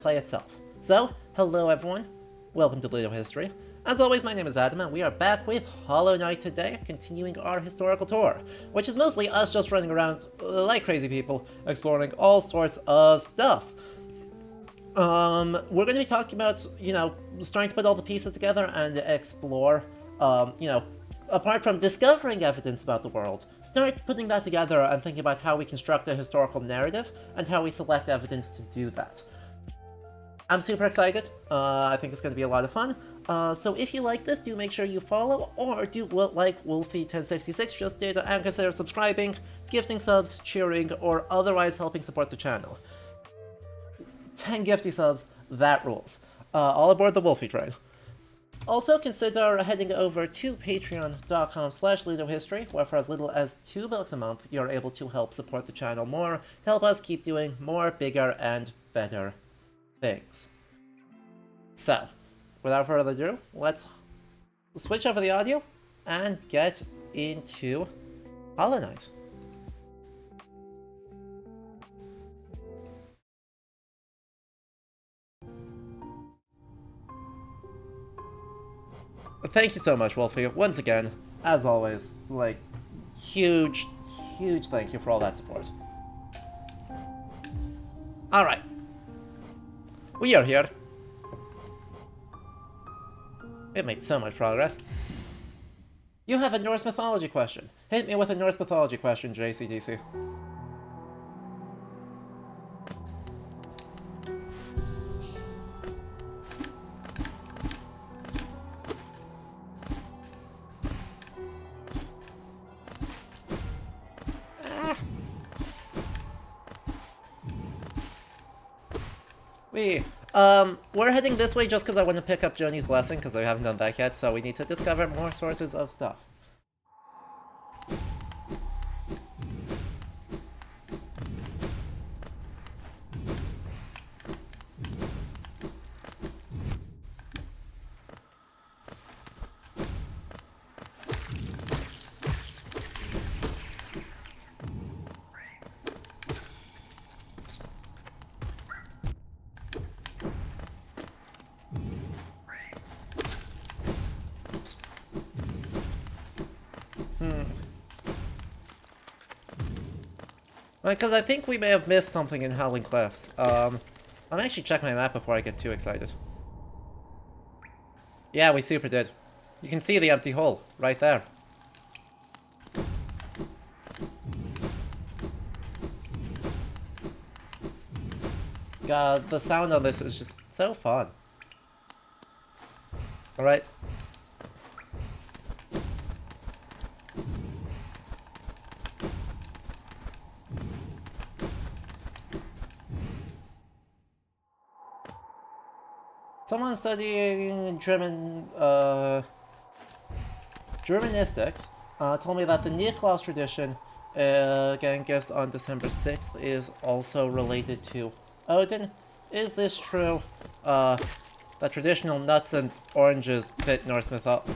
play itself. So, hello everyone, welcome to Ludo History. As always, my name is Adam, and we are back with Hollow Knight today, continuing our historical tour, which is mostly us just running around like crazy people, exploring all sorts of stuff. We're going to be talking about, starting to put all the pieces together and explore, apart from discovering evidence about the world, start putting that together and thinking about how we construct a historical narrative and how we select evidence to do that. I'm super excited. I think it's going to be a lot of fun. So if you like this, do make sure you follow, or do like Wolfie1066 just did, and consider subscribing, gifting subs, cheering, or otherwise helping support the channel. 10 gifty subs, that rules. All aboard the Wolfie train. Also, consider heading over to patreon.com/ludohistory, where for as little as $2 a month, you're able to help support the channel more, to help us keep doing more, bigger, and better things. So, without further ado, let's switch over the audio and get into Hollow Knight. Thank you so much, Wolfie. Once again, as always, huge thank you for all that support. Alright. We are here. We've made so much progress. You have a Norse mythology question. Hit me with a Norse mythology question, JCDC. We're heading this way just because I want to pick up Joni's Blessing, because I haven't done that yet, so we need to discover more sources of stuff. Because I think we may have missed something in Howling Cliffs. I'm actually check my map before I get too excited. Yeah, we super did. You can see the empty hole right there. God, the sound on this is just so fun. Alright. Someone studying Germanistics told me that the Niklaus tradition, getting gifts on December 6th, is also related to Odin. Is this true? That traditional nuts and oranges fit Norse mythology.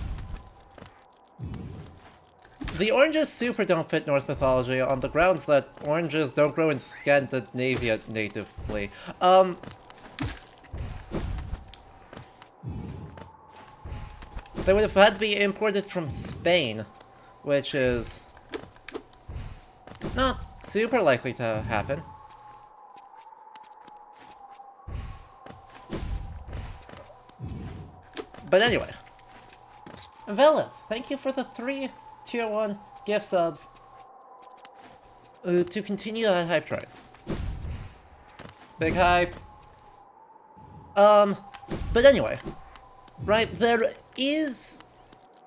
The oranges super don't fit Norse mythology on the grounds that oranges don't grow in Scandinavia natively. They would have had to be imported from Spain, which is not super likely to happen. But anyway. Velith, thank you for the 3 tier 1 gift subs to continue that hype train. Big hype. But anyway. Right, there is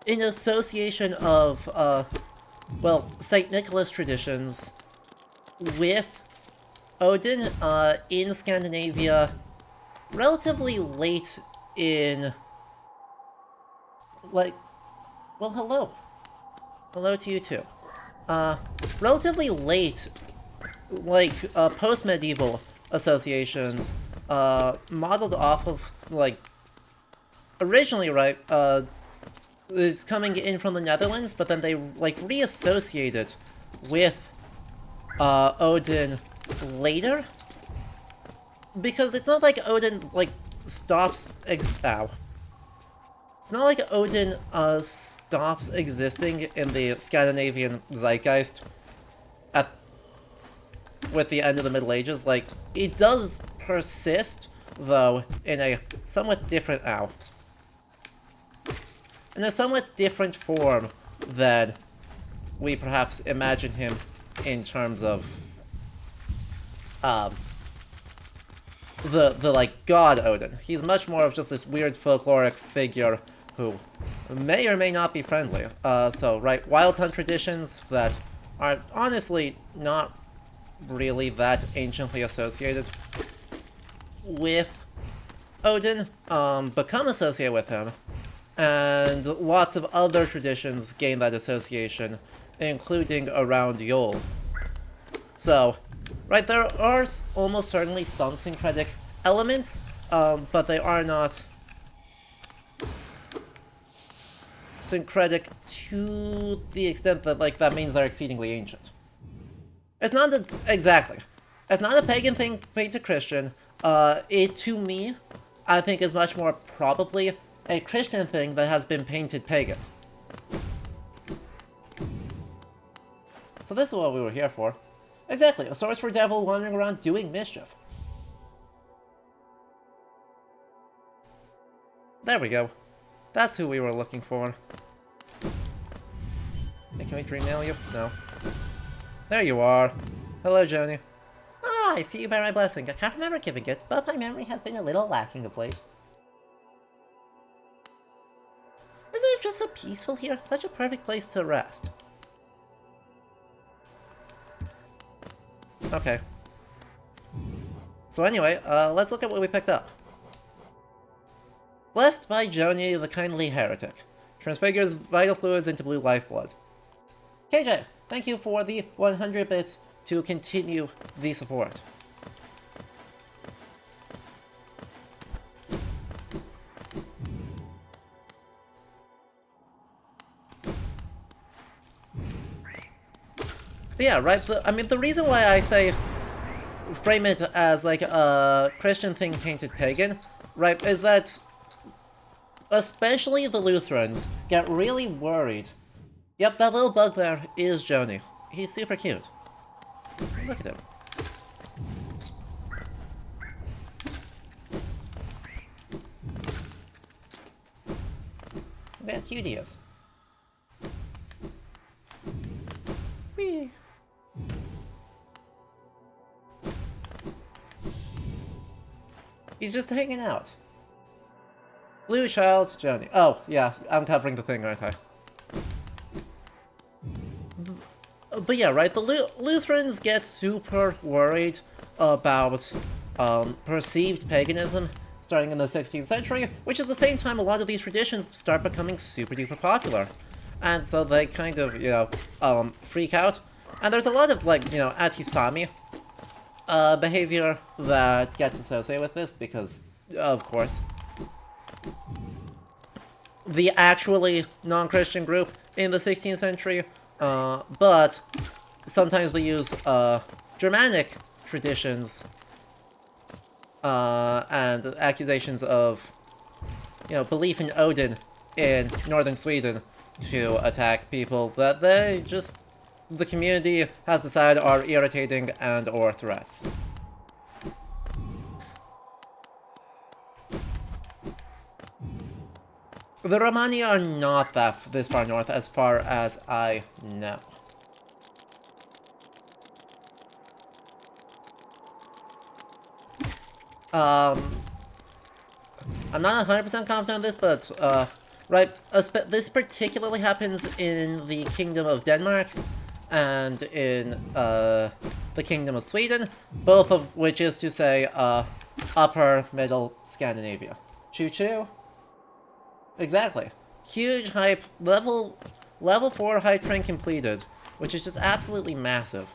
an association of, St. Nicholas traditions with Odin, in Scandinavia, relatively late in, hello. Hello to you too. Relatively late, post-medieval associations, modeled off of, originally, right, it's coming in from the Netherlands, but then they, reassociate it with Odin later. because it's not like Odin, like, stops ow. It's not like Odin, stops existing in the Scandinavian zeitgeist with the end of the Middle Ages. Like, it does persist, though, in a somewhat different in a somewhat different form than we perhaps imagine him in terms of the like god Odin. He's much more of just this weird folkloric figure who may or may not be friendly. So right, Wild Hunt traditions that are honestly not really that anciently associated with Odin become associated with him, and lots of other traditions gain that association, including around Yule. So, right, there are almost certainly some syncretic elements, but they are not syncretic to the extent that, like, that means they're exceedingly ancient. It's not exactly. It's not a pagan thing painted Christian. It, to me, I think is much more probably a Christian thing that has been painted pagan. So this is what we were here for. Exactly, a source for devil wandering around doing mischief. There we go. That's who we were looking for. Hey, can we dream mail you? No. There you are. Hello, Joni. Ah, I see you bear my blessing. I can't remember giving it, but my memory has been a little lacking of late. Isn't it just so peaceful here? Such a perfect place to rest. Okay. So anyway, let's look at what we picked up. Blessed by Joni, the kindly heretic. Transfigures vital fluids into blue lifeblood. KJ, thank you for the 100 bits to continue the support. But yeah, right, I mean, the reason why I say frame it as like a Christian thing painted pagan, right, is that especially the Lutherans get really worried. Yep, that little bug there is Joni. He's super cute. Look at him. Look how cute he is. Whee! He's just hanging out. Blue child, Joni. Oh, yeah, I'm covering the thing, aren't I? But yeah, right, the Lutherans get super worried about perceived paganism starting in the 16th century, which is the same time a lot of these traditions start becoming super duper popular. And so they kind of, you know, freak out. And there's a lot of, like, you know, anti-Sami behavior that gets associated with this because, of course, the actually non-Christian group in the 16th century, but sometimes we use Germanic traditions and accusations of, you know, belief in Odin in northern Sweden to attack people that they just, the community has decided are irritating and or threats. The Romani are not this far north as far as I know. I'm not 100% confident on this, but, right, this particularly happens in the Kingdom of Denmark and in, the Kingdom of Sweden, both of which is to say, upper middle Scandinavia. Choo-choo? Exactly. Huge hype, level 4 hype train completed, which is just absolutely massive.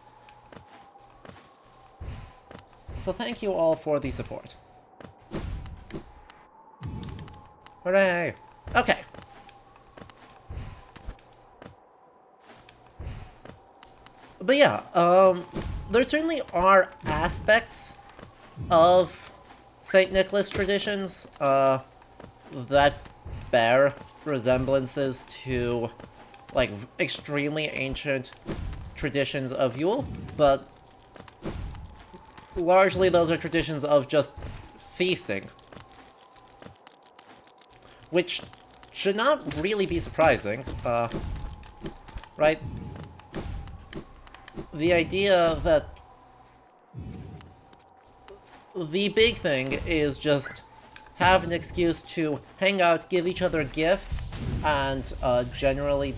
So thank you all for the support. Hooray! Okay. But yeah, there certainly are aspects of St. Nicholas traditions, that bear resemblances to, like, extremely ancient traditions of Yule, but largely those are traditions of just feasting. Which should not really be surprising, right? The idea that the big thing is just have an excuse to hang out, give each other gifts, and generally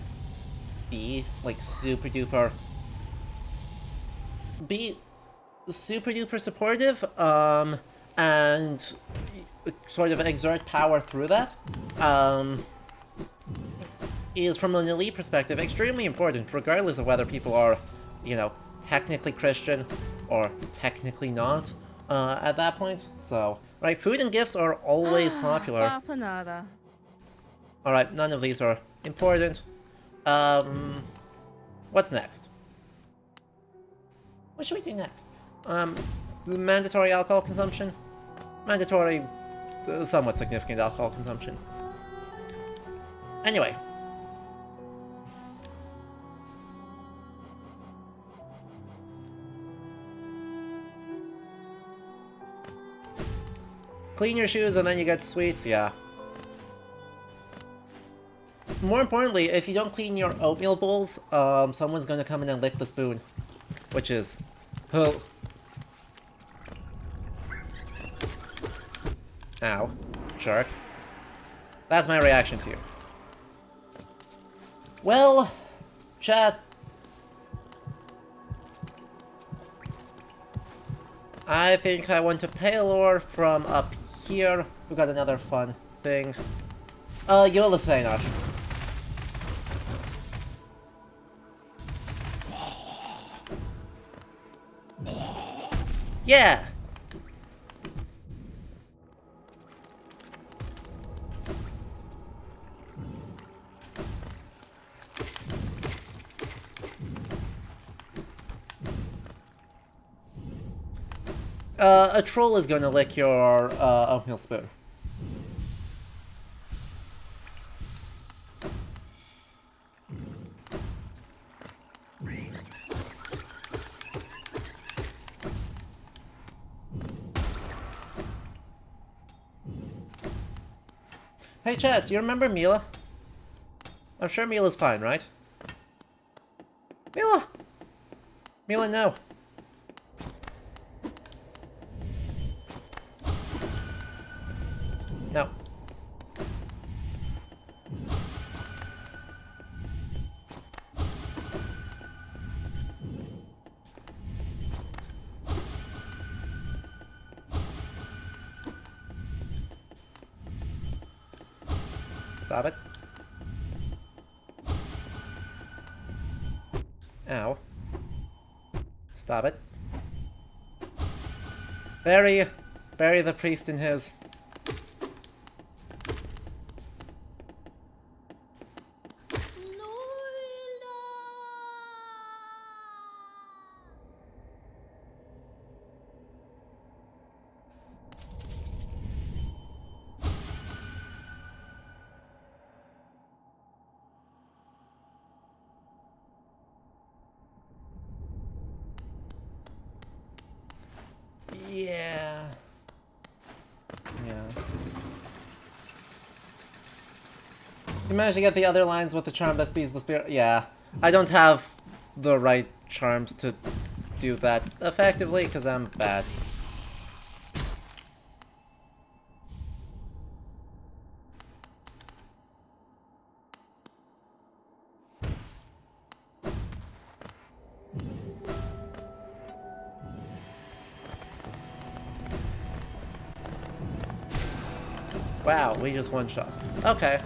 be like super duper supportive, and sort of exert power through that, is from an elite perspective extremely important, regardless of whether people are, you know, technically Christian or technically not, at that point. So, right, food and gifts are always popular. Alright, none of these are important. What's next? What should we do next? Mandatory alcohol consumption? Mandatory, somewhat significant alcohol consumption. Anyway. Clean your shoes and then you get sweets, yeah. More importantly, if you don't clean your oatmeal bowls, someone's gonna come in and lick the spoon. Which is... Oh. Ow. Jerk. That's my reaction to you. Well, chat. I think I want to Paylor from up here. We got another fun thing. Yola Sveinar. Yeah! A troll is gonna lick your oatmeal spoon. Hey chat, do you remember Mila? I'm sure Mila's fine, right? Mila! Mila, no. No. Stop it. Ow. Stop it. Bury the priest in his... Yeah. Yeah. You managed to get the other lines with the charm that speeds the spirit? Yeah. I don't have the right charms to do that effectively because I'm bad. Wow, we just one-shot. Okay.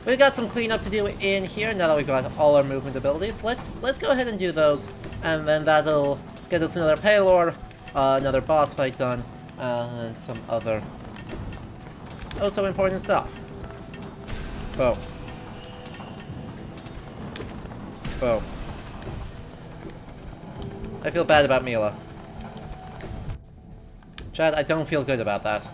We got some cleanup to do in here now that we got all our movement abilities. Let's go ahead and do those, and then that'll get us another Paylor, another boss fight done, and some other also important stuff. Boom. Boom. I feel bad about Mila. Chad, I don't feel good about that.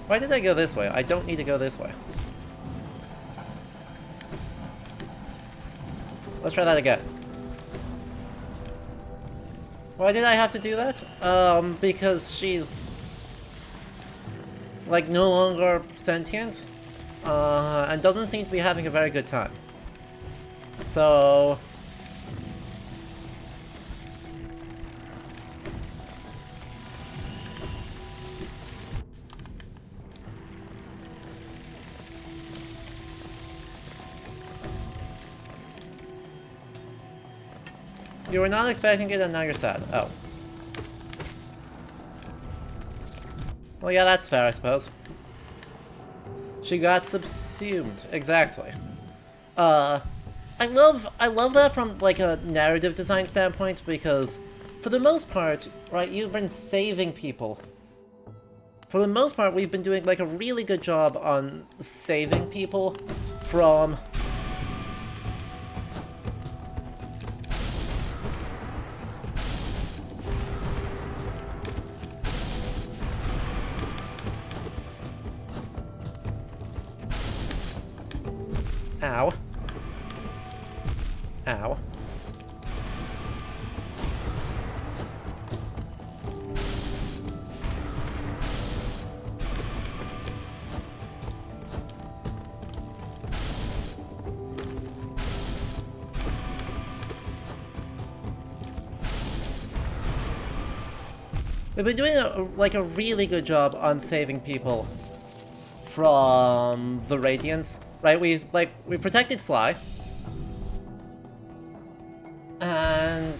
Why did I go this way? I don't need to go this way. Let's try that again. Why did I have to do that? Because she's... like, no longer sentient. And doesn't seem to be having a very good time. So... you were not expecting it and now you're sad. Oh. Well, yeah, that's fair, I suppose. She got subsumed. Exactly. I love that from, like, a narrative design standpoint, because for the most part, right, you've been saving people. For the most part, we've been doing, like, a really good job on saving people from... Ow. Ow. We've been doing a really good job on saving people from the Radiants. Right, we protected Sly. And...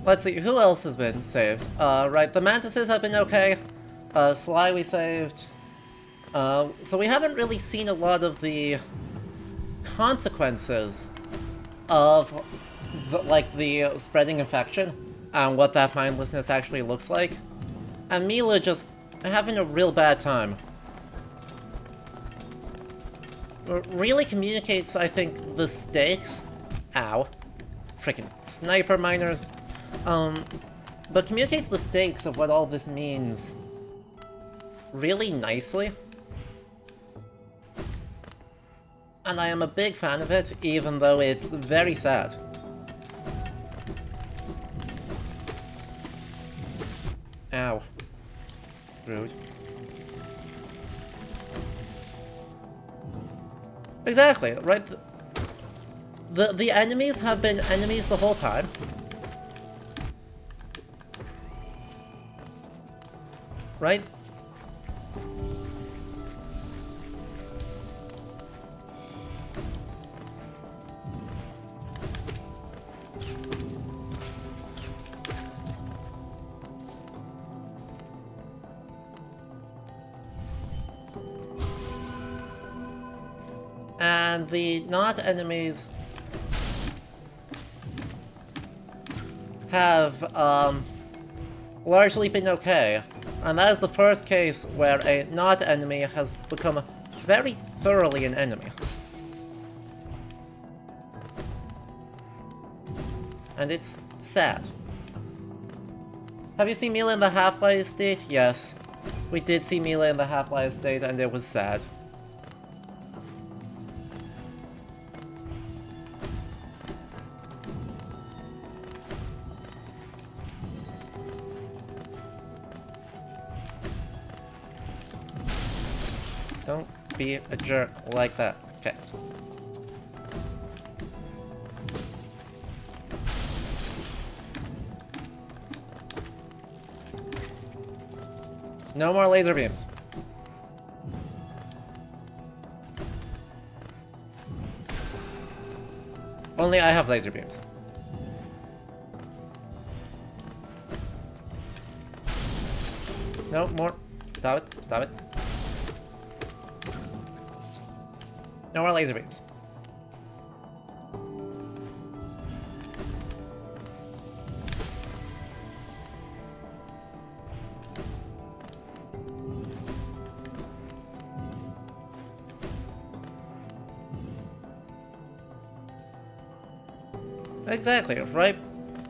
let's see, who else has been saved? Right, the Mantises have been okay. Sly we saved. So we haven't really seen a lot of the consequences of, the spreading infection and what that mindlessness actually looks like. And Mila just having a real bad time. Really communicates, I think, the stakes. Ow. Freaking sniper miners. But communicates the stakes of what all this means really nicely. And I am a big fan of it, even though it's very sad. Ow. Rude. Exactly, right? The enemies have been enemies the whole time. Right? And the not enemies have largely been okay. And that is the first case where a not enemy has become very thoroughly an enemy. And it's sad. Have you seen Mila in the Half-Life state? Yes. We did see Mila in the Half-Life state and it was sad. Don't be a jerk like that. Okay. No more laser beams. Only I have laser beams. No more. Stop it. Stop it. No more laser beams. Exactly, right?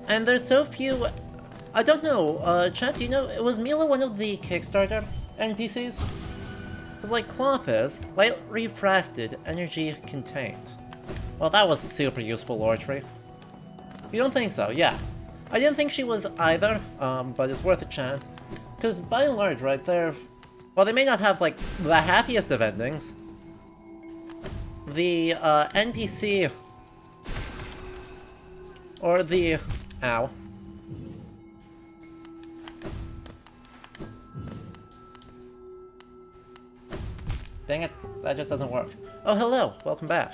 And there's so few... I don't know, chat, do you know, was Mila one of the Kickstarter NPCs? Because, like, Cloth is, light refracted, energy contained. Well, that was super useful lore tree. You don't think so? Yeah. I didn't think she was either, but it's worth a chance. Because by and large, right, well, they may not have, like, the happiest of endings. The, NPC... Or the... Ow. Dang it, that just doesn't work. Oh, hello, welcome back.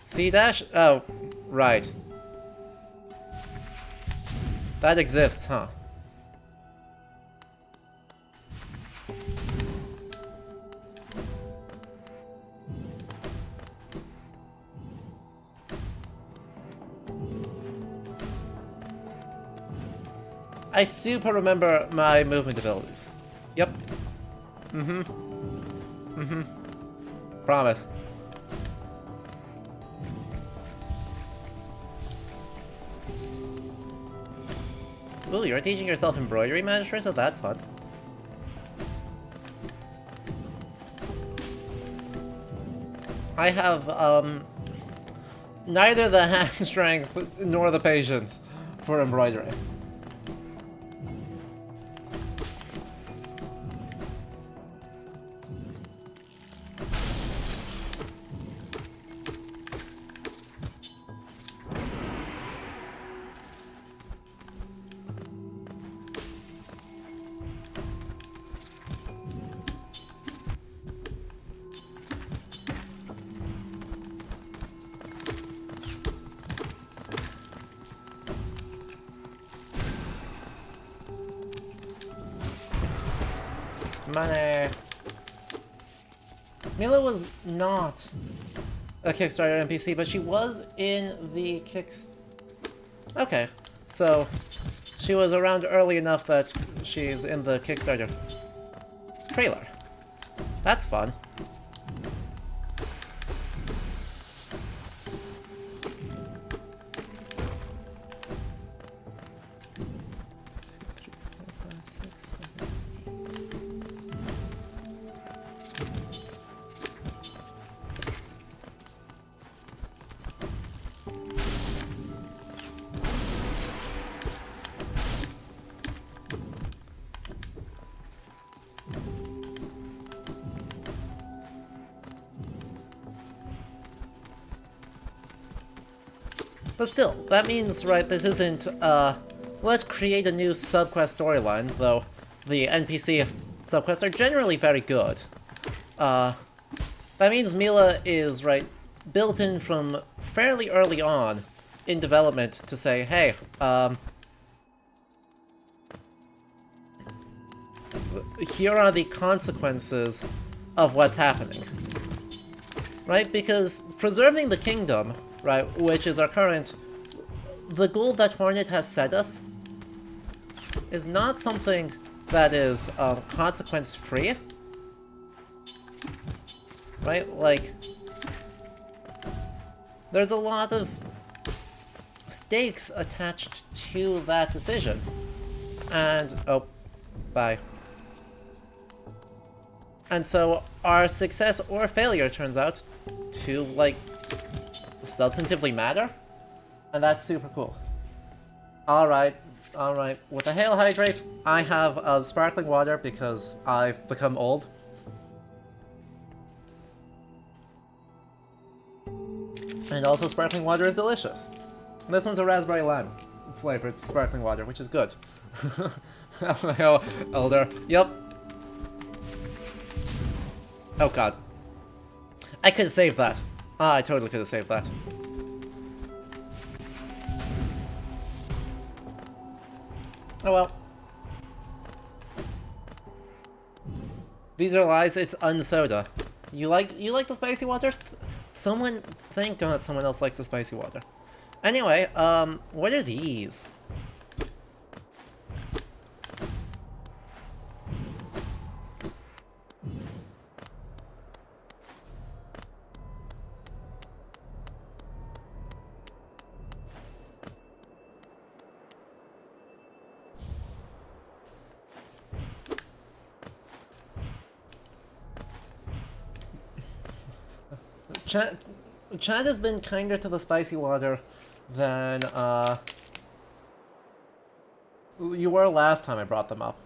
C-dash? Oh, right. That exists, huh? I super remember my movement abilities. Yep. Promise. Ooh, you're teaching yourself embroidery, Magister, so that's fun. I have, neither the hand strength nor the patience for embroidery. Money. Mila was not a Kickstarter NPC, but she was in the Okay, so she was around early enough that she's in the Kickstarter trailer. That's fun. But still, that means, right, this isn't, let's create a new subquest storyline, though the NPC subquests are generally very good. That means Mila is, right, built in from fairly early on in development to say, hey, here are the consequences of what's happening. Right? Because preserving the kingdom, right, which is our current... The goal that Hornet has set us is not something that is consequence-free. Right? Like, there's a lot of stakes attached to that decision. And, oh, bye. And so our success or failure turns out to, like, substantively matter. And that's super cool. Alright, alright. With the Hail Hydrate, I have sparkling water because I've become old. And also sparkling water is delicious. This one's a raspberry lime flavored sparkling water, which is good. Oh, elder. Yep. Oh god. I could have saved that. Ah, I totally could have saved that. Oh well. These are lies, it's unsoda. You like the spicy water? Someone, thank god someone else likes the spicy water. Anyway, what are these? Chad has been kinder to the spicy water than you were last time I brought them up.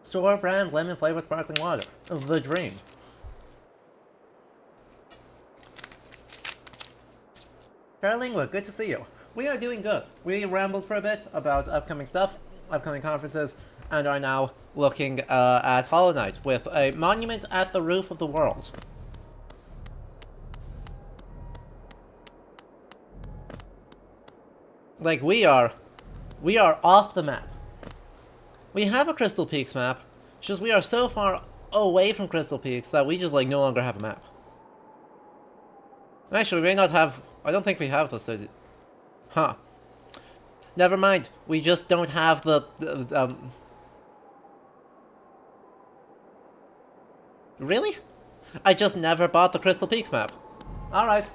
Store brand lemon flavored sparkling water. The dream. Carlingwood, good to see you. We are doing good. We rambled for a bit about upcoming stuff, upcoming conferences, and are now looking at Hollow Knight with a monument at the roof of the world. Like, we are off the map. We have a Crystal Peaks map, it's just we are so far away from Crystal Peaks that we just, like, no longer have a map. Actually, we may not have... I don't think we have the city. Huh. Never mind. We just don't have the Really? I just never bought the Crystal Peaks map. Alright.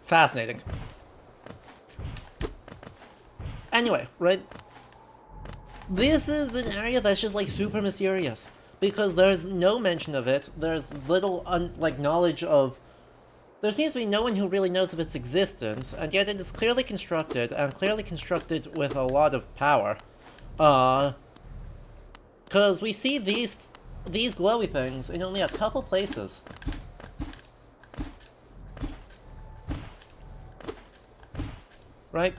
Fascinating. Anyway, right? This is an area that's just, like, super mysterious. Because there's no mention of it, there's little, knowledge of... There seems to be no one who really knows of its existence, and yet it is clearly constructed, and clearly constructed with a lot of power. Because we see these glowy things in only a couple places. Right?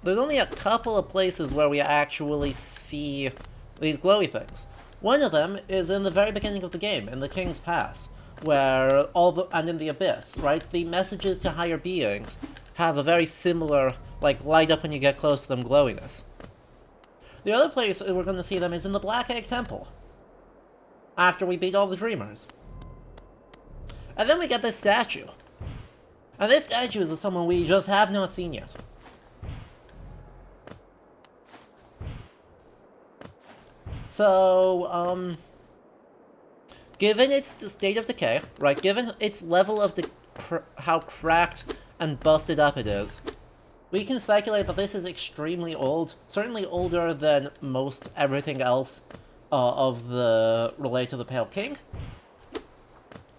There's only a couple of places where we actually see these glowy things. One of them is in the very beginning of the game, in the King's Pass, where and in the Abyss, right? The messages to higher beings have a very similar, like, light up when you get close to them glowiness. The other place we're going to see them is in the Black Egg Temple, after we beat all the Dreamers. And then we get this statue. And this statue is of someone we just have not seen yet. So, given its state of decay, right, given its level of how cracked and busted up it is, we can speculate that this is extremely old, certainly older than most everything else of the related to the Pale King,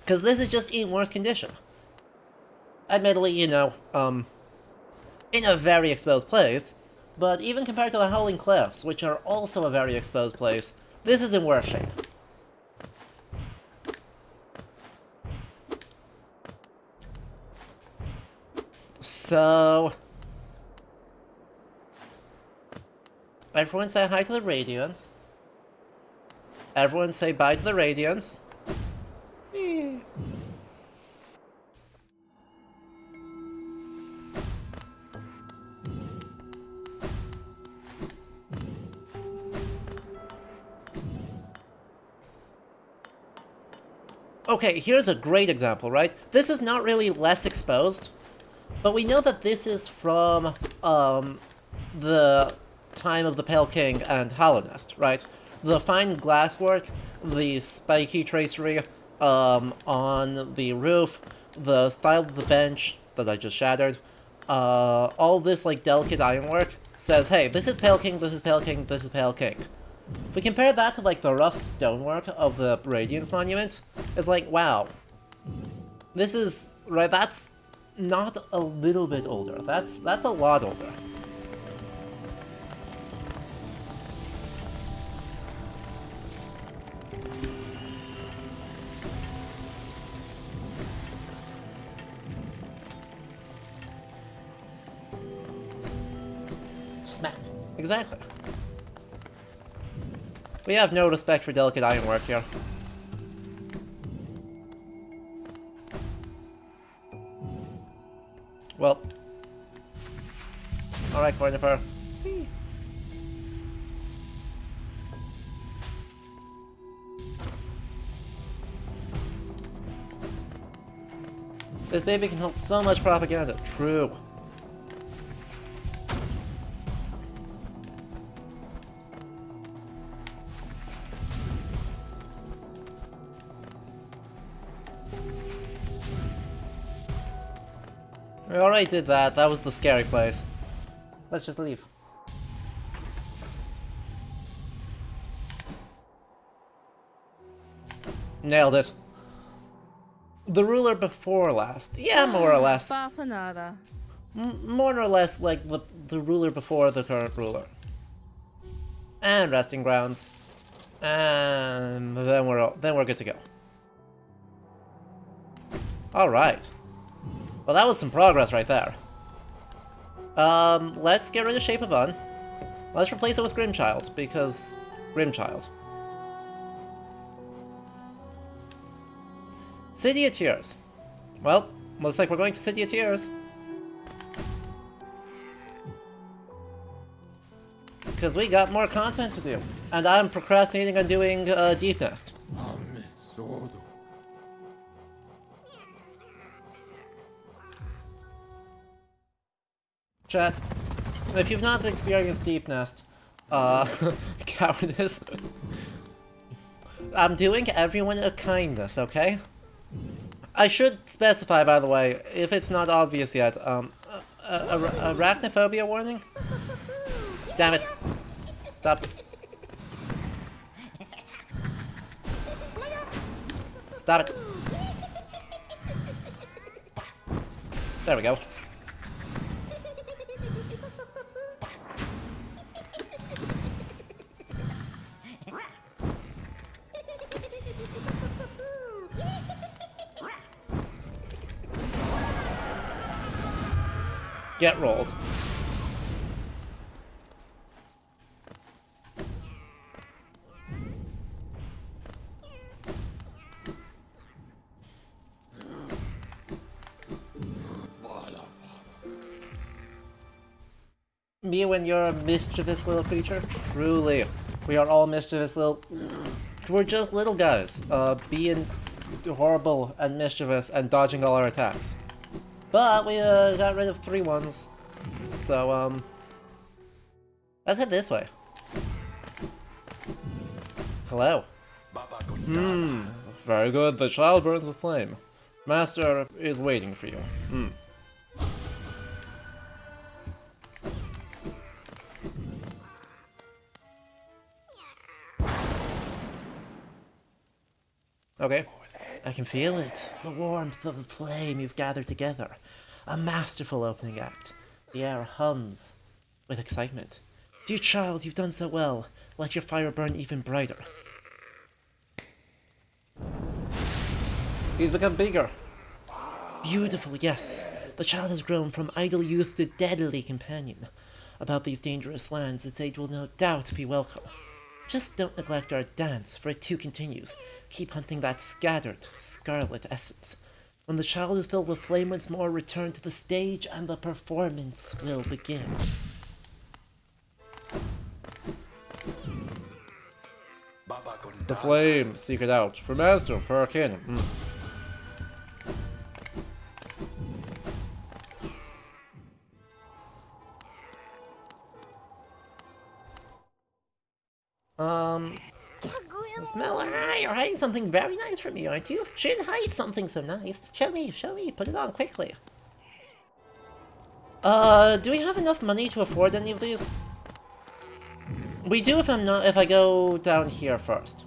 because this is just in worse condition. Admittedly, you know, in a very exposed place, but even compared to the Howling Cliffs, which are also a very exposed place, this is in worse shape. So... everyone say hi to the Radiants. Everyone say bye to the Radiants. Okay, here's a great example, right? This is not really less exposed, but we know that this is from the time of the Pale King and Hallownest, right? The fine glasswork, the spiky tracery on the roof, the style of the bench that I just shattered, all this, like, delicate ironwork says, hey, this is Pale King, this is Pale King, this is Pale King. If we compare that to, like, the rough stonework of the Radiance Monument, it's like, wow. This is, right, that's not a little bit older. That's a lot older. Smack. Exactly. We have no respect for delicate ironwork here. Well. Alright, Cornifer. This baby can hold so much propaganda. True. We already did that. That was the scary place. Let's just leave. Nailed it. The ruler before last. Yeah, more or less. Bapanada. More or less like the ruler before the current ruler. And resting grounds. And then we're good to go. Alright. Well, that was some progress right there. Let's get rid of Shape of Un. Let's replace it with Grimchild, because Grimchild. City of Tears. Well, looks like we're going to City of Tears. Because we got more content to do. And I'm procrastinating on doing Deep Nest. Chat, if you've not experienced Deep Nest, cowardice, I'm doing everyone a kindness, okay? I should specify, by the way, if it's not obvious yet, arachnophobia warning? Damn it. Stop. Stop it. There we go. Get rolled. Me when you're a mischievous little creature? Truly. We are all mischievous little... We're just little guys, being horrible and mischievous and dodging all our attacks. But we got rid of 3 ones, so let's head this way. Hello. Very good. The child burns with flame. Master is waiting for you. Okay. I can feel it. The warmth of the flame you've gathered together. A masterful opening act. The air hums with excitement. Dear child, you've done so well. Let your fire burn even brighter. He's become bigger. Beautiful, yes. The child has grown from idle youth to deadly companion. About these dangerous lands, its age will no doubt be welcome. Just don't neglect our dance, for it too continues. Keep hunting that scattered, scarlet essence. When the child is filled with flame once more, return to the stage and the performance will begin. The flame, seek it out. For master, for arcanum. Smell, you're hiding something very nice from me, aren't you? Shouldn't hide something so nice. Show me, put it on quickly. Do we have enough money to afford any of these? We do if I go down here first.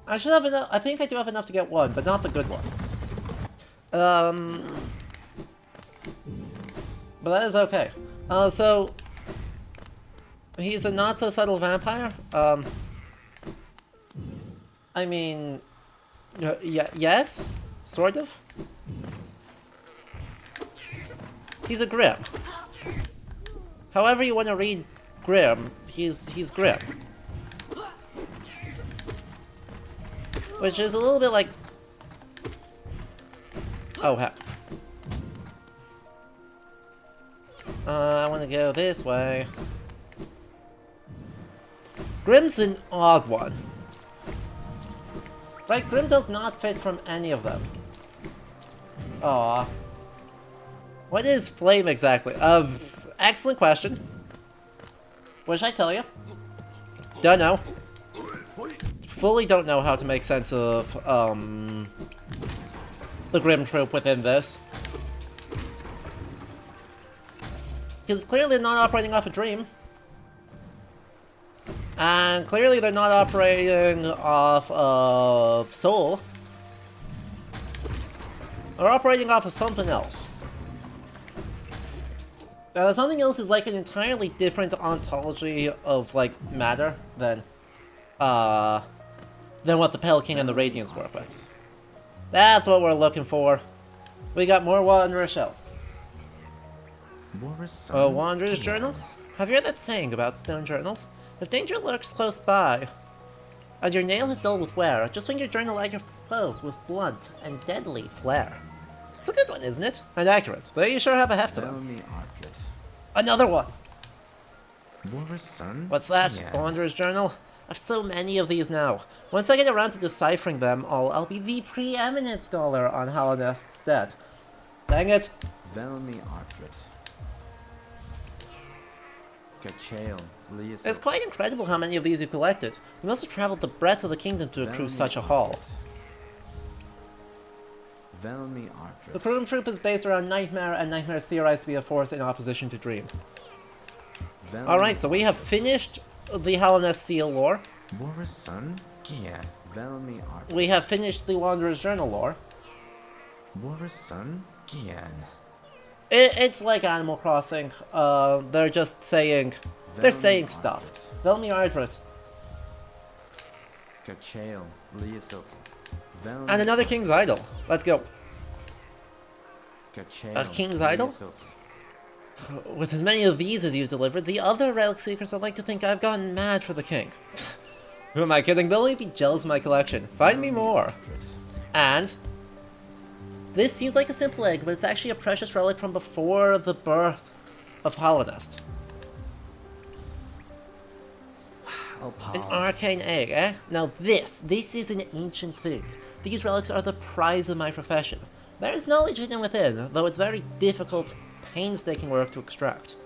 I should have enough. I think I do have enough to get one, but not the good one. But that is okay. So he's a not so subtle vampire. I mean, yes, sort of. He's a Grim. However you want to read Grim, he's Grim. Which is a little bit like... Oh, heck. I want to go this way. Grim's an odd one. Right, Grim does not fit from any of them. Aww. What is flame exactly? Excellent question. Wish I tell you. Don't know. Fully don't know how to make sense of, the Grim Troop within this. Because clearly they're not operating off a dream. And clearly they're not operating off of Soul. They're operating off of something else. Now, something else is like an entirely different ontology of, like, matter than what the Pelican and the Radiance work with. That's what we're looking for. We got more Wanderer shells. A Wanderer's Journal? Have you heard that saying about stone journals? If danger lurks close by, and your nail is dull with wear, just swing your journal at your foes with blunt and deadly flair. It's a good one, isn't it? And accurate. They sure have a heft to them. Another one! What's that? Yeah. Wanderer's Journal? I've so many of these now. Once I get around to deciphering them all, I'll be the preeminent scholar on Hallownest's dead. Dang it. It's quite incredible how many of these you collected. You must have traveled the breadth of the kingdom to accrue such a haul. The Grim Troop is based around Nightmare, and Nightmare is theorized to be a force in opposition to Dream. Alright, so we have finished the Hallownest Seal lore. We have finished the Wanderer's Journal lore. It's like Animal Crossing. They're just saying... They're saying stuff. Velmi Ardrit. And another King's Idol. Let's go. A King's Idol? With as many of these as you've delivered, the other Relic Seekers would like to think I've gone mad for the king. Who am I kidding? They'll only be jealous of my collection. Find me more. And... this seems like a simple egg, but it's actually a precious relic from before the birth of Hallownest. An arcane egg, eh? Now this is an ancient thing. These relics are the prize of my profession. There is knowledge hidden within, though it's very difficult, painstaking work to extract.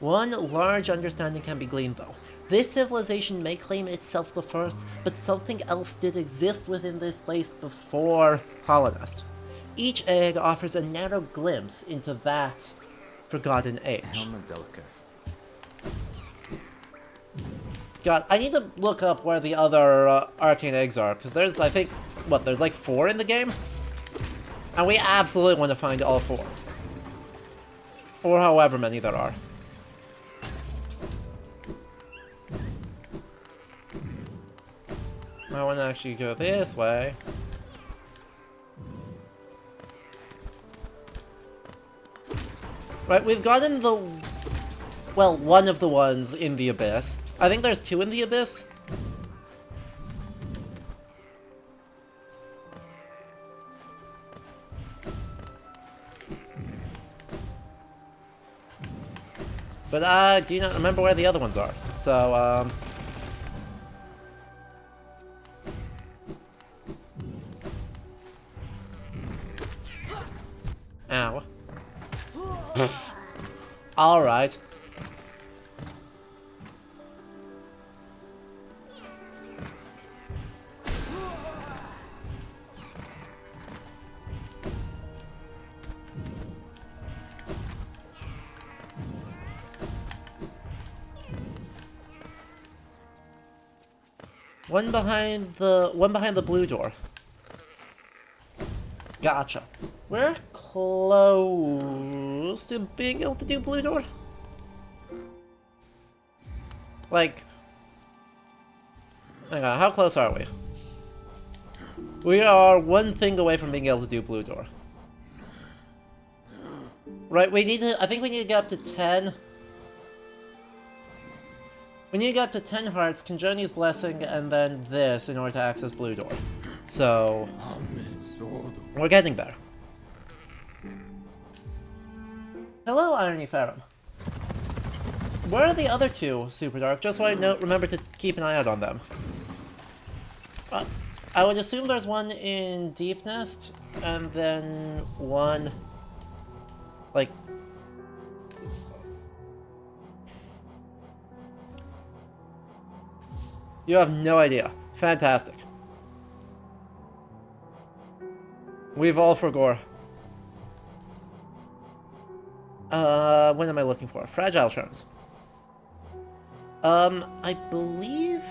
One large understanding can be gleaned, though. This civilization may claim itself the first, but something else did exist within this place before Hallownest. Each egg offers a narrow glimpse into that forgotten age. God, I need to look up where the other arcane eggs are, because there's, I think, what, there's like 4 in the game? And we absolutely want to find all 4. Or however many there are. I want to actually go this way. Right, we've gotten the... well, one of the ones in the Abyss. I think there's 2 in the Abyss. But I do not remember where the other ones are. So, ow. Alright. One behind the blue door. Gotcha. We're close to being able to do blue door. Like, hang on, how close are we? We are one thing away from being able to do blue door. Right, we need to, I think we need to get up to 10. We need to get up to 10 hearts, Conjoni's Blessing, and then this in order to access blue door. So, we're getting there. Hello, Irony Ferrum. Where are the other 2, Super Dark? Just so I remember to keep an eye out on them. I would assume there's one in Deep Nest, and then one... like... you have no idea. Fantastic. We've all for gore. What am I looking for? Fragile charms. I believe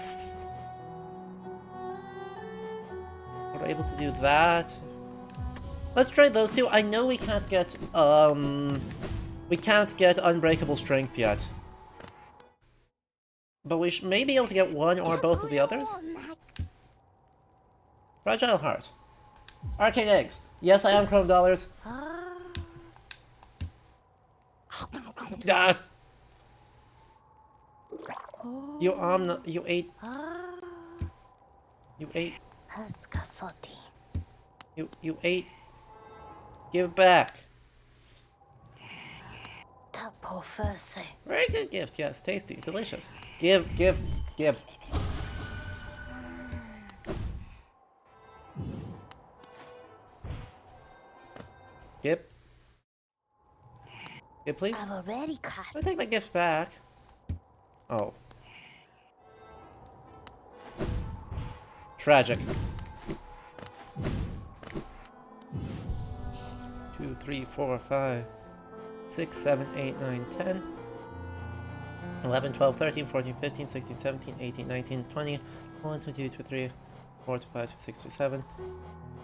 we're able to do that. Let's try those two. I know we can't get Unbreakable Strength yet. But we may be able to get one or both of the others. Fragile Heart. Arcane Eggs. Yes, I am Chrome Dollars. Ah. You ate. You ate. You ate. Give it back. Very good gift, yes. Tasty, delicious. Give. Give, please. I've already crashed. I'll take my gift back. Oh. Tragic. 2, 3, 4, 5, 6, 7, 8, 9, 10, 11, 12, 13, 14, 15, 16, 17, 18, 19, 20, 1, 2, 2, 3, 4, 5, 6, 7,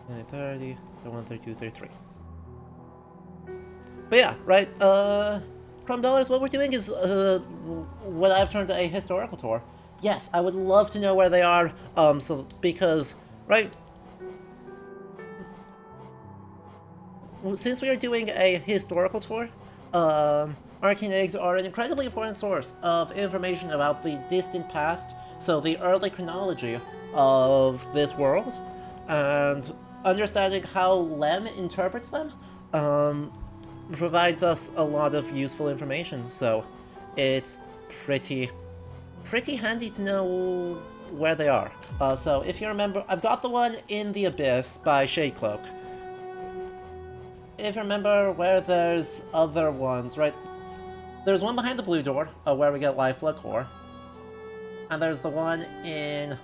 9, 30, 31, 32, 33. But yeah, right, Chrome Dollars, what we're doing is, what I've termed a historical tour. Yes, I would love to know where they are, because, right, since we are doing a historical tour, Arcane Eggs are an incredibly important source of information about the distant past, so the early chronology of this world, and understanding how Lem interprets them, provides us a lot of useful information, so it's pretty handy to know where they are. So if you remember, I've got the one in the Abyss by Shadecloak. If you remember where there's other ones, right? There's one behind the blue door, where we get Lifeblood Core. And there's the one in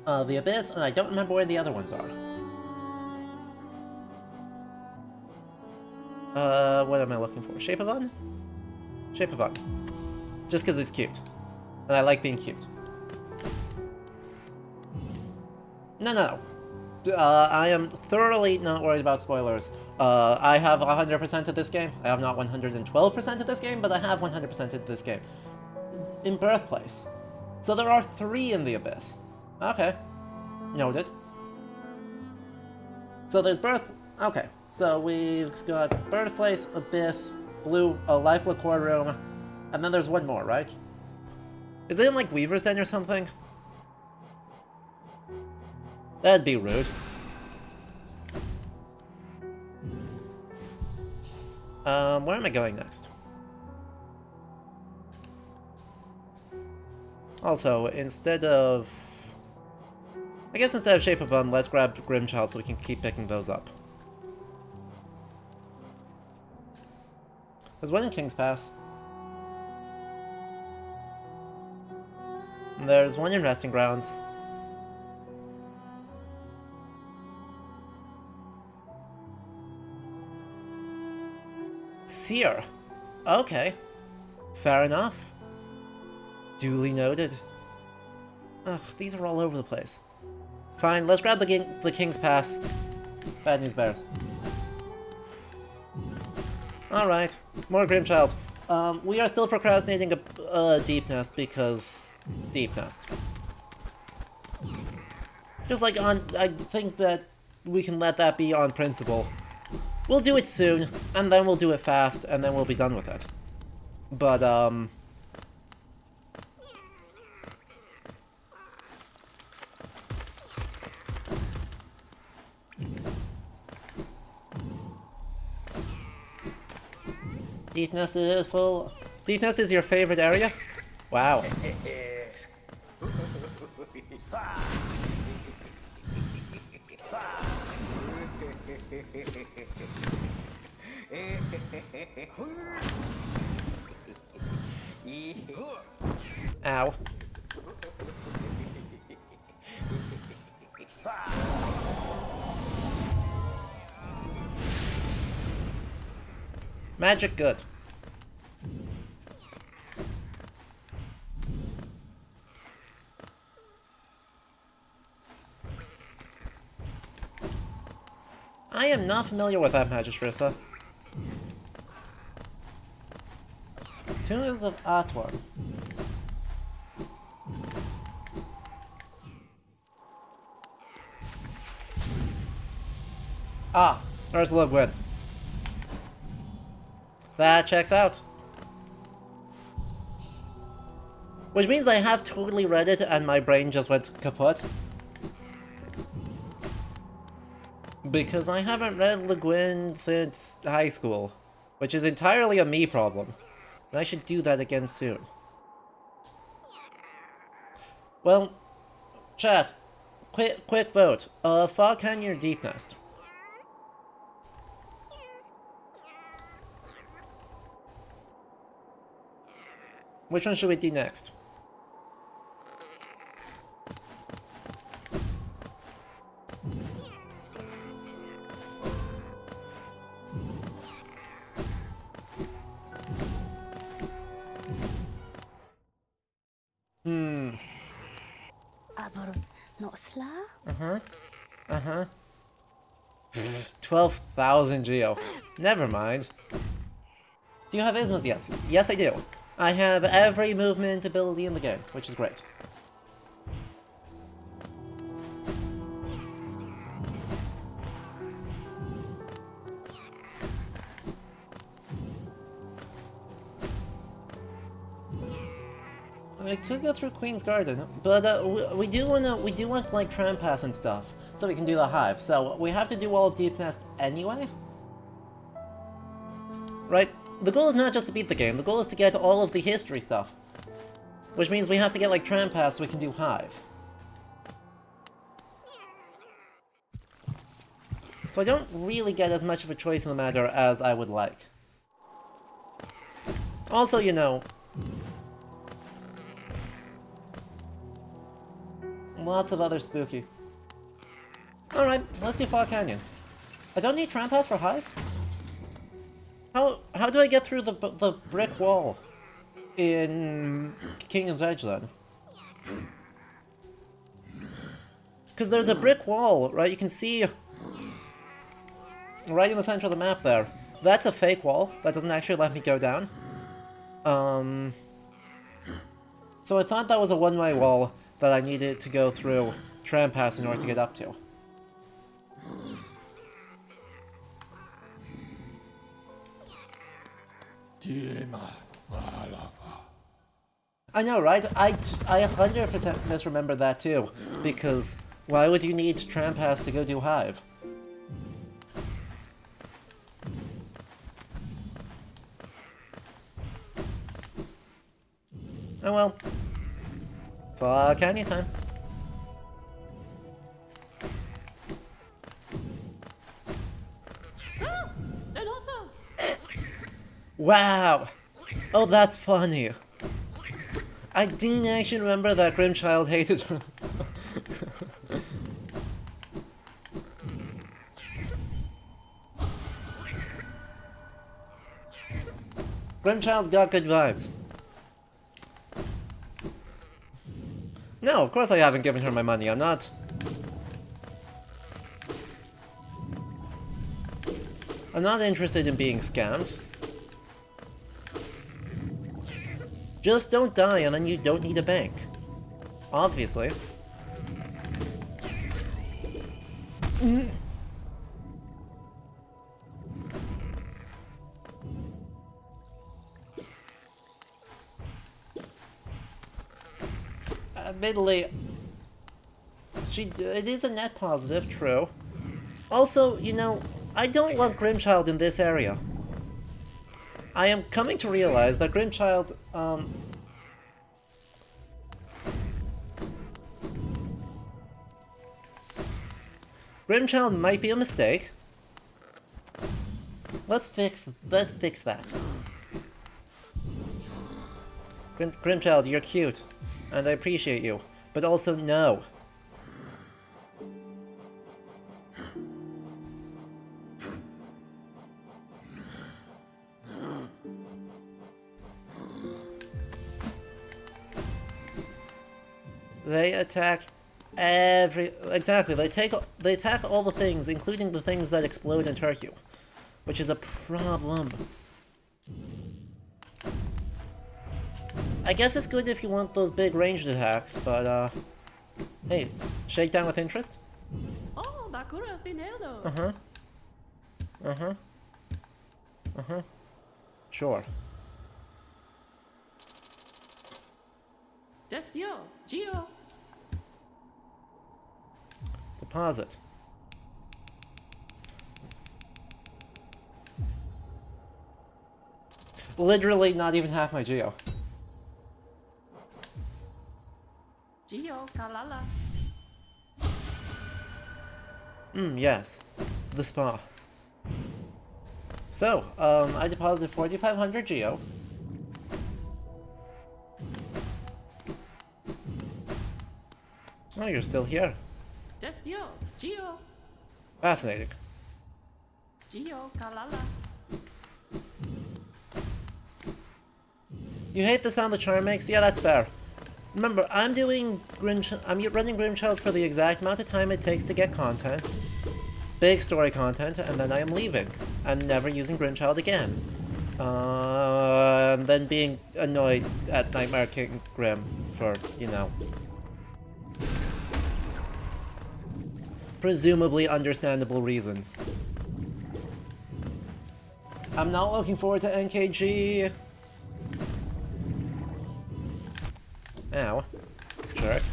the Abyss, and I don't remember where the other ones are. What am I looking for? Shape of Un? Shape of Un. Just because it's cute. And I like being cute. No. I am thoroughly not worried about spoilers. I have 100% of this game. I have not 112% of this game, but I have 100% of this game. In Birthplace. So there are 3 in the Abyss. Okay. Noted. So there's Okay. So we've got Birthplace, Abyss, Blue, Lifeblood Core Room, and then there's one more, right? Is it in, like, Weaver's Den or something? That'd be rude. Where am I going next? Also, instead of Shape of Un, let's grab Grimchild so we can keep picking those up. There's one in King's Pass. And there's one in Resting Grounds. Seer. Okay. Fair enough. Duly noted. Ugh, these are all over the place. Fine, let's grab the King's Pass. Bad news bears. Alright, more Grimchild. We are still procrastinating a Deep Nest because... Deep Nest. Just like I think that we can let that be on principle. We'll do it soon, and then we'll do it fast, and then we'll be done with it. But, Deep Nest is full. Deep Nest is your favorite area? Wow. Ow. Magic good. I am not familiar with that Magistressa. Tunes of Atwar. Ah, Ursula Gwyn. That checks out. Which means I have totally read it and my brain just went kaput. Because I haven't read Le Guin since high school. Which is entirely a me problem. And I should do that again soon. Well, chat. Quick vote. Fog Canyon or Deep Nest? Which one should we do next? Uh-huh. 12,000 geo. Never mind. Do you have Ismas? Yes. Yes, I do. I have every movement ability in the game, which is great. I could go through Queen's Garden, but we do want like tram pass and stuff, so we can do the hive. So we have to do all of Deep Nest anyway, right? The goal is not just to beat the game. The goal is to get all of the history stuff, which means we have to get like tram pass so we can do hive. So I don't really get as much of a choice in the matter as I would like. Also, you know, lots of other spooky. Alright, let's do Fog Canyon. I don't need tram pass for hive? How do I get through the brick wall in Kingdom's Edge then? Because there's a brick wall, right? You can see right in the center of the map there. That's a fake wall. That doesn't actually let me go down. So I thought that was a one-way wall that I needed to go through tram pass in order to get up to. I know, right? I 100% misremember that too, because why would you need tram pass to go do hive? Oh well. Fog Canyon time. Wow! Oh, that's funny. I didn't actually remember that Grimchild hated her. Grimchild's got good vibes. No, of course I haven't given her my money. I'm not interested in being scammed. Just don't die and then you don't need a bank. Obviously. Admittedly, it is a net positive, true. Also, you know, I don't want Grimchild in this area. I am coming to realize that Grimchild, Grimchild might be a mistake. Let's fix that. Grimchild, you're cute, and I appreciate you, but also no. They attack exactly. They attack all the things, including the things that explode and hurt you, which is a problem. I guess it's good if you want those big ranged attacks, but hey, shakedown with interest? Oh, Bakura Finello. Uh-huh. Uh-huh. Uh-huh. Sure. Destio, Gio. Deposit. Literally not even half my geo. Gio, Kalala. Yes. The spa. So, I deposited 4,500 geo. Oh, you're still here. Destio, Gio. Fascinating. Gio, Kalala. You hate the sound the charm makes? Yeah, that's fair. Remember, I'm running Grimchild for the exact amount of time it takes to get content, big story content, and then I am leaving and never using Grimchild again. And then being annoyed at Nightmare King Grim for, you know, presumably understandable reasons. I'm not looking forward to NKG. Ow. Jerk.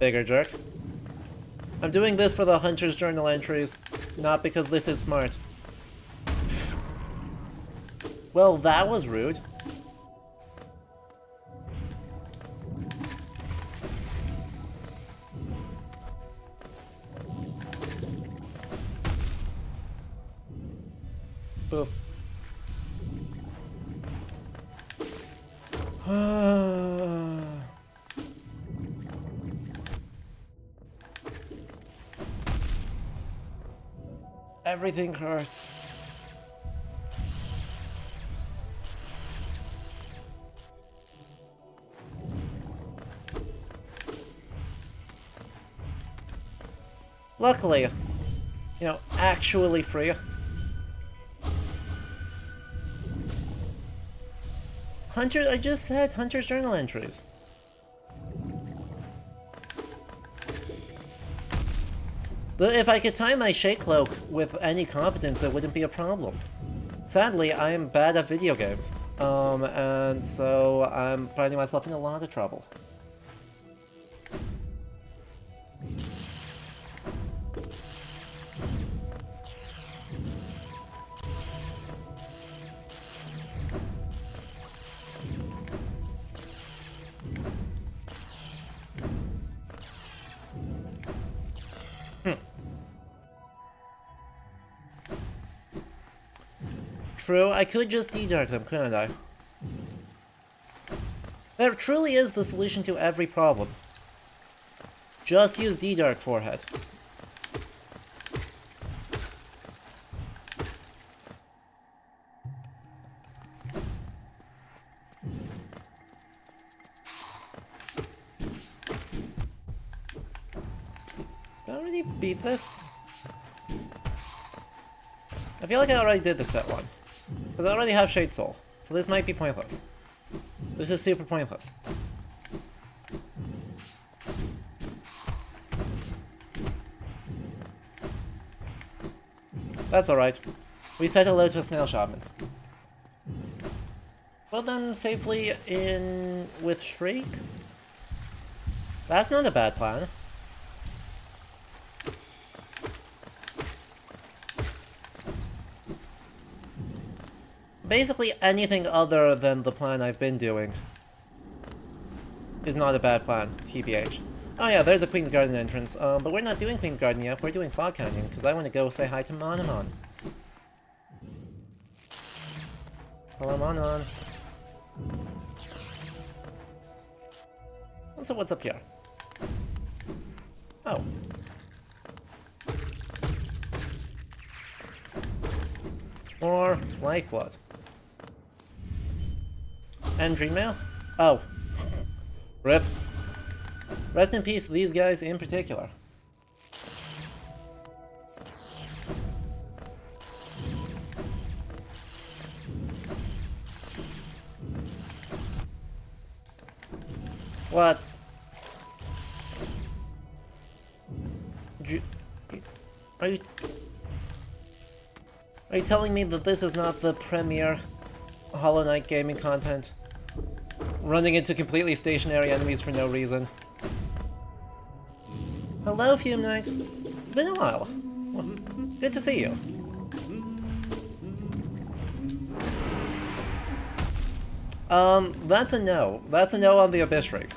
Bigger jerk. I'm doing this for the Hunter's Journal entries, not because this is smart. Well, that was rude. Spoof. Everything hurts. Luckily, you know, actually free. I just said Hunter's Journal entries. If I could tie my Shake Cloak with any competence, it wouldn't be a problem. Sadly, I am bad at video games, and so I'm finding myself in a lot of trouble. True, I could just D-Dark them, couldn't I? That truly is the solution to every problem. Just use D-Dark Forehead. Did I already beat this? I feel like I already did this set one. Because I already have Shade Soul, so this might be pointless. This is super pointless. That's alright. We said hello to a Snail Shaman. Well then, safely in with Shriek? That's not a bad plan. Basically anything other than the plan I've been doing is not a bad plan, TBH. Oh yeah, there's a Queen's Garden entrance, but we're not doing Queen's Garden yet, we're doing Fog Canyon, because I want to go say hi to Monomon. Hello, Monomon. So what's up here? Oh. More Lifeblood. And Dream Mail? Oh. Rip. Rest in peace, these guys in particular. What? Are you telling me that this is not the premier Hollow Knight gaming content? Running into completely stationary enemies for no reason. Hello, Fume Knight. It's been a while. Well, good to see you. That's a no. That's a no on the Abyss Drake.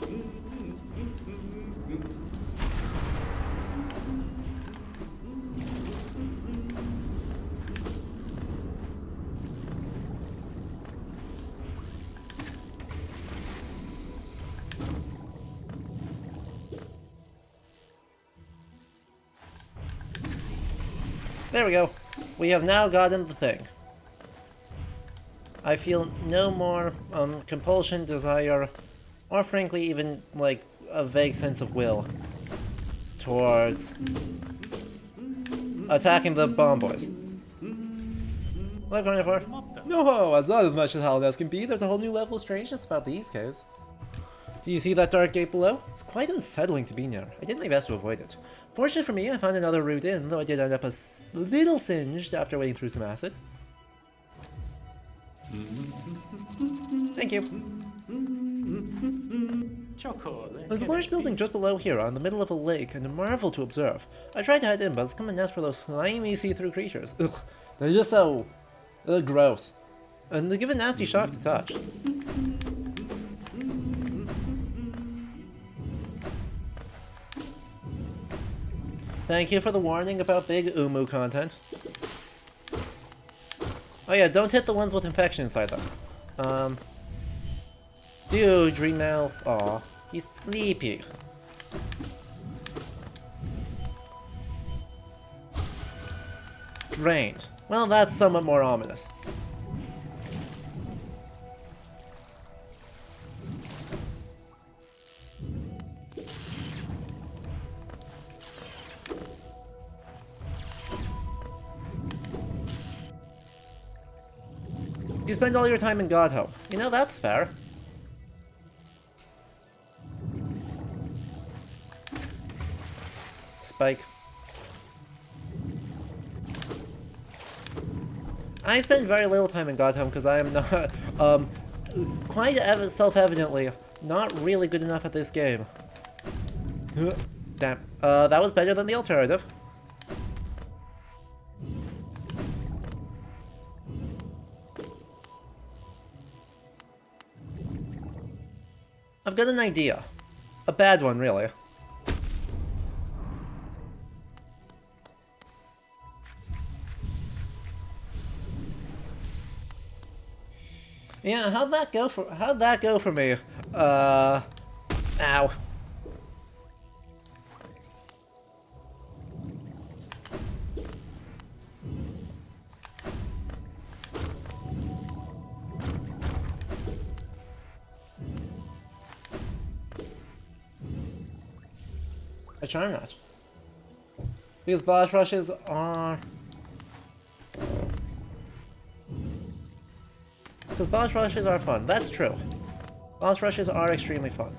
There we go. We have now gotten the thing. I feel no more compulsion, desire, or frankly even like a vague sense of will towards attacking the bomb boys. Look, Carnivore. No, it's not as much as Hallownest can be. There's a whole new level of strangeness about these caves. Do you see that dark gate below? It's quite unsettling to be near. I did my best to avoid it. Fortunately for me, I found another route in, though I did end up a little singed after wading through some acid. Thank you. There's a large building just below here, on the middle of a lake, and a marvel to observe. I tried to head in, but it's come a nest for those slimy see-through creatures. Ugh, they're just so gross. And they give a nasty shock to touch. Thank you for the warning about big Umu content. Oh yeah, don't hit the ones with infection inside them. Dude, Dreammail. Aw, he's sleepy. Drained. Well, that's somewhat more ominous. You spend all your time in Godhope. You know, that's fair. Spike. I spend very little time in Godhope because I am not, quite self-evidently, not really good enough at this game. Damn. That was better than the alternative. I've got an idea. A bad one, really. Yeah, how'd that go for me? Ow. A charm notch. Because boss rushes are... Because boss rushes are fun. That's true. Boss rushes are extremely fun.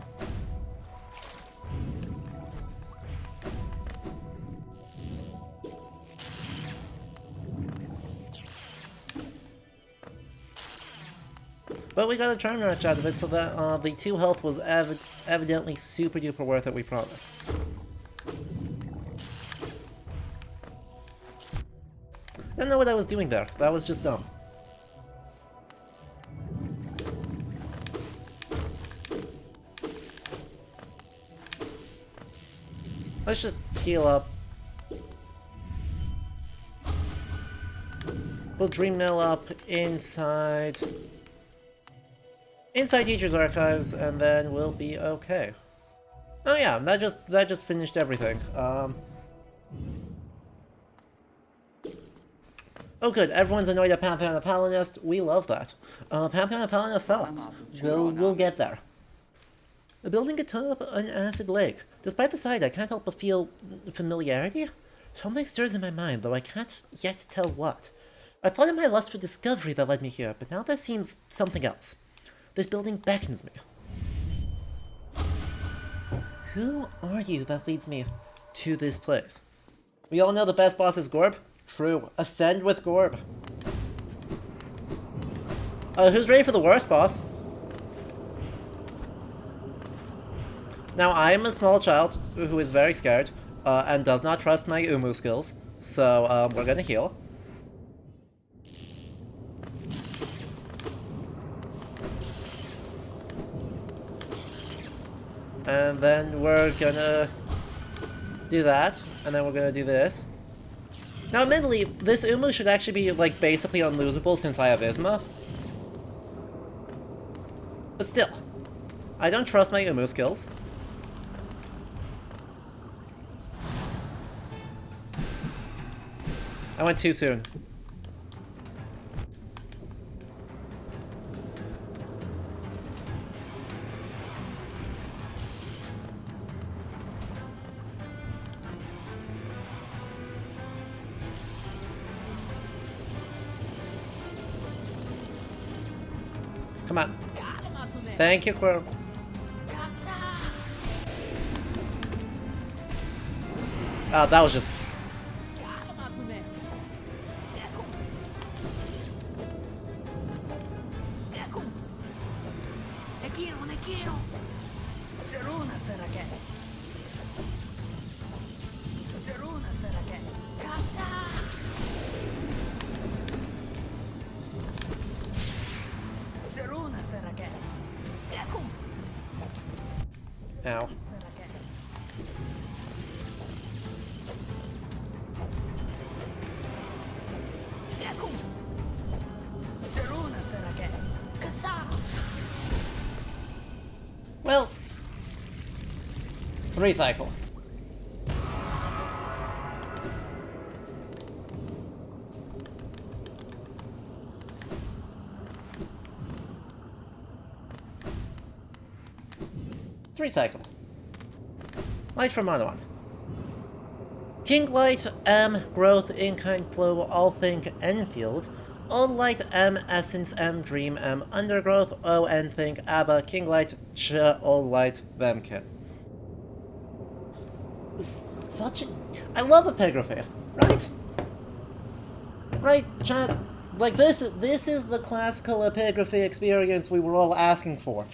But we got a charm notch out of it, so that the 2 health was evidently super duper worth it, we promise. I don't know what I was doing there. That was just dumb. Let's just heal up. We'll Dreammail up inside Teacher's Archives, and then we'll be okay. Oh yeah, that just finished everything. Oh good, everyone's annoyed at Pantheon of Hallownest. We love that. Pantheon of Hallownest sucks. We'll get there. building atop an acid lake. Despite the sight, I can't help but feel familiarity. Something stirs in my mind, though I can't yet tell what. I thought it my lust for discovery that led me here, but now there seems something else. This building beckons me. Who are you that leads me to this place? We all know the best boss is Gorb. True. Ascend with Gorb. Who's ready for the worst boss? Now, I am a small child who is very scared and does not trust my Umu skills, so we're gonna heal. And then we're gonna do that, and then we're gonna do this. Now, admittedly, this Umu should actually be, like, basically unlosable since I have Isma. But still, I don't trust my Umu skills. I went too soon. Come on. Thank you, Quirrell. Oh, that was just... Ow. Well, recycle. Recycle. Light from Manawan. King Light M Growth In-Kind Flow All Think Enfield. Old Light M Essence M Dream M Undergrowth O N Think Abba King Light Ch Old Light Themkin. Such a... I love epigraphy, right? Right, chat? Like this is the classical epigraphy experience we were all asking for.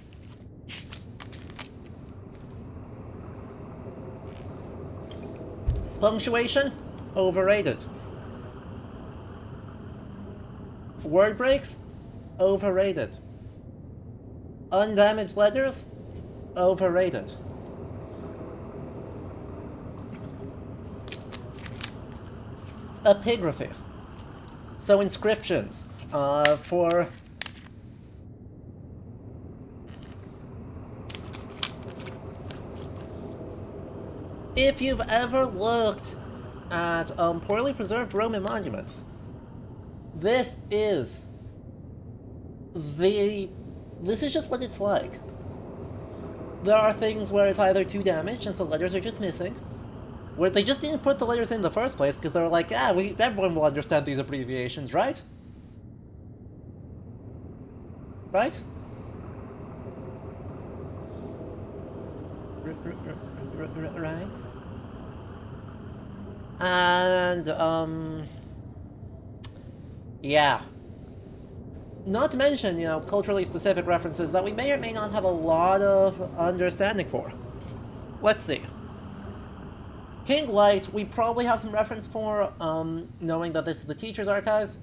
Punctuation? Overrated. Word breaks? Overrated. Undamaged letters? Overrated. Epigraphy. So inscriptions. For... If you've ever looked at poorly preserved Roman monuments, this is just what it's like. There are things where it's either too damaged and so letters are just missing, where they just didn't put the letters in the first place because they were like, everyone will understand these abbreviations, right? Right? Right? And, yeah. Not to mention, culturally specific references that we may or may not have a lot of understanding for. Let's see. King Light, we probably have some reference for, knowing that this is the Teacher's Archives.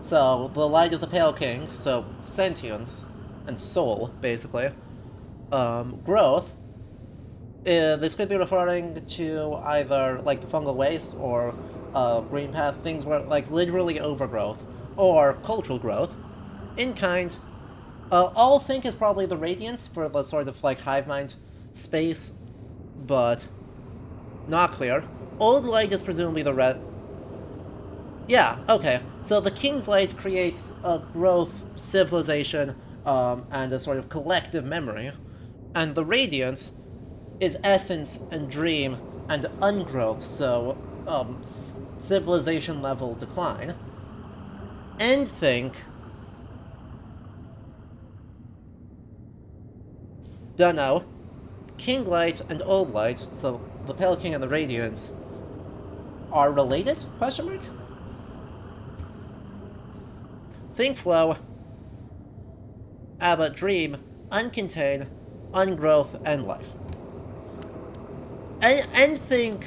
So, the Light of the Pale King, so sentience and soul, basically. Growth. This could be referring to either, like, the fungal waste or green path, things where, like, literally overgrowth, or cultural growth. In kind, all think is probably the radiance for the sort of, like, hive mind space, but not clear. Old Light is presumably the red. Yeah, okay. So the King's Light creates a growth, civilization, and a sort of collective memory. And the Radiance is essence and dream and ungrowth, so, civilization level decline. And think. Dunno. King Light and Old Light, so the Pale King and the Radiance, are related? Question mark? Think flow, Abba dream, uncontain, ungrowth, and life. And think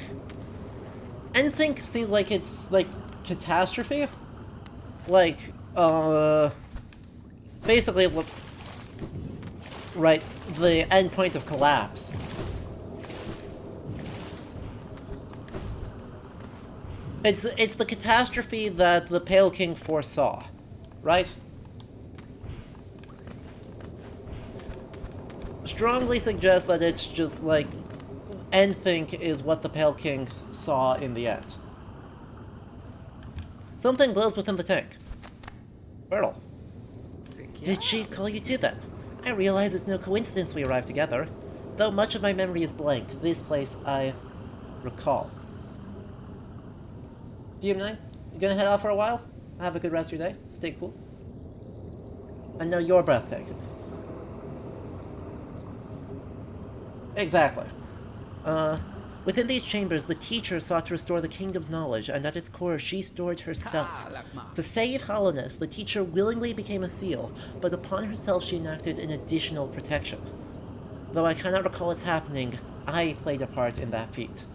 seems like it's like catastrophe. Like, basically, right, the end point of collapse. It's the catastrophe that the Pale King foresaw, right? Strongly suggest that it's just like Think is what the Pale King saw in the end. Something glows within the tank. Bertle. Did she call you too then? I realize it's no coincidence we arrived together. Though much of my memory is blank, this place I recall. DM9, you gonna head out for a while? Have a good rest of your day. Stay cool. I know you're breathtaking. Exactly. Within these chambers, the teacher sought to restore the kingdom's knowledge, and at its core, she stored herself. To save Hollowness, the teacher willingly became a seal, but upon herself she enacted an additional protection. Though I cannot recall its happening, I played a part in that feat.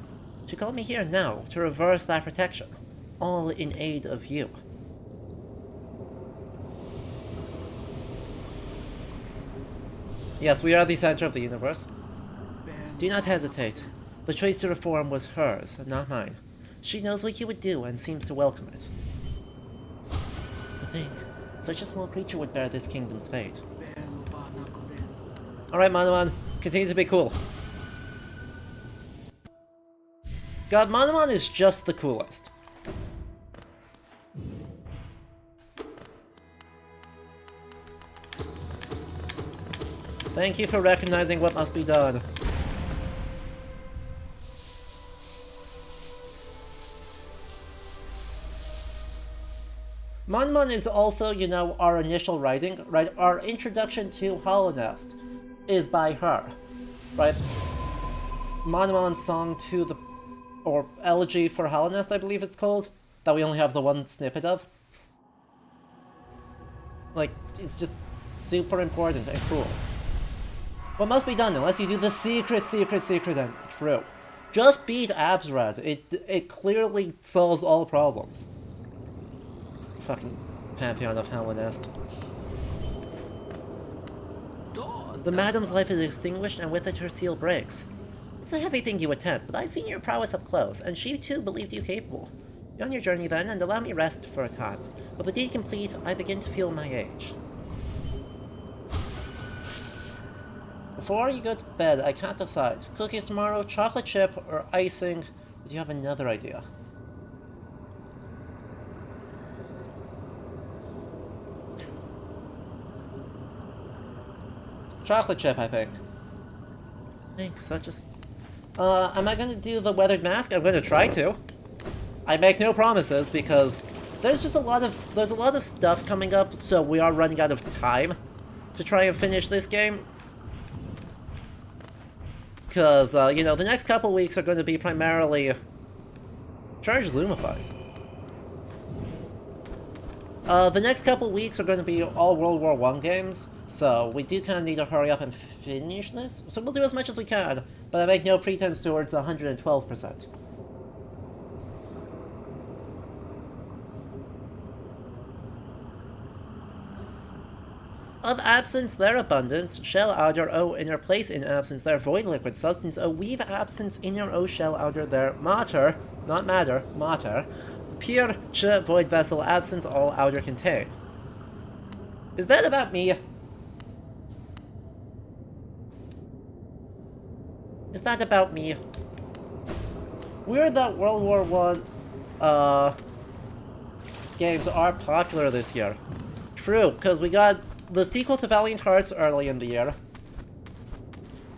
She called me here now to reverse that protection, all in aid of you. Yes, we are the center of the universe. Do not hesitate. The choice to reform was hers, not mine. She knows what you would do and seems to welcome it. To think, such a small creature would bear this kingdom's fate. Alright, Manamon, continue to be cool. God, Manamon is just the coolest. Thank you for recognizing what must be done. Manamon is also, you know, our initial writing, right? Our introduction to Hollownest is by her, right? Manamon's song to the, or elegy for Hollownest, I believe it's called, that we only have the one snippet of. Like, it's just super important and cool. What must be done unless you do the secret and true. Just beat Absrad. It clearly solves all problems. Fucking Pantheon of Hollownest. The madam's life is extinguished, and with it her seal breaks. It's a heavy thing you attempt, but I've seen your prowess up close, and she too believed you capable. Be on your journey then, and allow me rest for a time. With the deed complete, I begin to feel my age. Before you go to bed, I can't decide. Cookies tomorrow, chocolate chip, or icing? Do you have another idea? Chocolate chip, I think. Thanks, such a... am I gonna do the weathered mask? I'm gonna try to. I make no promises because there's a lot of stuff coming up, so we are running out of time to try and finish this game. Because, you know, the next couple weeks are going to be primarily Charged Lumifies. The next couple weeks are going to be all World War I games, so we do kind of need to hurry up and finish this. So we'll do as much as we can, but I make no pretense towards 112%. Of absence, their abundance, shell outer, O inner place in absence, their void liquid substance, O weave absence inner, O shell outer, their mater, not matter, mater, pure ch void vessel absence, all outer contain. Is that about me? Is that about me? Weird that World War I, games are popular this year. True, because we got the sequel to Valiant Hearts early in the year.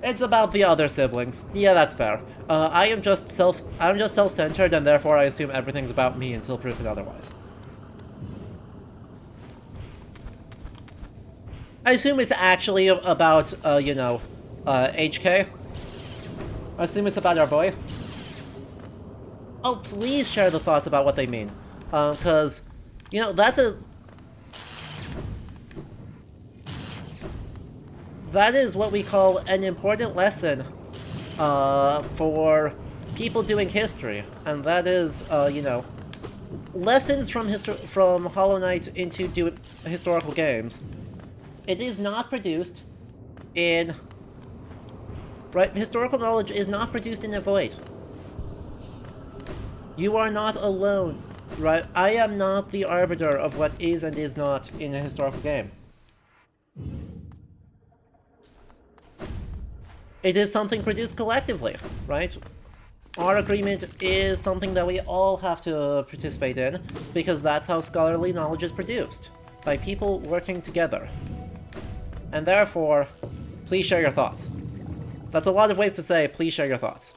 It's about the other siblings. Yeah, that's fair. I'm just self-centered, and therefore I assume everything's about me until proven otherwise. I assume it's actually about, HK. I assume it's about our boy. Oh, please share the thoughts about what they mean. Because, that is what we call an important lesson for people doing history. And that is, lessons from Hollow Knight into historical games. It is not produced in... Right? Historical knowledge is not produced in a void. You are not alone, right? I am not the arbiter of what is and is not in a historical game. It is something produced collectively, right? Our agreement is something that we all have to participate in, because that's how scholarly knowledge is produced, by people working together. And therefore, please share your thoughts. That's a lot of ways to say, please share your thoughts.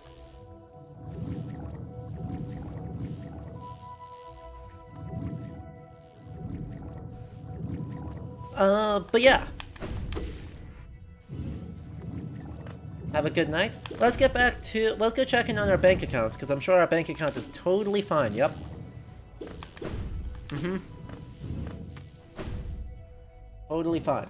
But yeah. Have a good night. Let's go check in on our bank account, because I'm sure our bank account is totally fine, yep. Totally fine.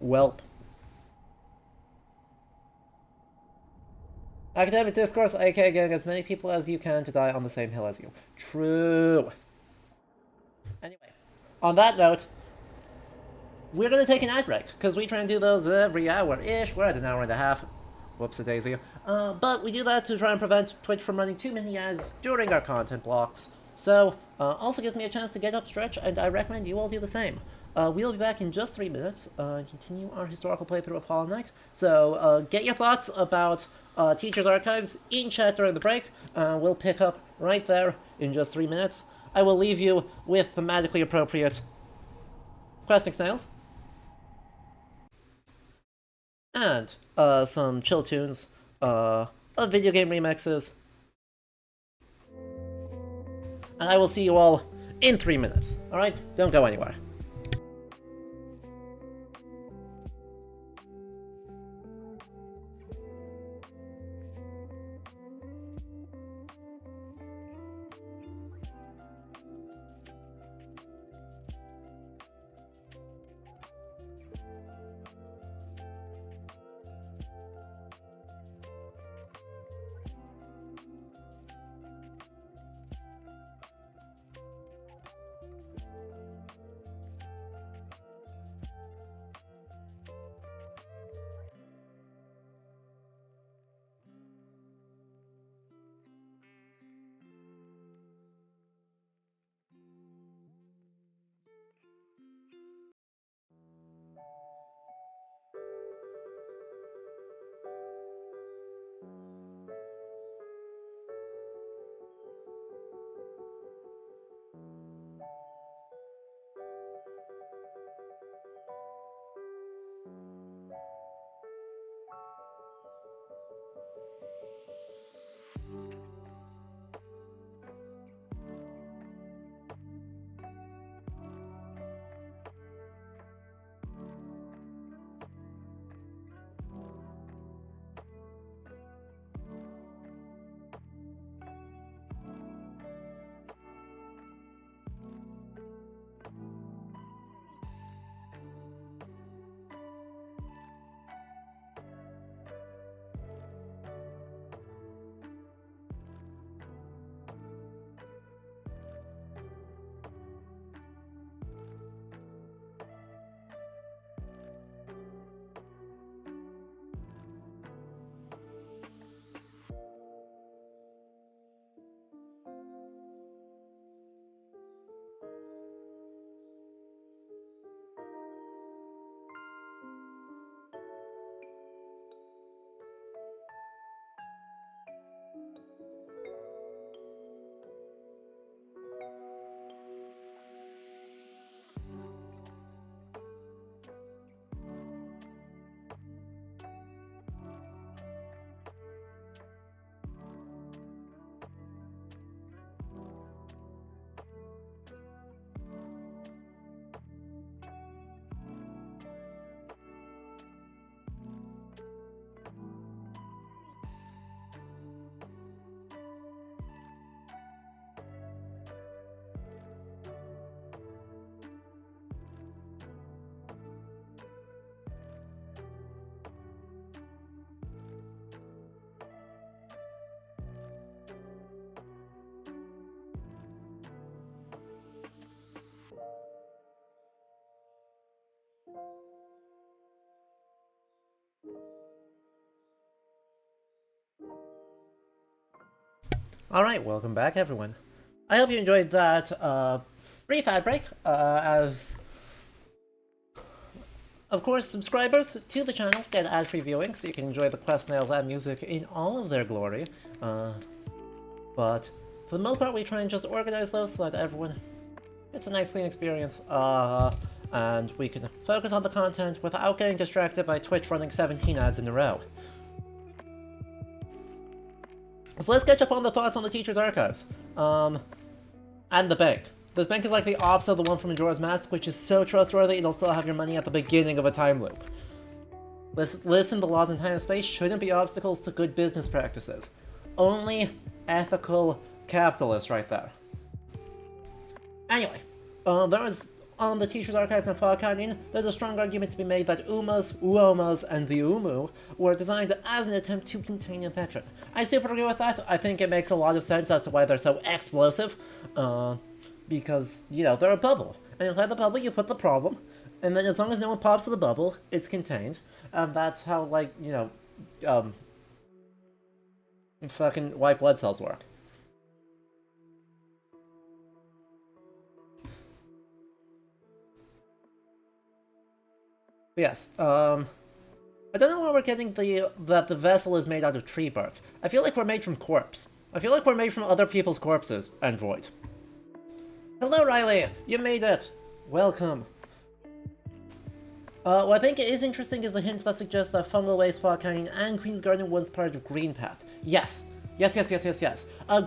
Welp. Academic discourse, aka getting as many people as you can to die on the same hill as you. True. Anyway, on that note, we're gonna take an ad break, because we try and do those every hour-ish. We're at an hour and a half. Whoops-a-daisy. But we do that to try and prevent Twitch from running too many ads during our content blocks. So, also gives me a chance to get up stretch, and I recommend you all do the same. We'll be back in just 3 minutes, and continue our historical playthrough of Hollow Knight. So, get your thoughts about Teacher's Archives in chat during the break. We'll pick up right there in just 3 minutes. I will leave you with thematically appropriate questing snails. And some chill tunes of video game remixes. And I will see you all in 3 minutes. Alright? Don't go anywhere. Alright, welcome back everyone. I hope you enjoyed that brief ad break, as of course subscribers to the channel get ad-free viewing, so you can enjoy the quest nails and music in all of their glory. But for the most part we try and just organize those so that everyone gets a nice clean experience, and we can focus on the content without getting distracted by Twitch running 17 ads in a row. So let's catch up on the thoughts on the Teacher's Archives. And the bank. This bank is like the opposite of the one from Majora's Mask, which is so trustworthy it'll still have your money at the beginning of a time loop. Listen, the laws in time and space shouldn't be obstacles to good business practices. Only ethical capitalists right there. Anyway, there is on the Teacher's Archives in Fog Canyon, there's a strong argument to be made that Umas, Uomas, and the Umu were designed as an attempt to contain infection. I super agree with that. I think it makes a lot of sense as to why they're so explosive, because, you know, they're a bubble. And inside the bubble you put the problem, and then as long as no one pops to the bubble, it's contained. And that's how, like, you know, fucking white blood cells work. Yes, I don't know why we're getting that the vessel is made out of tree bark. I feel like we're made from corpse. I feel like we're made from other people's corpses, Android. Hello, Riley! You made it! Welcome. What I think is interesting is the hints that suggest that Fungal Waste, Fog Canyon, and Queen's Garden once part of Green Path. Yes. Yes.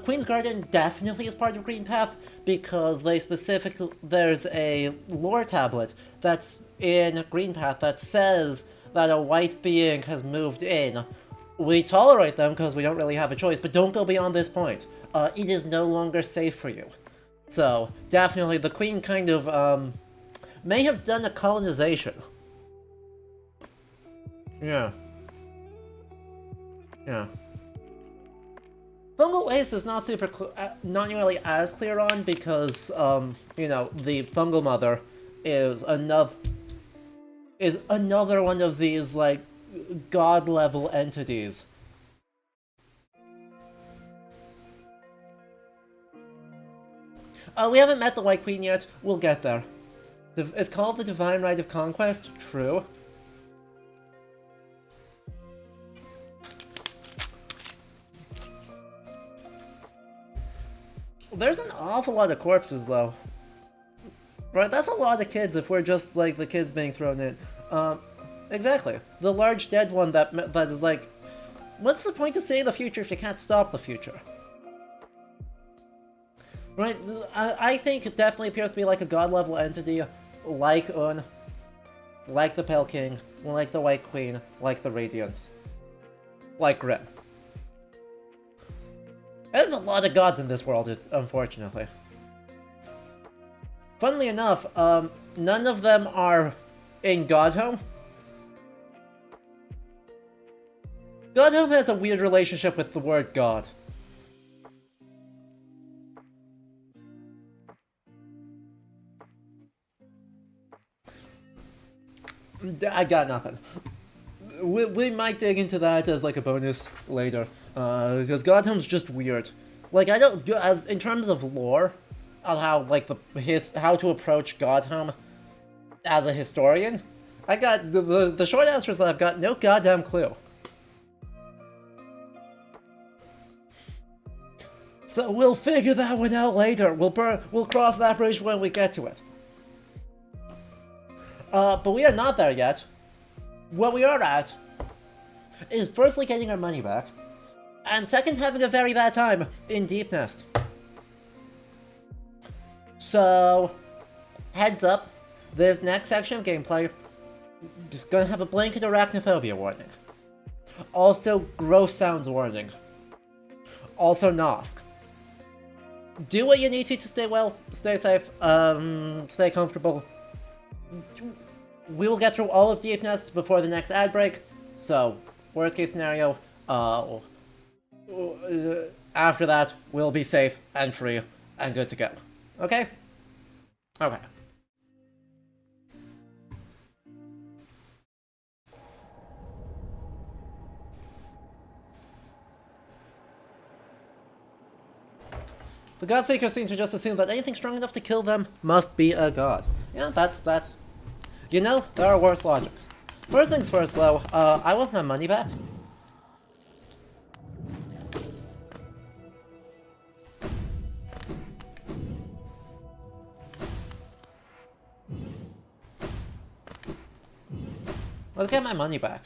Queen's Garden definitely is part of Green Path, because there's a lore tablet that's in Green Path that says that a white being has moved in. We tolerate them because we don't really have a choice, but don't go beyond this point. It is no longer safe for you. So, definitely, the Queen kind of, may have done a colonization. Yeah. Fungal waste is not not nearly as clear on because, you know, the fungal mother is another one of these, like, god-level entities. We haven't met the White Queen yet. We'll get there. It's called the Divine Right of Conquest. True. There's an awful lot of corpses, though. Right, that's a lot of kids if we're just, like, the kids being thrown in. Exactly. The large dead one that is like, what's the point of saying the future if you can't stop the future? Right, I think it definitely appears to be like a god-level entity, like Un, like the Pale King, like the White Queen, like the Radiance, like Grim. There's a lot of gods in this world, unfortunately. Funnily enough, none of them are in Godhome. Godhome has a weird relationship with the word God. I got nothing. We might dig into that as like a bonus later, because Godhome's just weird. Like, I don't, as in terms of lore, on how like how to approach Godhome as a historian, I got the short answer is that I've got no goddamn clue. So we'll figure that one out later. We'll cross that bridge when we get to it. But we are not there yet. What we are at is firstly getting our money back, and second having a very bad time in Deep Nest. So, heads up, this next section of gameplay is gonna have a blanket arachnophobia warning. Also, gross sounds warning. Also, Nosk. Do what you need to stay well, stay safe, stay comfortable. We will get through all of Deep Nest before the next ad break, so, worst case scenario, after that, we'll be safe and free and good to go. Okay? Okay. The Godseekers seem to just assume that anything strong enough to kill them must be a god. Yeah, that's... You know, there are worse logics. First things first, though, I want my money back. Let's get my money back.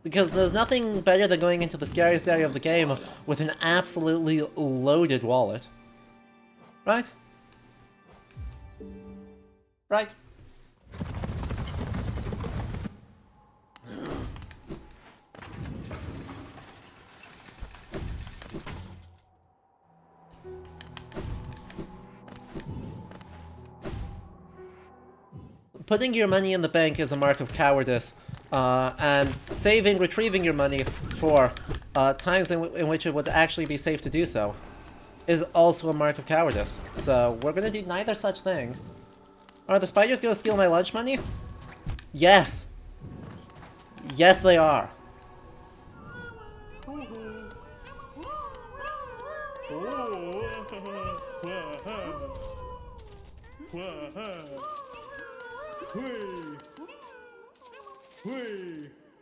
Because there's nothing better than going into the scariest area of the game with an absolutely loaded wallet. Right? Right. Putting your money in the bank is a mark of cowardice, and retrieving your money for times in which it would actually be safe to do so is also a mark of cowardice. So we're gonna do neither such thing. Are the spiders gonna steal my lunch money? Yes! Yes, they are.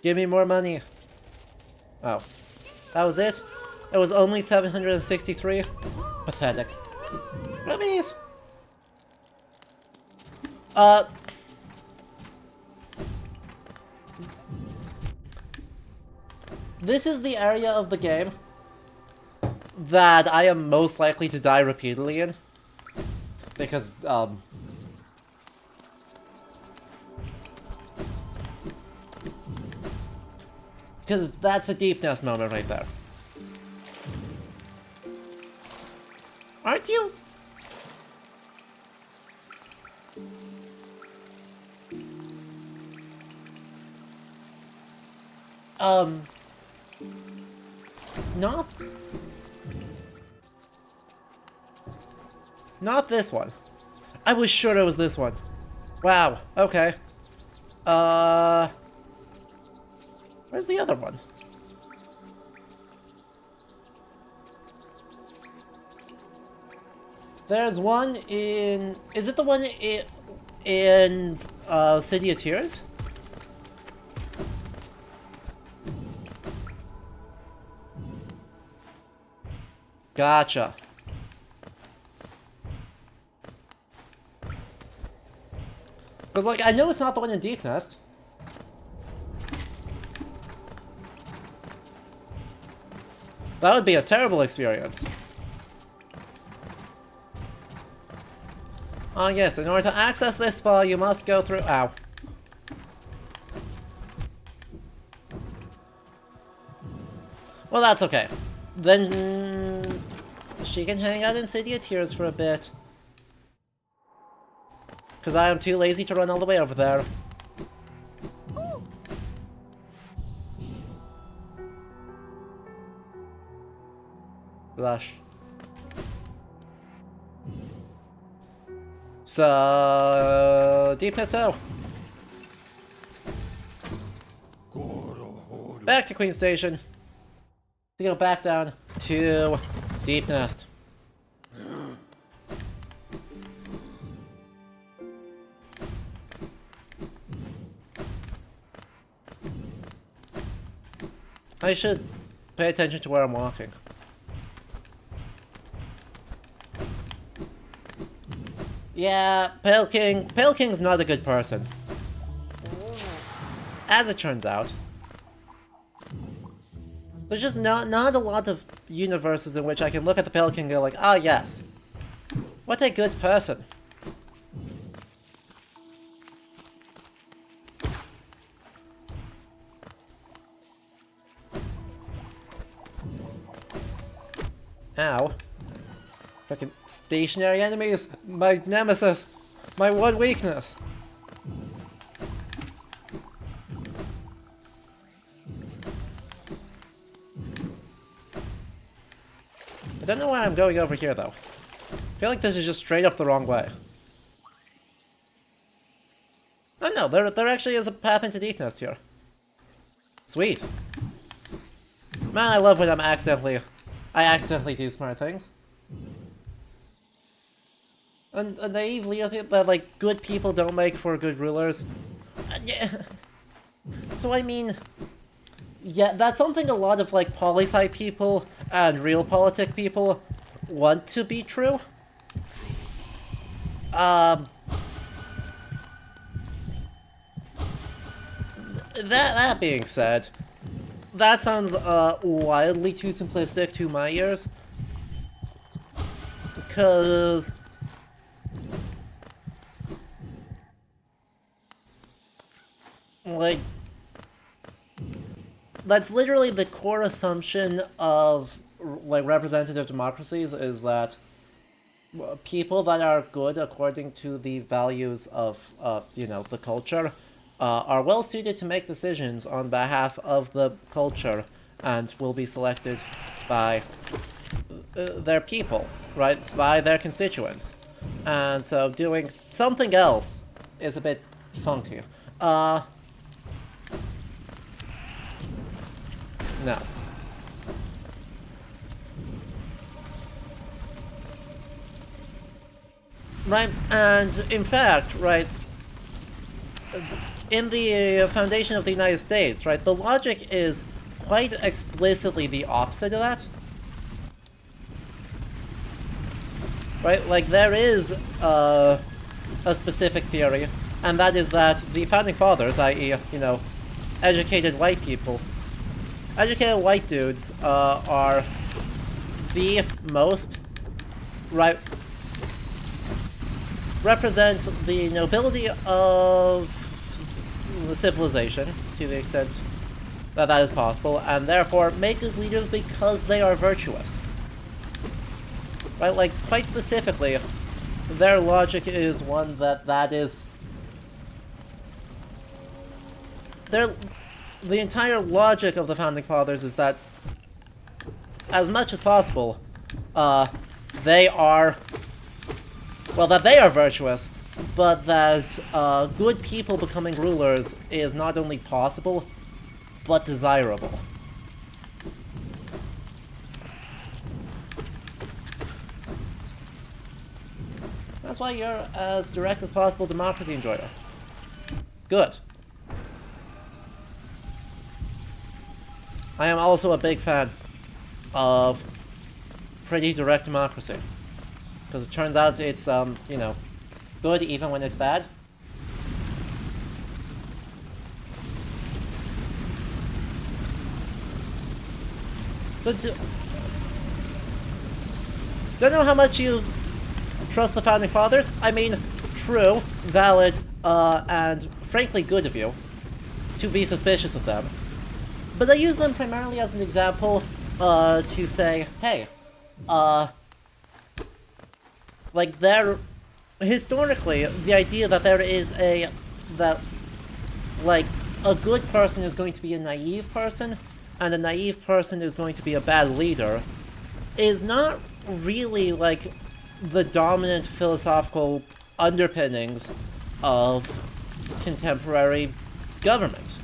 Give me more money. Oh. That was it? It was only 763? Pathetic. Rubies! This is the area of the game that I am most likely to die repeatedly in. Because, because that's a deepness moment right there. Aren't you? Not... Not this one. I was sure it was this one. Wow, okay. Where's the other one? There's one in... Is it the one in City of Tears? Gotcha. Because, like, I know it's not the one in Deep Nest. That would be a terrible experience. Oh yes, in order to access this spa, you must go through... Ow. Well, that's okay. Then... she can hang out in City of Tears for a bit. Because I am too lazy to run all the way over there. Blush. So... Deepness Hill. Back to Queen Station. To go back down to Deep Nest. I should pay attention to where I'm walking. Yeah, Pale King's not a good person. As it turns out. There's just not a lot of universes in which I can look at the Pale King and go like, ah yes. What a good person. Ow. Fucking stationary enemies! My nemesis! My one weakness! I don't know why I'm going over here though. I feel like this is just straight up the wrong way. Oh no, there actually is a path into Deep Nest here. Sweet. Man, I love when I accidentally do smart things. a naive leader that, like, good people don't make for good rulers. Yeah. So, I mean, yeah, that's something a lot of, like, poli-sci people and realpolitik people want to be true. That being said, that sounds wildly too simplistic to my ears. Because like that's literally the core assumption of like representative democracies, is that people that are good according to the values of you know, the culture are well suited to make decisions on behalf of the culture and will be selected by their people, right? By their constituents. And so doing something else is a bit funky. No. Right, and in fact, right, in the foundation of the United States, right, the logic is quite explicitly the opposite of that. Right, like there is a specific theory, and that is that the founding fathers, i.e., you know, educated white people, educated white dudes, are the most, right, represent the nobility of the civilization to the extent that that is possible, and therefore make good leaders because they are virtuous. Right, like, quite specifically, their logic is one that is... the entire logic of the Founding Fathers is that, as much as possible, they are... well, that they are virtuous, but that good people becoming rulers is not only possible, but desirable. That's why you're as direct as possible democracy enjoyer. Good. I am also a big fan of pretty direct democracy. Because it turns out it's, you know, good even when it's bad. So, don't know how much you trust the Founding Fathers. I mean, true, valid, and frankly good of you to be suspicious of them. But I use them primarily as an example, to say, hey, like, there, historically, the idea that there is like, a good person is going to be a naive person, and a naive person is going to be a bad leader, is not really, like, the dominant philosophical underpinnings of contemporary government.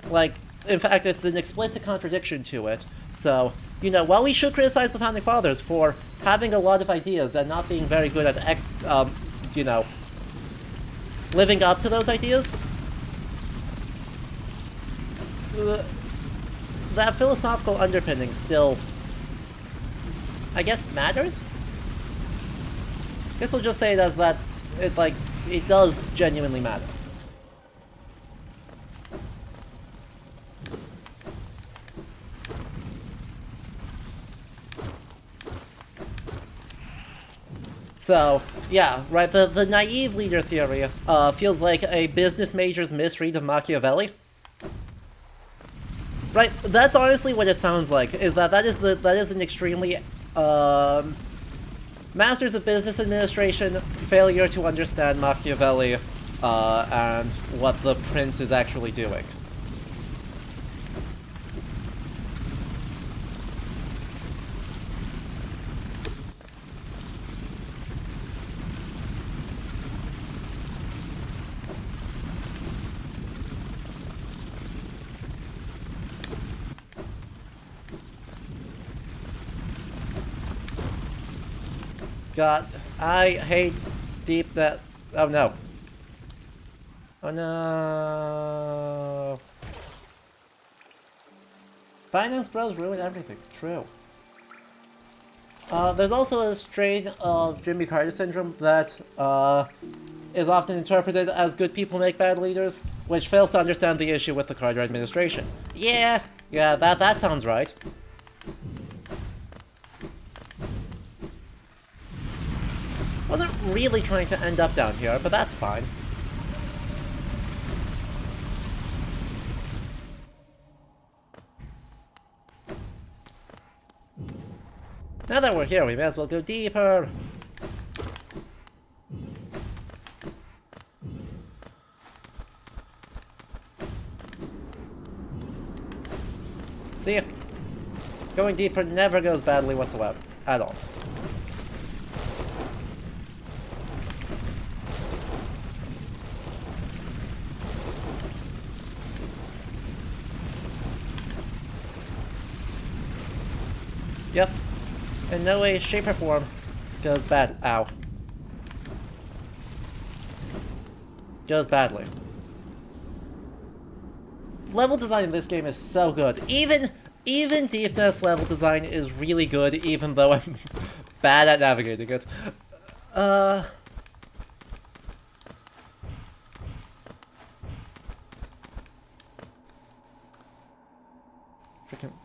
Like, in fact, it's an explicit contradiction to it. So, you know, while we should criticize the Founding Fathers for having a lot of ideas and not being very good at, you know, living up to those ideas, that philosophical underpinning still, I guess, matters? I guess we'll just say it as that, it does genuinely matter. So, yeah, right, the naive leader theory feels like a business major's misread of Machiavelli. Right, that's honestly what it sounds like, is that is an extremely, Masters of Business Administration failure to understand Machiavelli, and what the prince is actually doing. I hate deep that. Oh no. Oh no. Finance bros ruin everything. True. There's also a strain of Jimmy Carter syndrome that is often interpreted as good people make bad leaders, which fails to understand the issue with the Carter administration. Yeah, that sounds right. Wasn't really trying to end up down here, but that's fine. Now that we're here, we may as well go deeper. See? Going deeper never goes badly whatsoever. At all. Yep. In no way, shape, or form goes bad. Ow. Goes badly. Level design in this game is so good. Even Deepness level design is really good, even though I'm bad at navigating it. Freaking,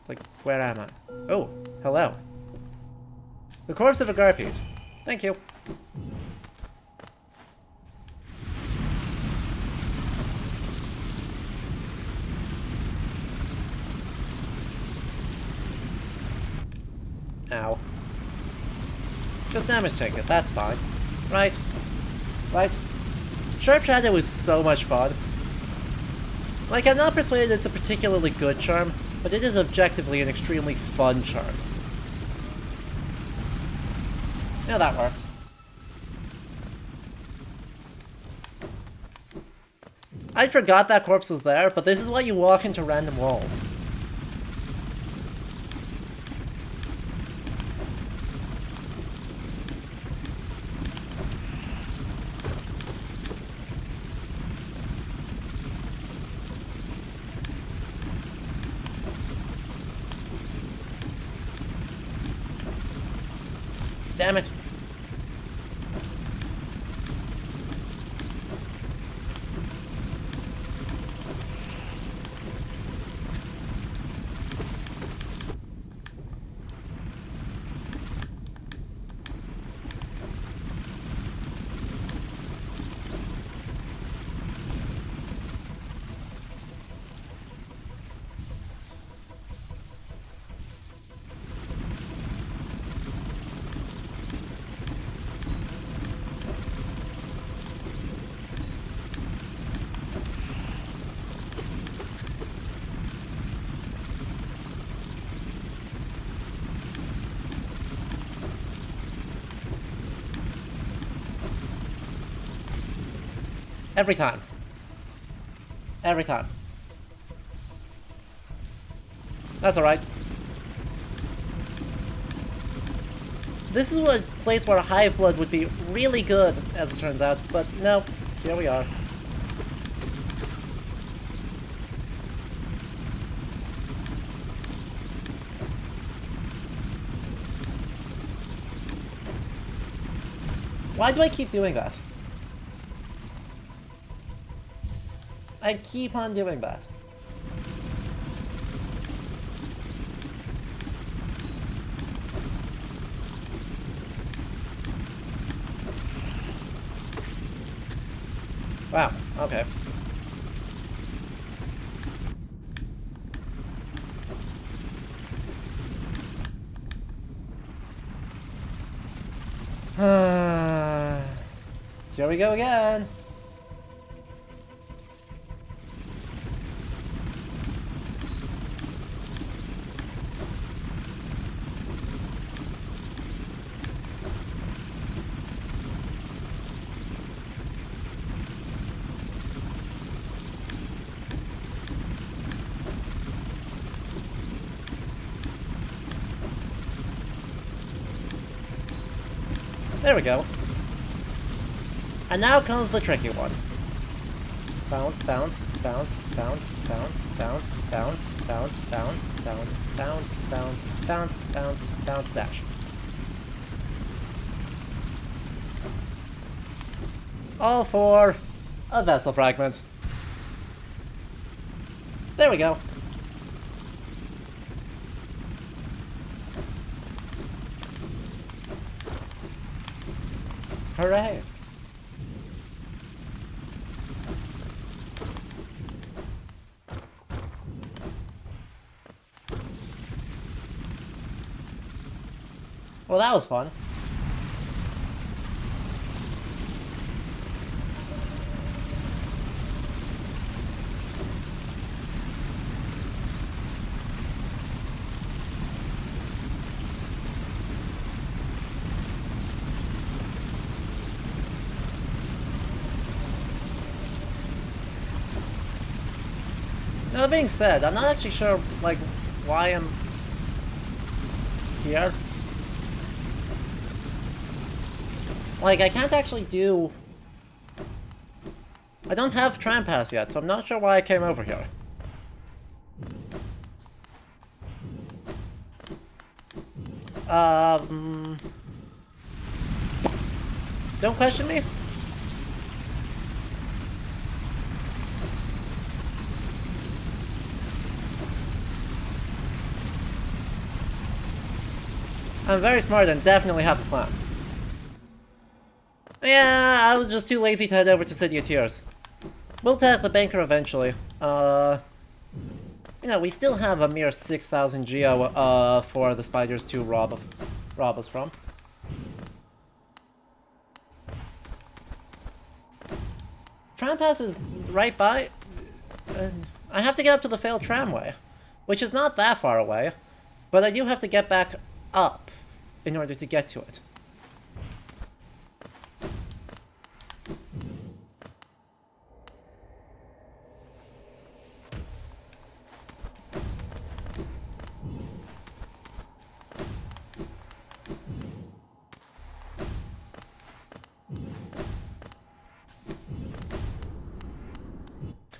like, where am I? Oh, hello. The corpse of a Garpede. Thank you. Ow. Just damage tank it, that's fine. Right. Right. Sharp Shadow is so much fun. Like, I'm not persuaded it's a particularly good charm, but it is objectively an extremely fun charm. Yeah, that works. I forgot that corpse was there, but this is why you walk into random walls. Damn it. Every time. Every time. That's alright. This is a place where Hive Blood would be really good, as it turns out, but no, here we are. Why do I keep doing that? I keep on doing that. Wow, okay. Here we go again. There we go. And now comes the tricky one. Bounce, bounce, bounce, bounce, bounce, bounce, bounce, bounce, bounce, bounce, bounce, bounce, bounce, bounce, bounce, dash. All for a vessel fragment. There we go. Hooray! Well, that was fun. That being said, I'm not actually sure, like, why I'm here. Like, I can't actually do... I don't have tram pass yet, so I'm not sure why I came over here. Don't question me? I'm very smart and definitely have a plan. Yeah, I was just too lazy to head over to City of Tears. We'll tag the banker eventually. You know, we still have a mere 6,000 geo, for the spiders to rob us from. Tram pass is right by. I have to get up to the failed tramway, which is not that far away, but I do have to get back up in order to get to it.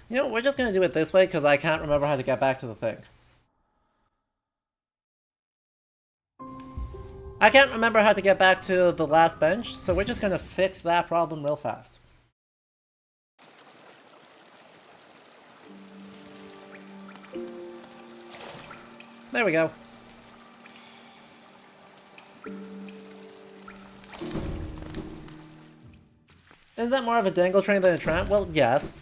You know, we're just gonna do it this way because I can't remember how to get back to the thing. I can't remember how to get back to the last bench, so we're just gonna fix that problem real fast. There we go. Is that more of a dangle train than a tram? Well, yes.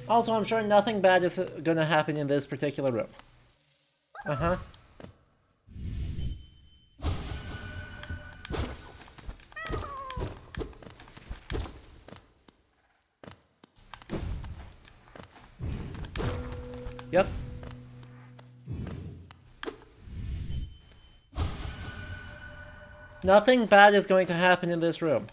Also, I'm sure nothing bad is gonna happen in this particular room. Uh-huh. Yep. Nothing bad is going to happen in this room.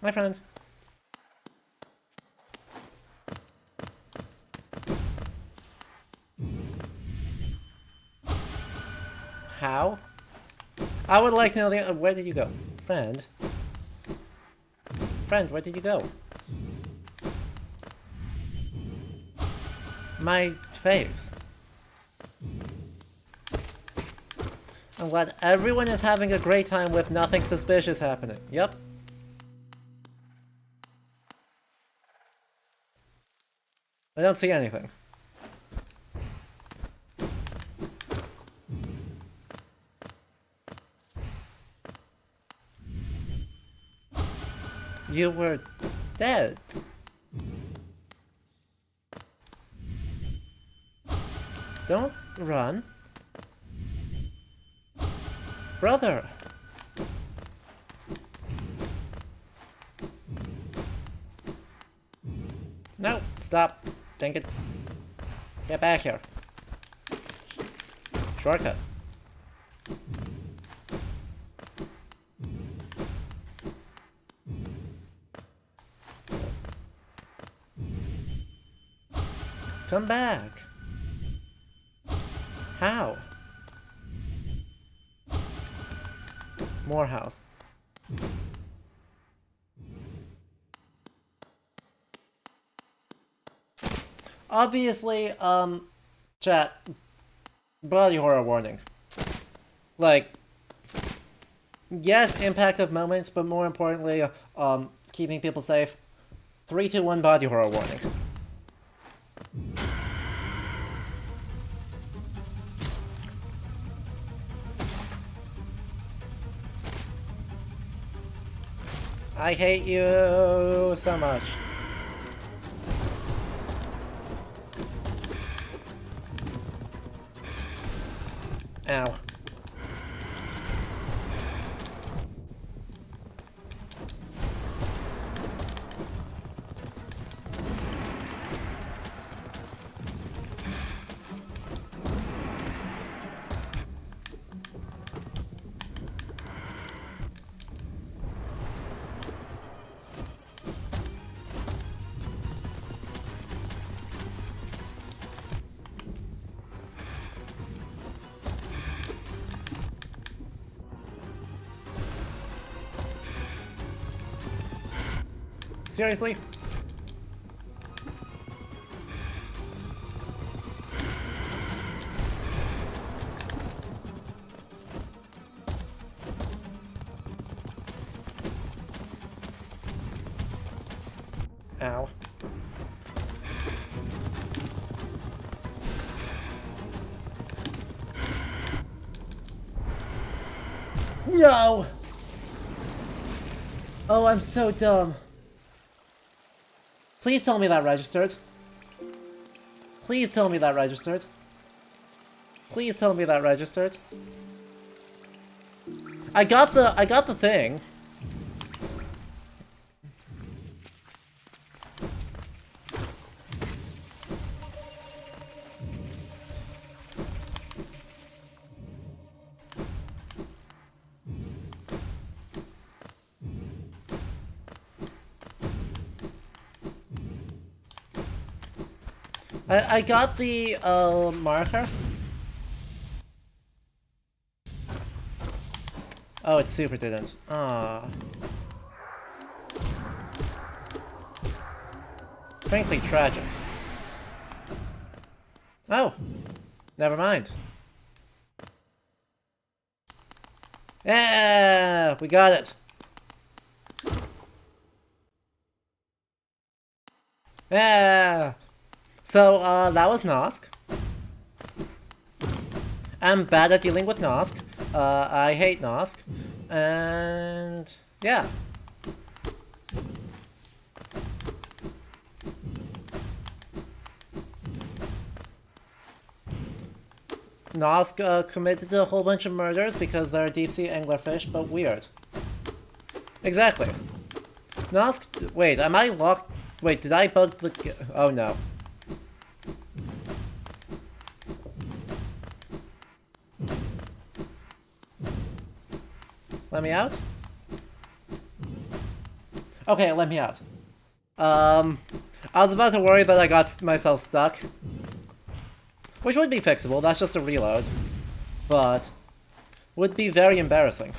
My friend. How? I would like to know the... where did you go? Friend? Friend, where did you go? My face. I'm glad everyone is having a great time with nothing suspicious happening. Yep. I don't see anything. You were dead. Don't run. Brother. No, stop. Dang it. Get back here. Shortcuts. Come back. How? Morehouse. Obviously, chat, body horror warning. Like, yes, impact of moments, but more importantly, keeping people safe. 3, 2, 1, body horror warning. I hate you so much. Ow. Seriously? Ow. No! Oh, I'm so dumb. Please tell me that registered. Please tell me that registered. Please tell me that registered. I got the thing. I got the marker. Oh, it super didn't. Ah. Frankly, tragic. Oh, never mind. Yeah, we got it. Yeah. So, that was Nosk. I'm bad at dealing with Nosk. I hate Nosk. And yeah. Nosk committed a whole bunch of murders because they're deep-sea anglerfish, but weird. Exactly. Nosk... Wait, am I locked... Wait, did I bug the... Oh no. Let me out? Okay, let me out. I was about to worry that I got myself stuck. Which would be fixable, that's just a reload. But would be very embarrassing.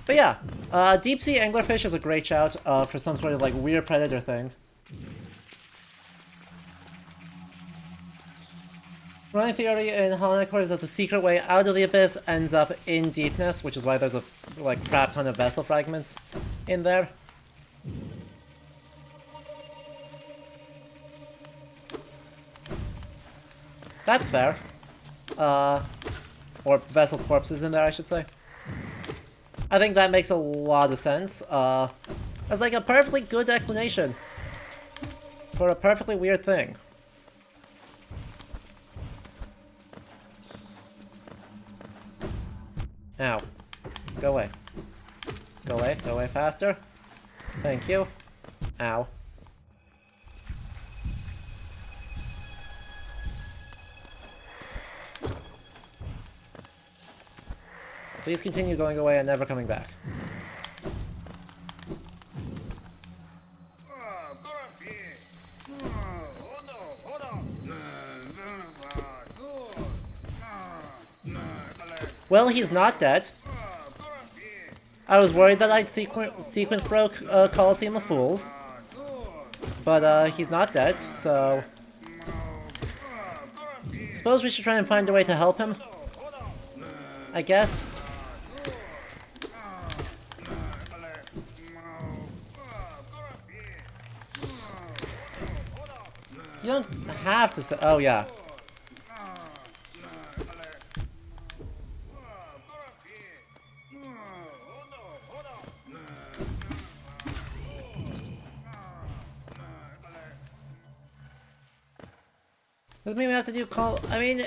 But yeah, deep sea anglerfish is a great shout for some sort of like weird predator thing. Running theory in Hollow Knight Core is that the secret way out of the abyss ends up in deepness, which is why there's a like crap ton of vessel fragments in there. That's fair. Or vessel corpses in there, I should say. I think that makes a lot of sense. As like a perfectly good explanation for a perfectly weird thing. Ow. Go away. Go away. Go away faster. Thank you. Ow. Please continue going away and never coming back. Well, he's not dead. I was worried that I'd sequence broke Coliseum of Fools. But he's not dead, so... Suppose we should try and find a way to help him? I guess. You don't have to say... Oh, yeah. Doesn't mean we have to do I mean,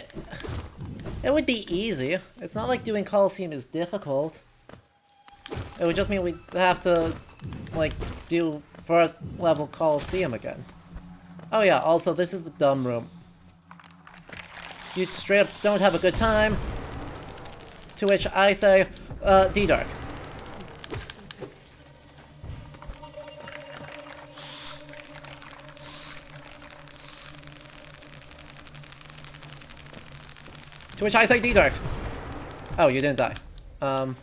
it would be easy. It's not like doing Coliseum is difficult. It would just mean we'd have to, like, do first level Coliseum again. Oh yeah, also this is the dumb room. You straight up don't have a good time. To which I say, D-Dark. To which I say D-Dark. Oh, you didn't die. To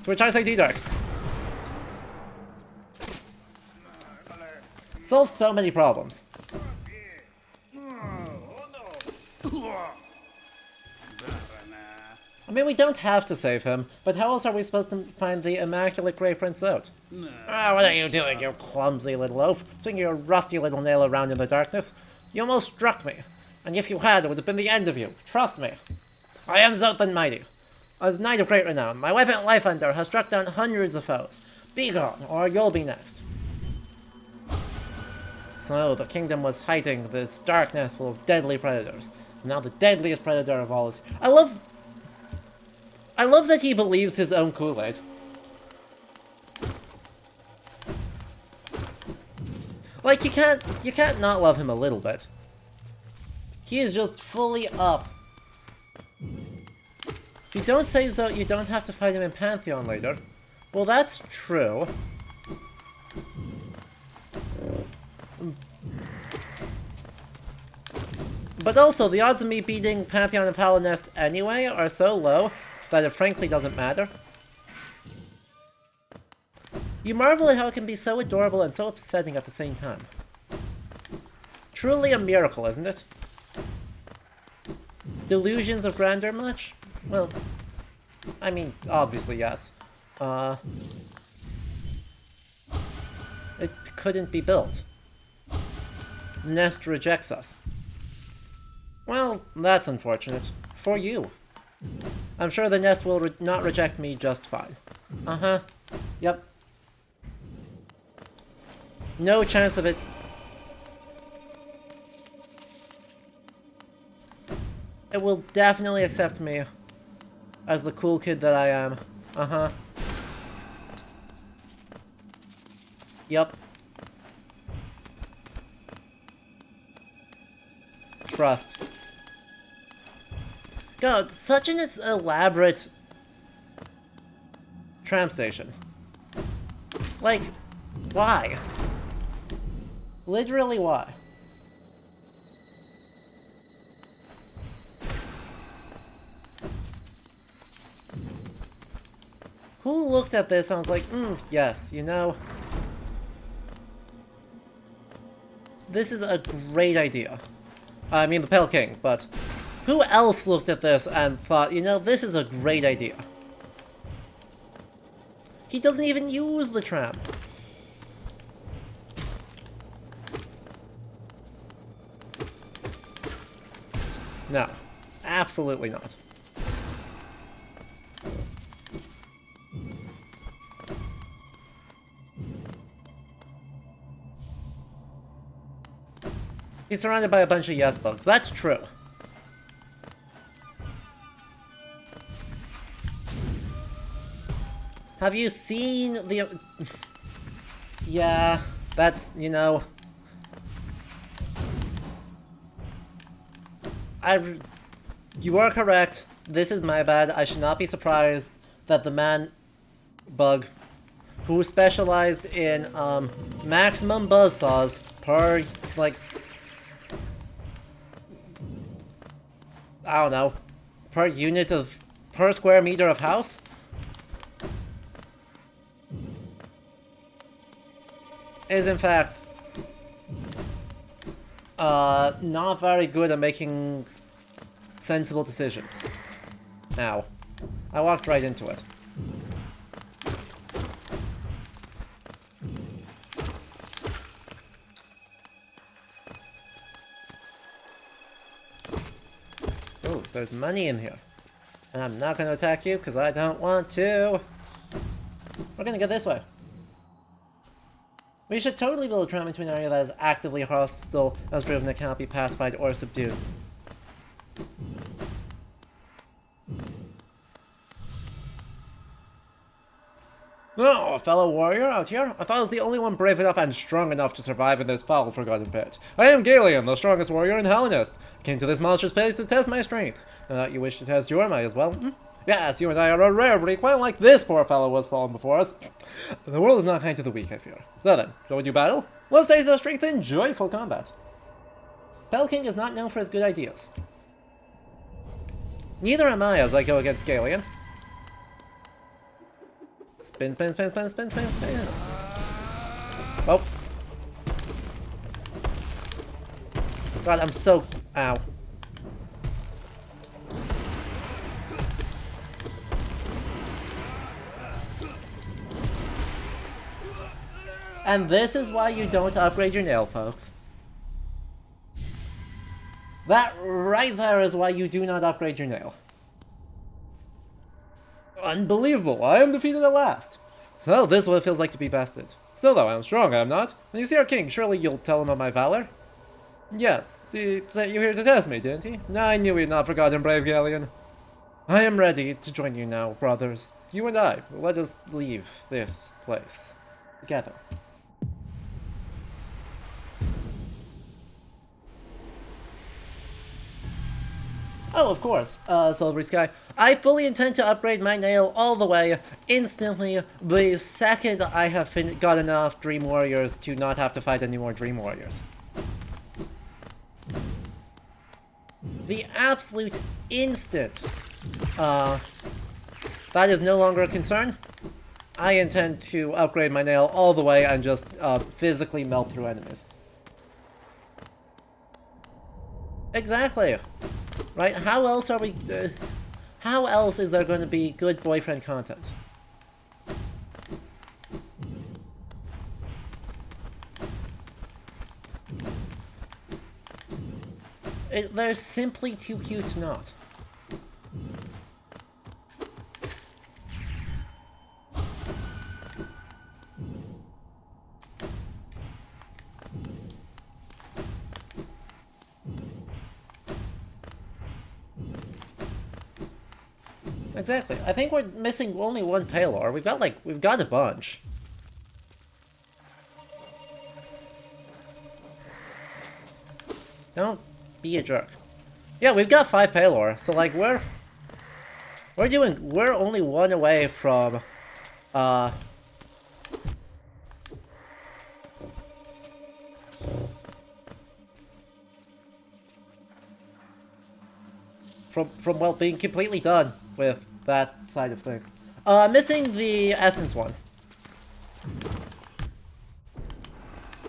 which I say D-Dark. Solves so many problems. I mean, we don't have to save him, but how else are we supposed to find the Immaculate Grey Prince out? Ah, what are you doing, you clumsy little oaf? Swinging your rusty little nail around in the darkness? You almost struck me, and if you had, it would have been the end of you. Trust me. I am Zoltan Mighty, a knight of great renown. My weapon, Lifehunter, has struck down hundreds of foes. Be gone, or you'll be next. So, the kingdom was hiding this darkness full of deadly predators. Now the deadliest predator of all is... I love that he believes his own Kool-Aid. Like, you can't not love him a little bit. He is just fully up. If you don't save Zote, you don't have to fight him in Pantheon later. Well, that's true. But also, the odds of me beating Pantheon and Palinest anyway are so low that it frankly doesn't matter. You marvel at how it can be so adorable and so upsetting at the same time. Truly a miracle, isn't it? Delusions of grandeur much? Well, I mean, obviously yes. It couldn't be built. Nest rejects us. Well, that's unfortunate. For you. I'm sure the Nest will not reject me just fine. Uh-huh. Yep. No chance of it. It will definitely accept me as the cool kid that I am. Uh-huh. Yep. Trust. God, such an elaborate tram station. Like, why? Literally, why? Who looked at this and was like, yes, you know, this is a great idea. I mean, the Pale King, but who else looked at this and thought, you know, this is a great idea? He doesn't even use the tram. No, absolutely not. He's surrounded by a bunch of yes bugs. That's true. Have you seen the... Yeah, that's, you know... You are correct. This is my bad. I should not be surprised that the man bug who specialized in maximum buzzsaws per, like, I don't know, per square meter of house. Is in fact not very good at making sensible decisions. Ow. I walked right into it. Oh, there's money in here. And I'm not gonna attack you because I don't want to. We're gonna go this way. We should totally build a tram into an area that is actively hostile, as proven that cannot be pacified or subdued. Oh, a fellow warrior out here? I thought I was the only one brave enough and strong enough to survive in this foul forgotten pit. I am Galeon, the strongest warrior in Hellenist. I came to this monstrous place to test my strength. Now that you wish to test your might as well. Yes, you and I are a rare breed, quite like this poor fellow was fallen before us. The world is not kind to the weak, I fear. So then, shall we do battle? Let's taste our strength in joyful combat. Pelking is not known for his good ideas. Neither am I as I go against Galeon. Spin, spin, spin, spin, spin, spin, spin. Oh. God, I'm so... Ow. And this is why you don't upgrade your nail, folks. That right there is why you do not upgrade your nail. Unbelievable, I am defeated at last. So this is what it feels like to be bested. Still though, I am strong, I am not. When you see our king, surely you'll tell him of my valor? Yes, he sent you here to test me, didn't he? I knew he had not forgotten brave Galeon. I am ready to join you now, brothers. You and I, let us leave this place together. Oh, of course, Silvery Sky. I fully intend to upgrade my nail all the way, instantly, the second I have got enough Dream Warriors to not have to fight any more Dream Warriors. The absolute instant, that is no longer a concern. I intend to upgrade my nail all the way and just, physically melt through enemies. Exactly. Right? How else are we... how else is there going to be good boyfriend content? They're simply too cute to not. Exactly. I think we're missing only one Paylor. We've got a bunch. Don't be a jerk. Yeah, we've got 5 Paylor, so like we're only one away from from well being completely done with that side of things. Missing the essence one.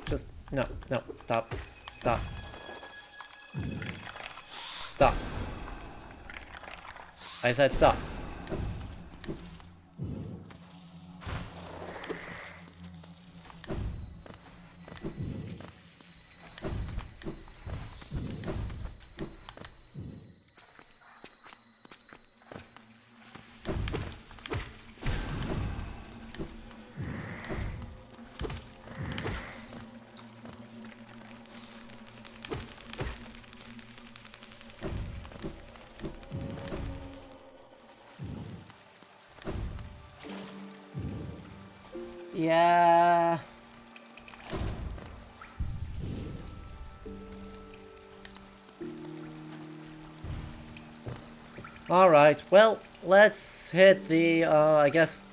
Just no, stop. Stop. I said stop. Yeah. Alright, well, let's hit the, I guess...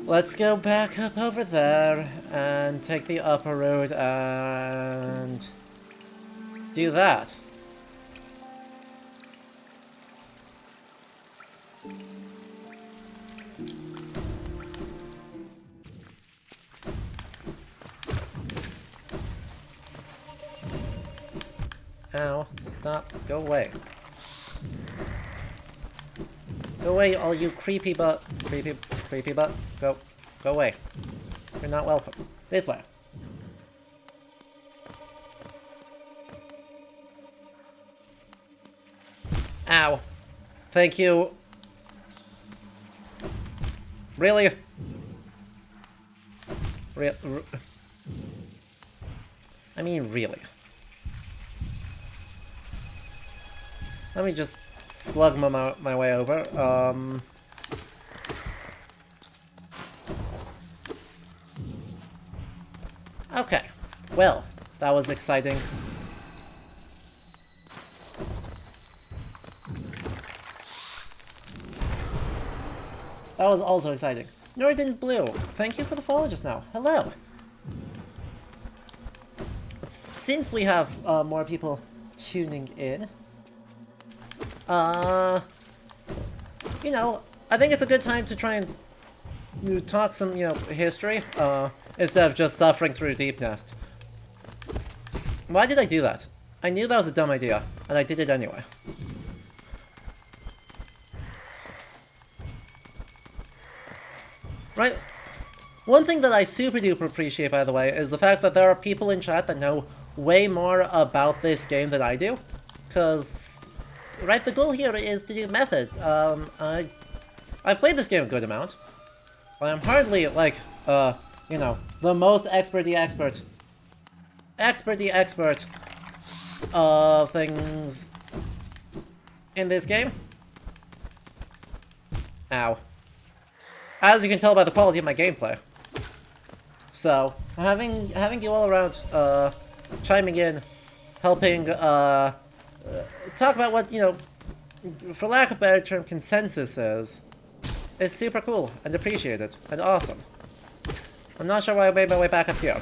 Let's go back up over there and take the upper road and do that. Ow, stop, go away. Go away, all you creepy butt. Creepy butt. Go away. You're not welcome. This way. Ow. Thank you. Really? I mean, really. Let me just slug my way over. Okay. Well, that was exciting. That was also exciting. Northern Blue, thank you for the follow just now. Hello. Since we have more people tuning in, you know, I think it's a good time to try and talk some, history, instead of just suffering through Deep Nest. Why did I do that? I knew that was a dumb idea, and I did it anyway. Right? One thing that I super duper appreciate, by the way, is the fact that there are people in chat that know way more about this game than I do. Because, right, the goal here is to do method. I've played this game a good amount. But I'm hardly, like, the most experty expert things in this game. Ow. As you can tell by the quality of my gameplay. So, having you all around, chiming in, helping, talk about what, for lack of a better term, consensus is super cool and appreciated and awesome. I'm not sure why I made my way back up here.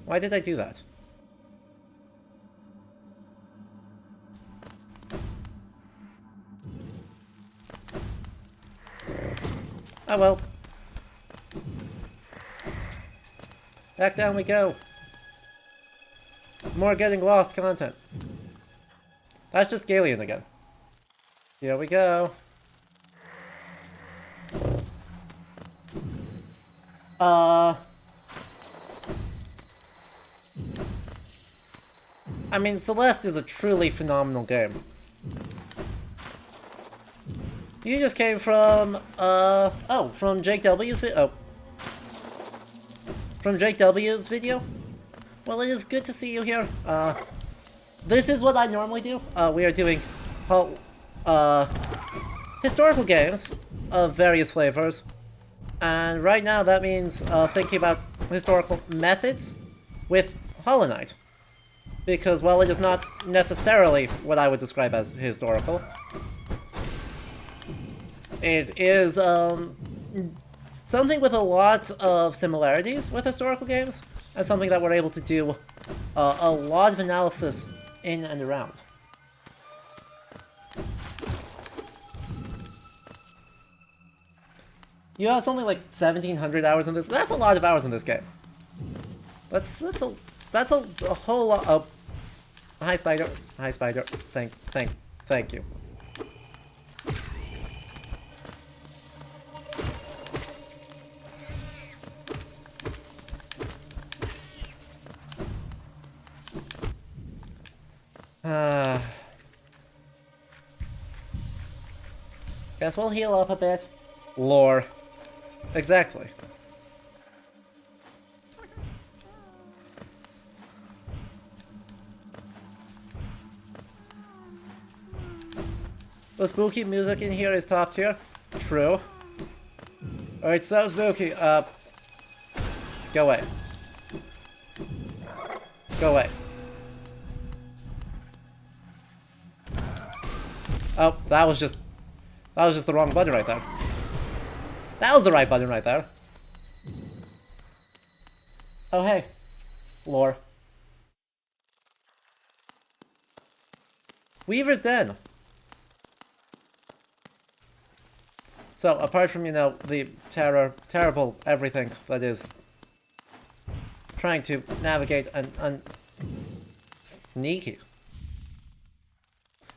Why did I do that? Oh well. Back down we go. More getting lost content. That's just Galeon again. Here we go. I mean, Celeste is a truly phenomenal game. You just came from, from Jake W's video? Oh. From Jake W's video? Well, it is good to see you here. This is what I normally do. We are doing, historical games of various flavors. And right now that means, thinking about historical methods with Hollow Knight. Because, well, it is not necessarily what I would describe as historical. It is, something with a lot of similarities with historical games, and something that we're able to do a lot of analysis in and around. You have something like 1,700 hours in this. That's a lot of hours in this game. That's a whole lot of. Hi, Spider. Hi, Spider. Thank you. Guess we'll heal up a bit. Lore. Exactly. The spooky music in here is top tier. True. Alright, so spooky. Go away. Go away. Oh, that was That was just the wrong button right there. That was the right button right there. Oh hey. Lore. Weaver's Den. So, apart from, you know, the terrible everything that is trying to navigate and sneaky.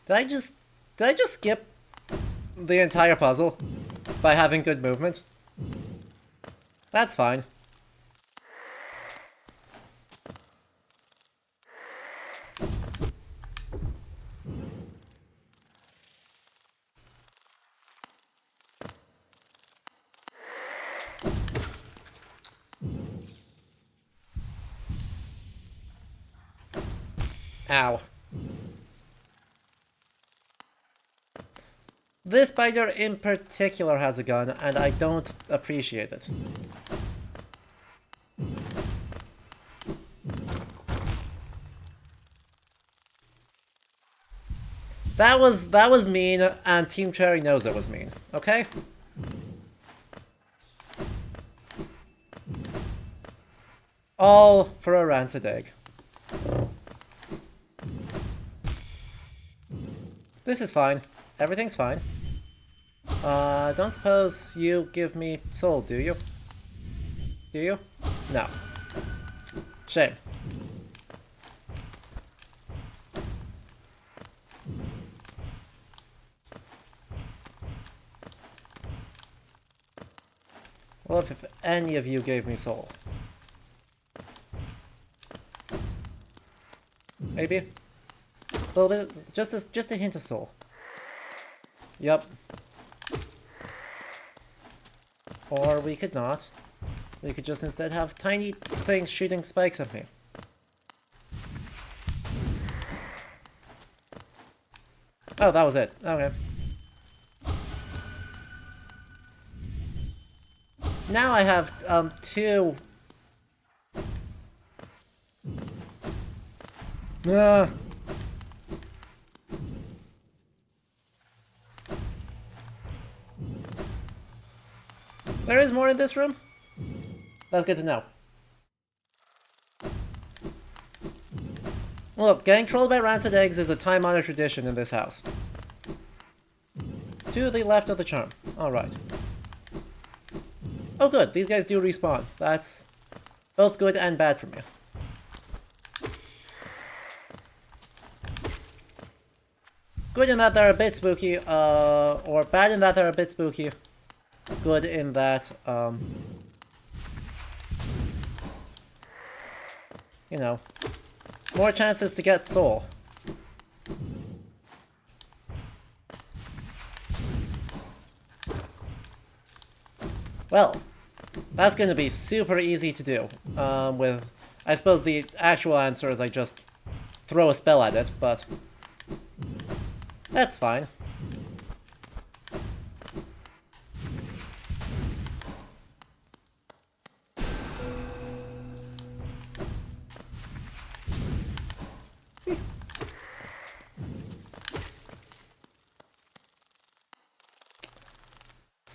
Did I just skip the entire puzzle by having good movement? That's fine. Ow. This spider in particular has a gun, and I don't appreciate it. That was mean, and Team Cherry knows it was mean, okay? All for a rancid egg. This is fine. Everything's fine. Don't suppose you give me soul, do you? Do you? No. Shame. Well, if any of you gave me soul. Maybe? A little bit, just a hint of soul. Yep. Or we could not. We could just instead have tiny things shooting spikes at me. Oh, that was it. Okay. Now I have, two... There is more in this room? That's good to know. Look, getting trolled by rancid eggs is a time-honored tradition in this house. To the left of the charm. Alright. Oh good, these guys do respawn. That's both good and bad for me. Good in that they're a bit spooky, or bad in that they're a bit spooky. Good in that, you know, more chances to get soul. Well, that's gonna be super easy to do, with, I suppose the actual answer is I just throw a spell at it, but that's fine.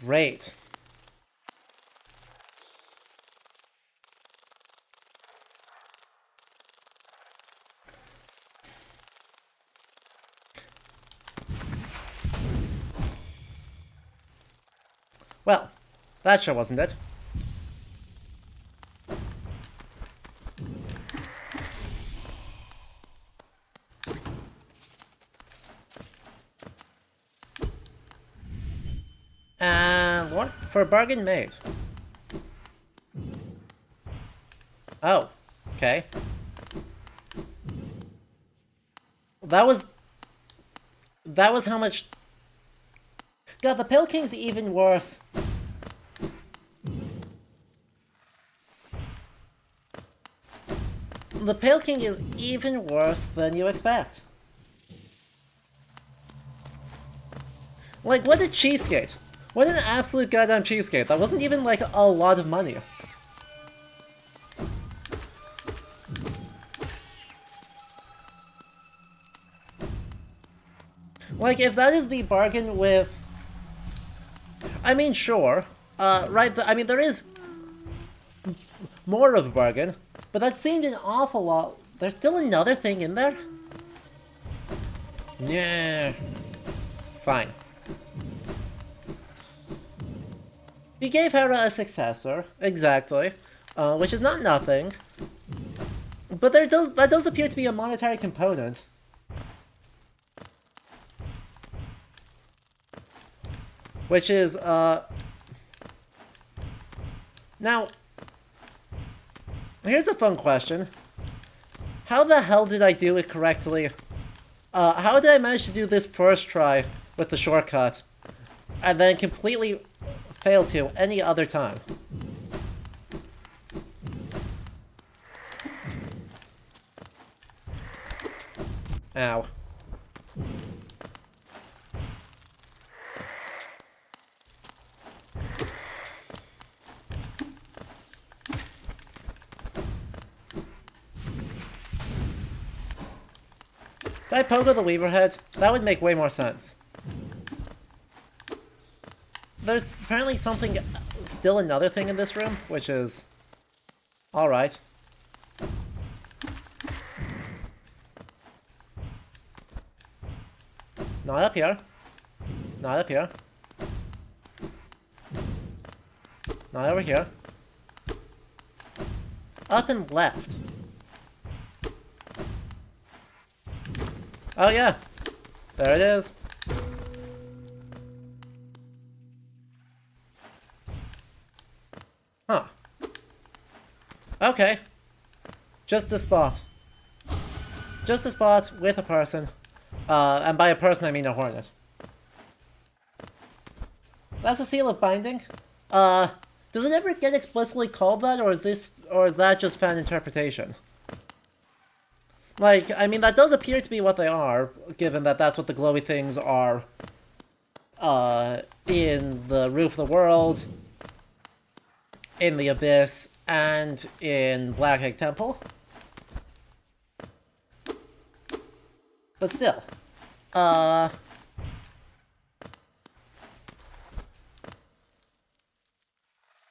Great. Well, that sure wasn't it. And what? For a bargain made. Oh, okay. That was how much... God, the Pale King's even worse. The Pale King is even worse than you expect. Like, what a cheapskate. What an absolute goddamn cheapskate. That wasn't even, like, a lot of money. Like, if that is the bargain with I mean, sure. Right, I mean, there is more of a bargain, but that seemed an awful lot. There's still another thing in there? Yeah. Fine. We gave Hera a successor, exactly, which is not nothing. But that does appear to be a monetary component. Which is, now, here's a fun question. How the hell did I do it correctly? How did I manage to do this first try with the shortcut, and then completely fail to any other time? Ow. If I Pogo the Weaver head, that would make way more sense. There's apparently something, still another thing in this room, which is... alright. Not up here. Not up here. Not over here. Up and left. Oh yeah. There it is. Huh. Okay. Just a spot. Just a spot with a person. And by a person I mean a hornet. That's a seal of binding. Does it ever get explicitly called that, or is that just fan interpretation? Like, I mean, that does appear to be what they are, given that that's what the glowy things are, in the Roof of the World, in the Abyss, and in Black Egg Temple. But still,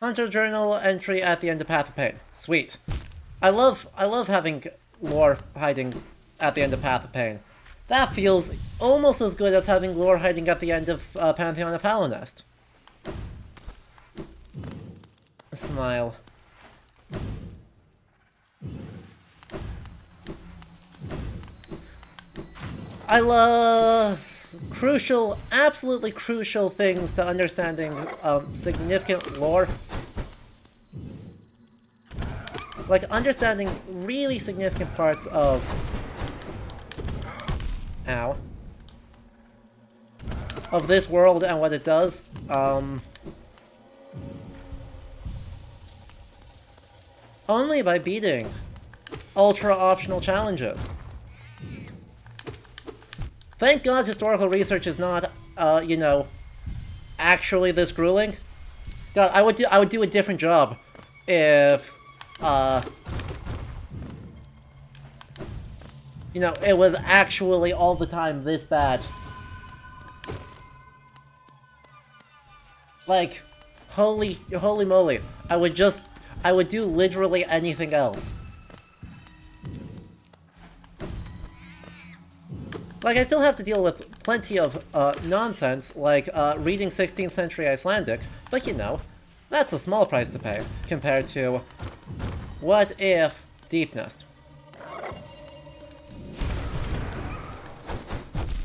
Hunter Journal entry at the end of Path of Pain. Sweet. I love having lore hiding at the end of Path of Pain. That feels almost as good as having lore hiding at the end of Pantheon of Hallownest. A smile. I love crucial, absolutely crucial things to understanding significant lore. Like, understanding really significant parts of... Ow. Of this world and what it does. Only by beating ultra-optional challenges. Thank God historical research is not, you know, actually this grueling. God, I would do a different job if, you know, it was actually all the time this bad. Like, holy moly, I would do literally anything else. Like, I still have to deal with plenty of nonsense, like reading 16th century Icelandic, but you know, that's a small price to pay compared to what if Deepnest.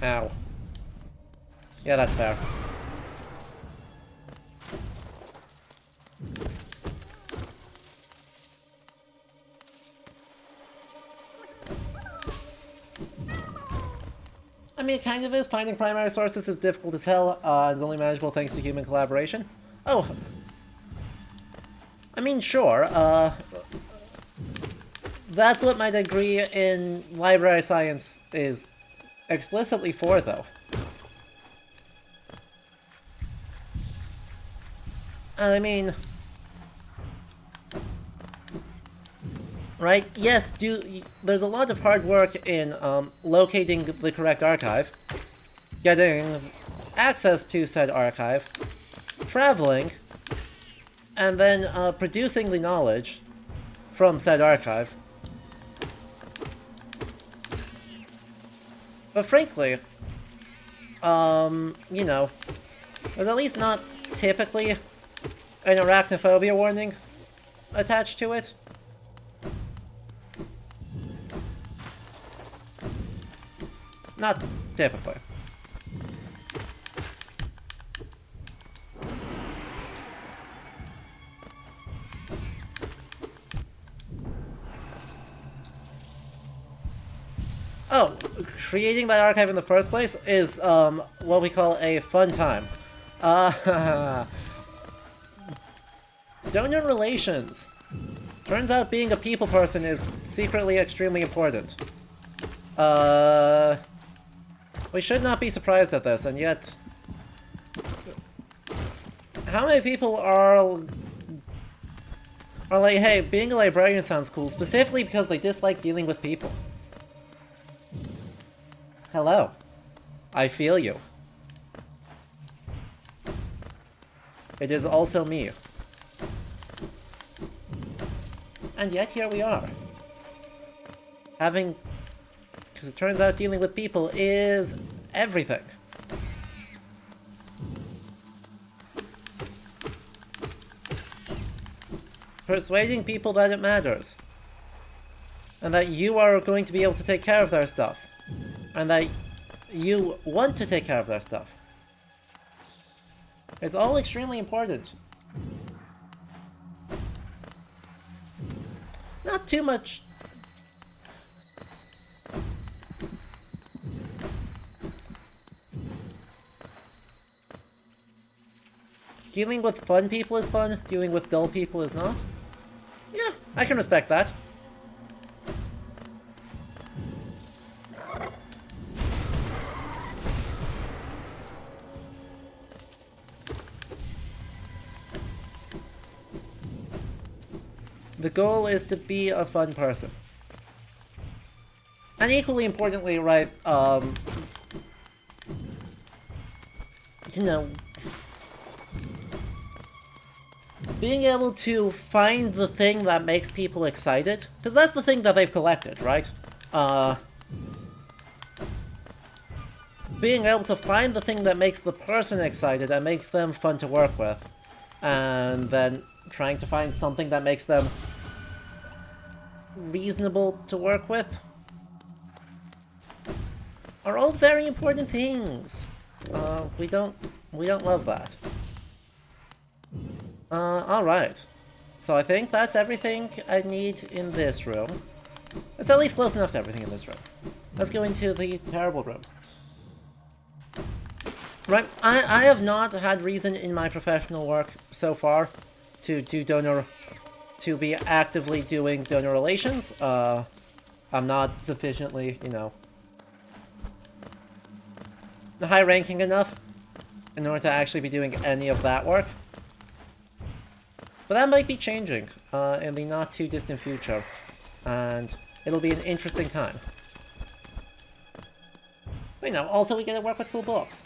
Ow. Yeah, that's fair. I mean, it kind of is. Finding primary sources is difficult as hell. It's only manageable thanks to human collaboration. Oh. I mean, sure. That's what my degree in library science is explicitly for, though. And I mean... Right? Yes, there's a lot of hard work in locating the correct archive, getting access to said archive, traveling, and then producing the knowledge from said archive. But frankly, you know, there's at least not typically an arachnophobia warning attached to it. Not typically. Oh, creating that archive in the first place is what we call a fun time. Donor relations. Turns out being a people person is secretly extremely important. We should not be surprised at this, and yet... How many people are like, hey, being a librarian sounds cool, specifically because they dislike dealing with people? Hello. I feel you. It is also me. And yet here we are. Having... Because it turns out dealing with people is everything. Persuading people that it matters. And that you are going to be able to take care of their stuff. And that you want to take care of their stuff. It's all extremely important. Not too much... Dealing with fun people is fun, dealing with dull people is not. Yeah, I can respect that. The goal is to be a fun person. And equally importantly, right, you know, being able to find the thing that makes people excited, because that's the thing that they've collected, right? Being able to find the thing that makes the person excited and makes them fun to work with, and then trying to find something that makes them reasonable to work with, are all very important things. We don't love that. Alright. So I think that's everything I need in this room. It's at least close enough to everything in this room. Let's go into the terrible room. Right, I have not had reason in my professional work so far to be actively doing donor relations. I'm not sufficiently, you know, high-ranking enough in order to actually be doing any of that work. But that might be changing in the not-too-distant future, and it'll be an interesting time. But, you know, also we get to work with cool books.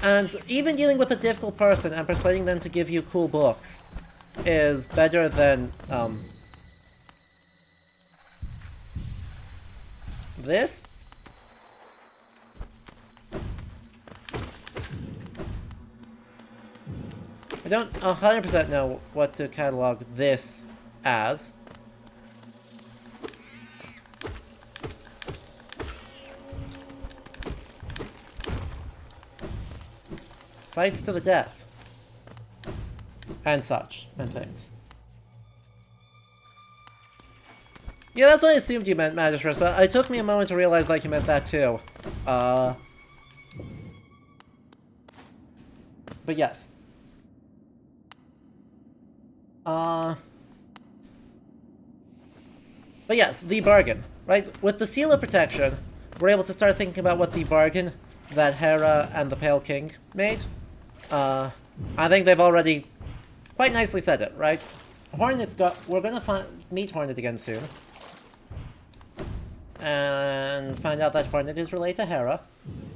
And even dealing with a difficult person and persuading them to give you cool books is better than, this? I don't 100% know what to catalog this as. Fights to the death. And such, and things. Yeah, that's what I assumed you meant, Magistress. It took me a moment to realize like you meant that too. But yes. But yes, the bargain, right? With the Seal of Protection, we're able to start thinking about what the bargain that Hera and the Pale King made. I think they've already quite nicely said it, right? We're gonna meet Hornet again soon. And find out that Hornet is related to Hera.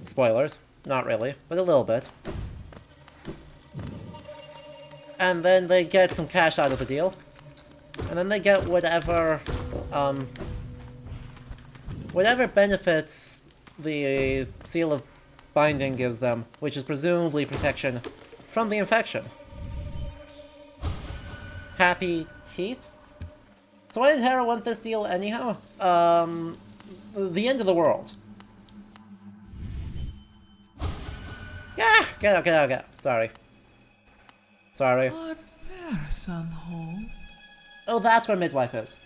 Spoilers. Not really, but a little bit. and then they get some cash out of the deal. And then they get whatever, whatever benefits the Seal of Binding gives them, which is presumably protection from the infection. Happy teeth? So why did Hera want this deal anyhow? The end of the world. Yeah, get out. Sorry. Art Person home? Oh, that's where Midwife is.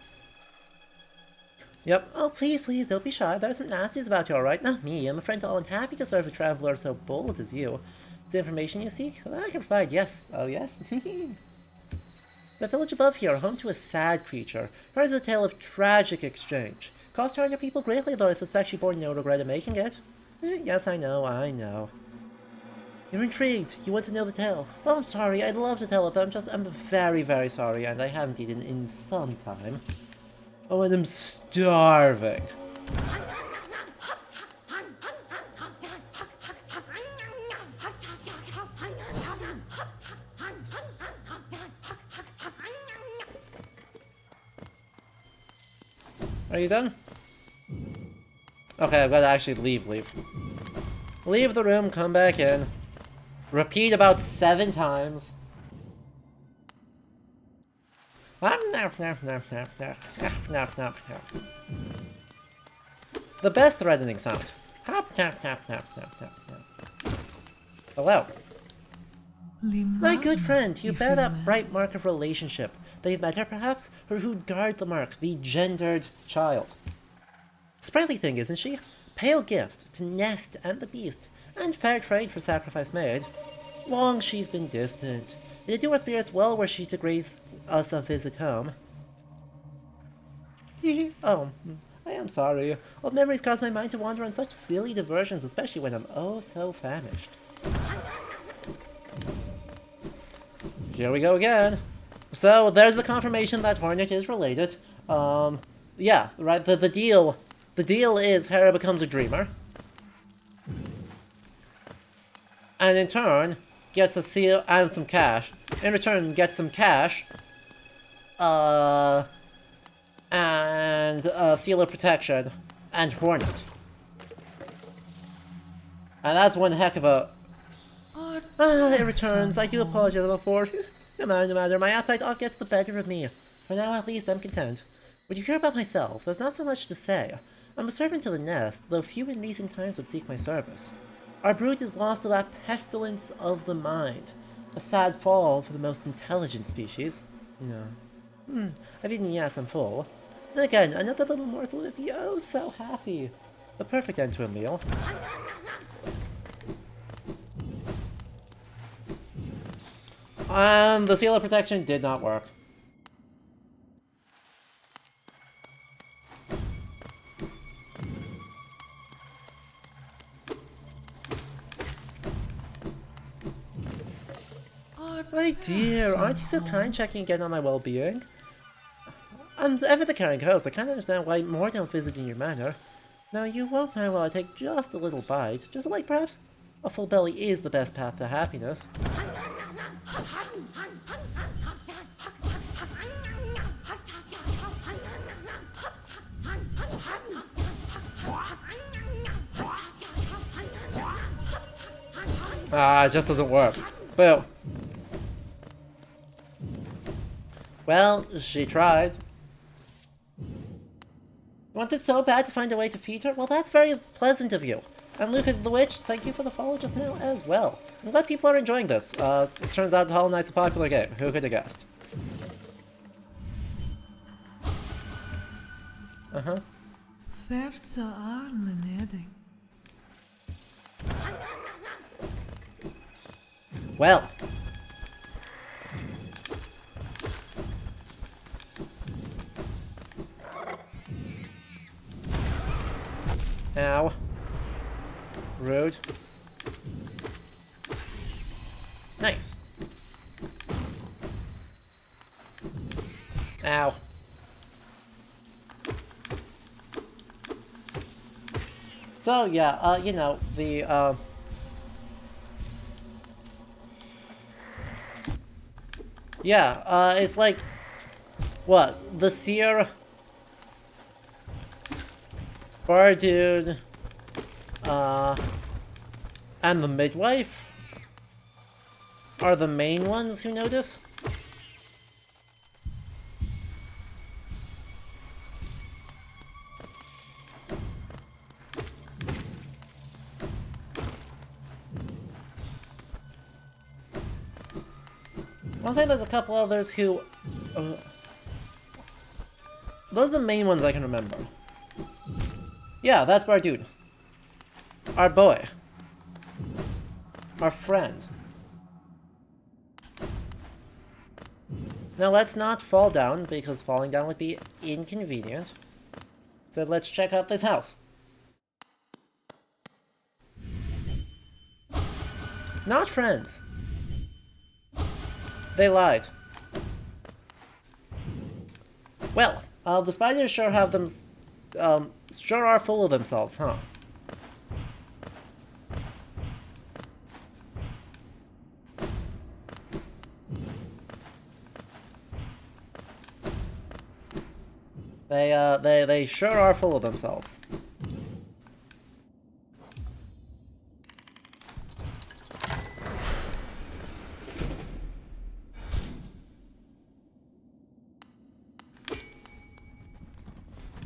Yep. Oh, please, don't be shy. There's some nasties about you, alright? Not me. I'm a friend to all and happy to serve a traveler so bold as you. Is the information you seek? Well, I can provide, yes. Oh, yes? The village above here, home to a sad creature. Hers is a tale of tragic exchange. Cost her and your people greatly, though I suspect she bore no regret in making it. Yes, I know. You're intrigued. You want to know the tale. Well, I'm sorry. I'd love to tell it, but I'm very, very sorry, and I haven't eaten in some time. Oh, and I'm starving. Are you done? Okay, I've got to actually leave. Leave the room, come back in. Repeat about 7 times. The best threatening sound. Hello. My good friend, you bear that bright mark of relationship. That you've met her, perhaps? Or who'd guard the mark, the gendered child? Sprightly thing, isn't she? Pale gift to Nest and the Beast, and fair trade for sacrifice made. Long she's been distant. It'd do our spirits well were she to grace us a visit home. Oh, I am sorry. Old memories cause my mind to wander on such silly diversions, especially when I'm oh so famished. Here we go again. So there's the confirmation that Hornet is related. Yeah, right. The deal is Hera becomes a dreamer, and in turn gets a seal and some cash. In return, gets some cash, and a seal of protection and Hornet. And that's one heck of a. It returns. I do apologize before. No matter, my appetite off gets the better of me. For now, at least, I'm content. Would you hear about myself? There's not so much to say. I'm a servant to the Nest, though few in recent times would seek my service. Our brood is lost to that pestilence of the mind. A sad fall for the most intelligent species. No. I've eaten, yes, I'm full. Then again, another little morsel would be oh so happy. The perfect end to a meal. And the seal of protection did not work. My dear, aren't you so kind checking again on my well-being? And ever the caring host, I can't understand why more don't visit in your manner. Now, you won't mind while I take just a little bite, just like perhaps a full belly is the best path to happiness. It just doesn't work. Boo. Well, she tried. Wanted so bad to find a way to feed her? Well, that's very pleasant of you. And Luca the Witch, thank you for the follow just now as well. I'm glad people are enjoying this. It turns out Hollow Knight's a popular game. Who could have guessed? Well. Ow. Rude. Nice. Ow. So yeah, you know, Yeah, it's like, what? The Seer, Bardude, and the Midwife are the main ones who notice. I'll say there's a couple others who... those are the main ones I can remember. Yeah, that's Bardude. Our boy. Our friend. Now let's not fall down, because falling down would be inconvenient. So let's check out this house. Not friends. They lied. Well, the spiders sure have them... sure are full of themselves, huh? They sure are full of themselves.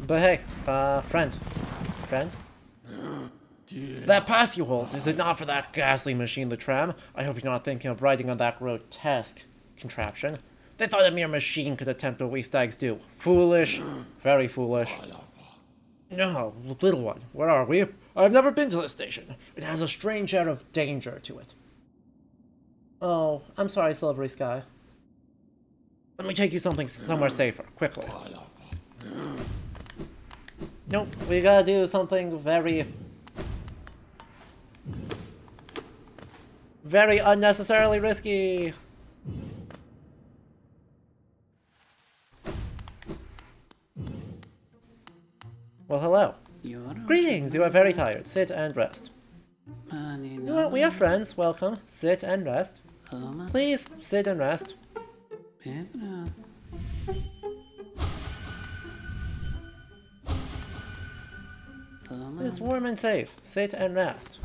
But hey, friend. Friend? That pass you hold, is it not for that ghastly machine, the tram? I hope you're not thinking of riding on that grotesque contraption. They thought a mere machine could attempt what we stags do. Foolish. Very foolish. No, little one, where are we? I've never been to this station. It has a strange air of danger to it. Oh, I'm sorry, Silvery Sky. Let me take you somewhere safer, quickly. Nope, we gotta do something very unnecessarily risky. Well, hello. Greetings, you are very tired. Sit and rest. You know what, we are friends. Welcome. Sit and rest. Please, sit and rest. It's warm and safe. Sit and rest.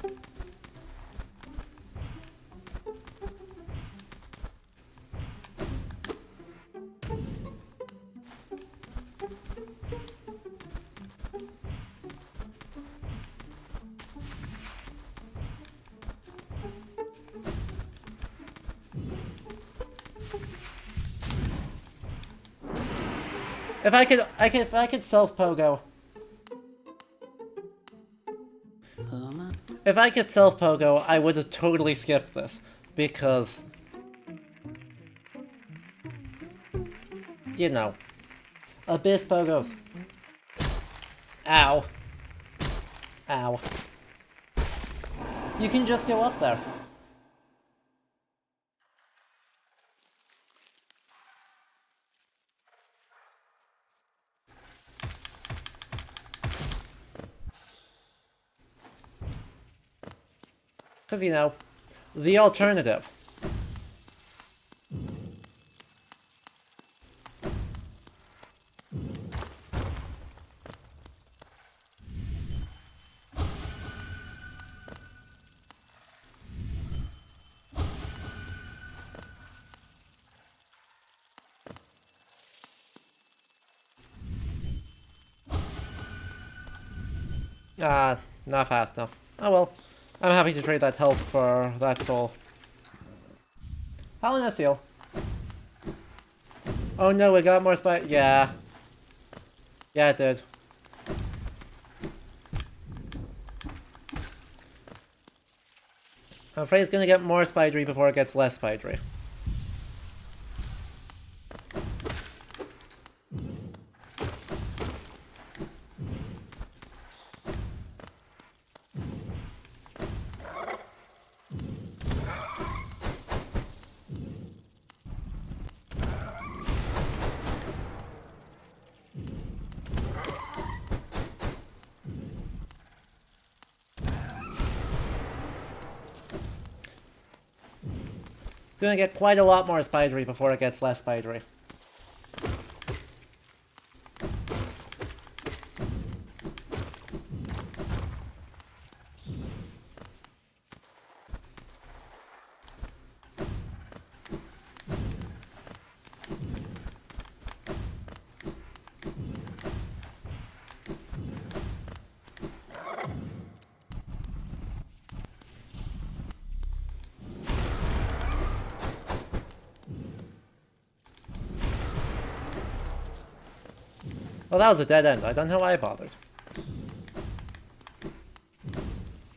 If I could self-pogo. If I could self-pogo, I would have totally skipped this, because... you know. Abyss pogos. Ow. Ow. You can just go up there. Because, you know, the alternative. Not fast enough. Oh well. I'm happy to trade that health for that soul. Halonesiel. Oh no, we got more yeah. Yeah, it did. I'm afraid it's gonna get more spidery before it gets less spidery. It's gonna get quite a lot more spidery before it gets less spidery. Well, that was a dead end. I don't know why I bothered.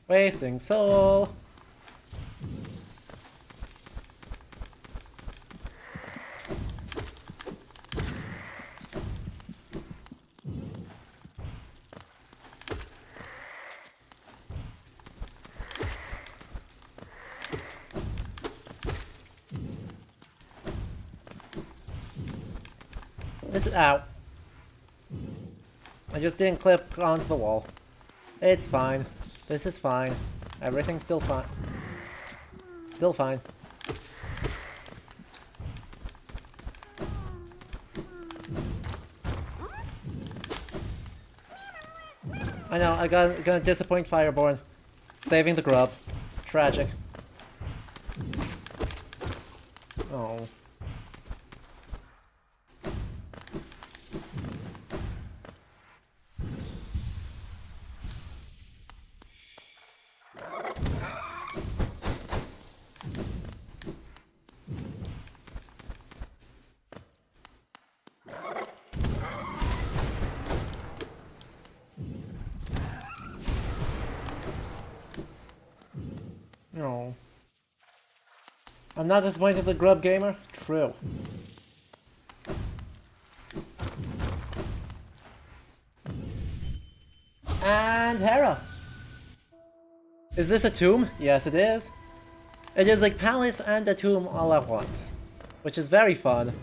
Wasting soul. This is out. I just didn't clip onto the wall. It's fine. This is fine. Everything's still fine. Still fine. I know, gonna disappoint Fireborn. Saving the grub. Tragic. Oh. No. I'm not disappointed with the grub gamer? True. And Hera. Is this a tomb? Yes, it is. It is like palace and a tomb all at once, which is very fun.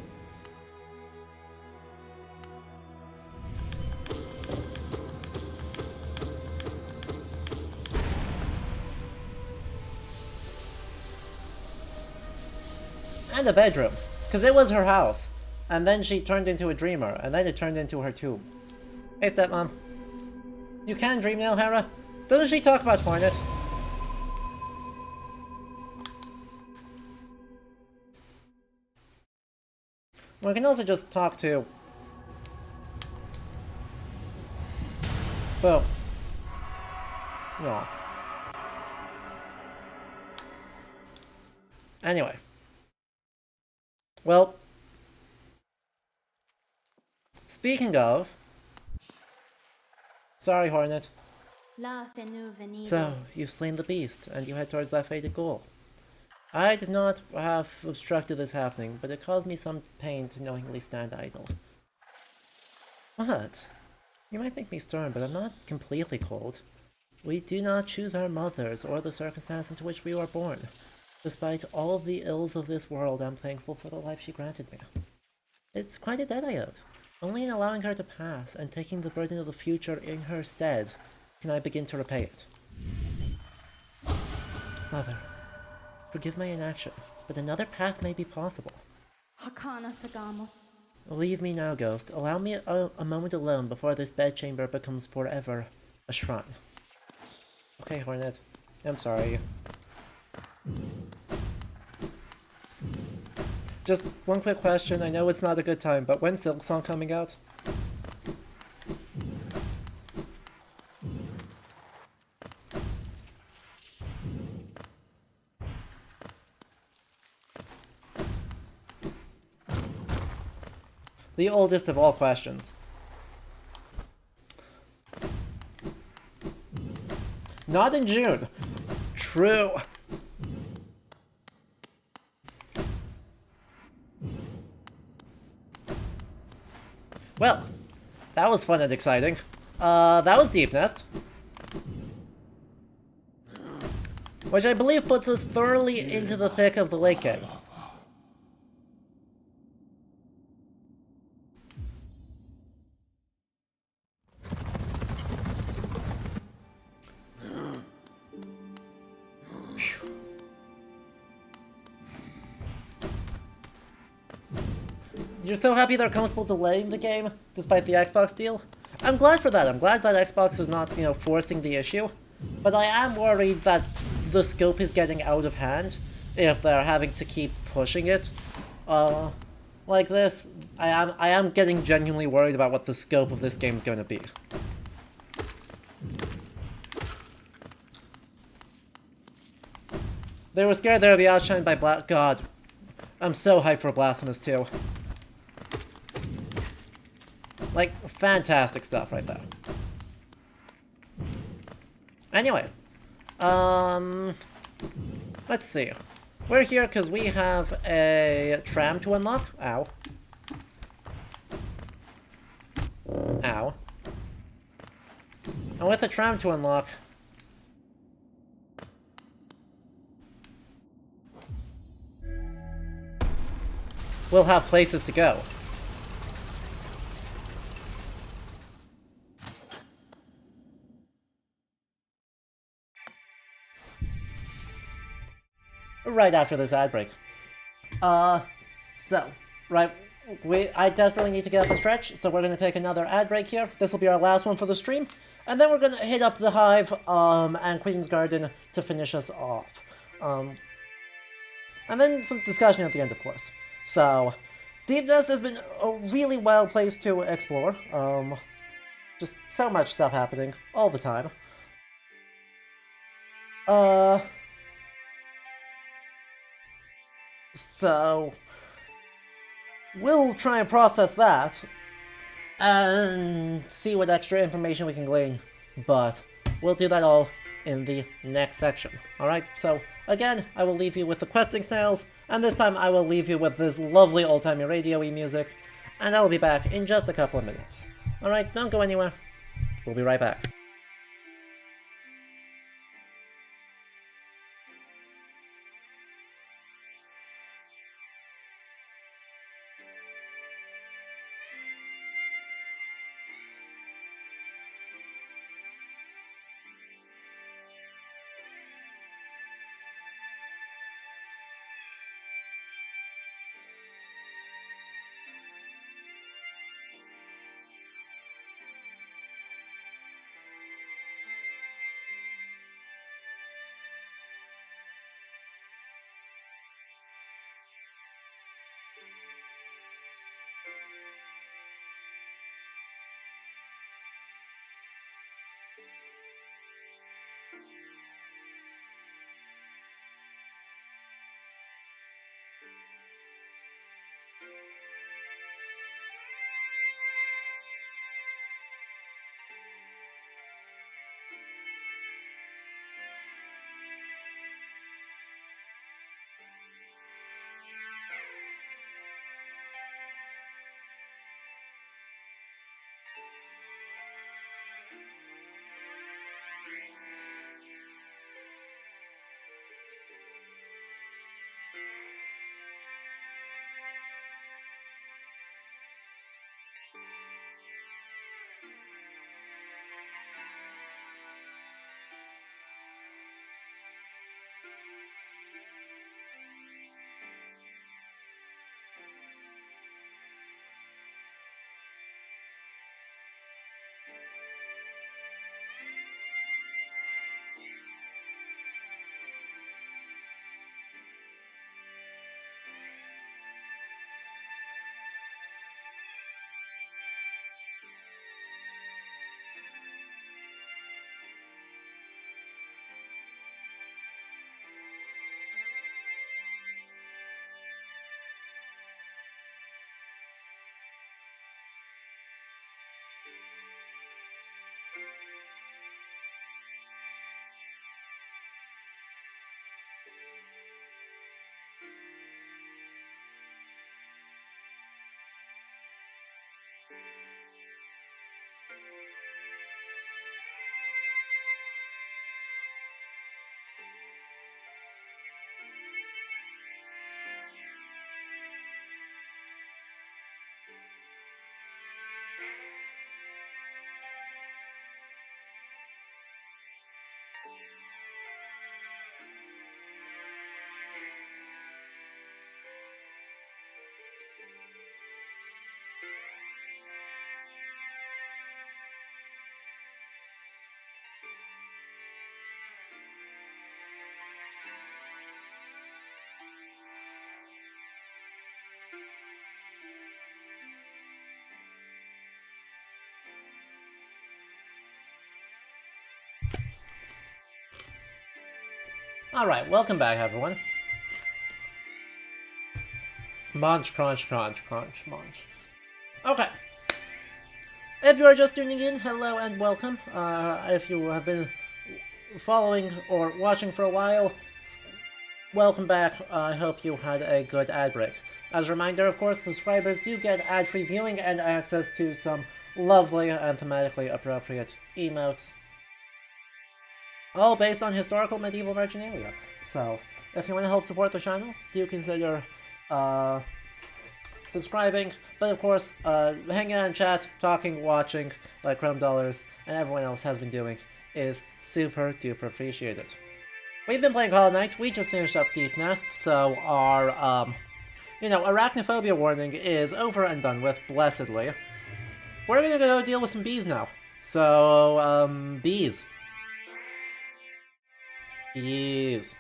And a bedroom, because it was her house, and then she turned into a dreamer, and then it turned into her tomb. Hey stepmom. You can dream now, Hera? Doesn't she talk about Hornet? We can also just talk to... Boom. No. Anyway. Well, speaking of... Sorry, Hornet. So, you've slain the beast, and you head towards that fated goal. I did not have obstructed this happening, but it caused me some pain to knowingly stand idle. What? You might think me stern, but I'm not completely cold. We do not choose our mothers or the circumstance into which we were born. Despite all the ills of this world, I'm thankful for the life she granted me. It's quite a debt I owed. Only in allowing her to pass and taking the burden of the future in her stead can I begin to repay it. Mother, forgive my inaction, but another path may be possible. Hakana Sagamos. Leave me now, Ghost. Allow me a moment alone before this bedchamber becomes forever a shrine. Okay, Hornet. I'm sorry. Just one quick question. I know it's not a good time, but when's Silksong coming out? The oldest of all questions. Not in June. True. Well, that was fun and exciting. That was Deep Nest. Which I believe puts us thoroughly into the thick of the late game. You're so happy they're comfortable delaying the game, despite the Xbox deal? I'm glad for that. I'm glad that Xbox is not, forcing the issue. But I am worried that the scope is getting out of hand if they're having to keep pushing it. Like this. I am getting genuinely worried about what the scope of this game is going to be. They were scared they would be outshined by God. I'm so hyped for Blasphemous 2. Like, fantastic stuff right there. Anyway. Let's see. We're here because we have a tram to unlock. Ow. Ow. And with a tram to unlock... we'll have places to go. Right after this ad break. I desperately need to get up and stretch, so we're gonna take another ad break here. This will be our last one for the stream, and then we're gonna hit up the Hive, and Queen's Garden to finish us off. And then some discussion at the end, of course. So, Deep Nest has been a really wild place to explore. Just so much stuff happening all the time. So, we'll try and process that, and see what extra information we can glean, but we'll do that all in the next section. Alright, so again, I will leave you with the questing snails, and this time I will leave you with this lovely old-timey radio-y music, and I will be back in just a couple of minutes. Alright, don't go anywhere. We'll be right back. Alright, welcome back, everyone. Munch, crunch, crunch, crunch, munch. Okay. If you are just tuning in, hello and welcome. If you have been following or watching for a while, welcome back. I hope you had a good ad break. As a reminder, of course, subscribers do get ad-free viewing and access to some lovely and thematically appropriate emotes. All based on historical medieval marginalia. So, if you want to help support the channel, do consider subscribing. But of course, hanging out in chat, talking, watching, like Chrome Dollars and everyone else has been doing, is super duper appreciated. We've been playing Hollow Knight. We just finished up Deep Nest, so our arachnophobia warning is over and done with, blessedly. We're gonna go deal with some bees now. So, bees. Bees.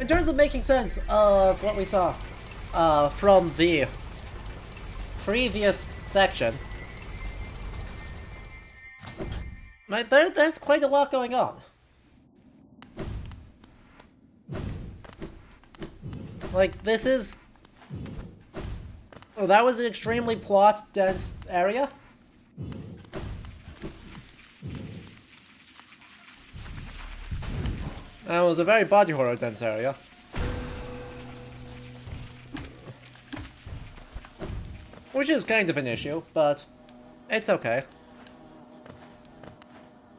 In terms of making sense of what we saw from the previous section, there's quite a lot going on. Like, this is... Oh, that was an extremely plot-dense area. That was a very body horror dense area. Which is kind of an issue, but it's okay.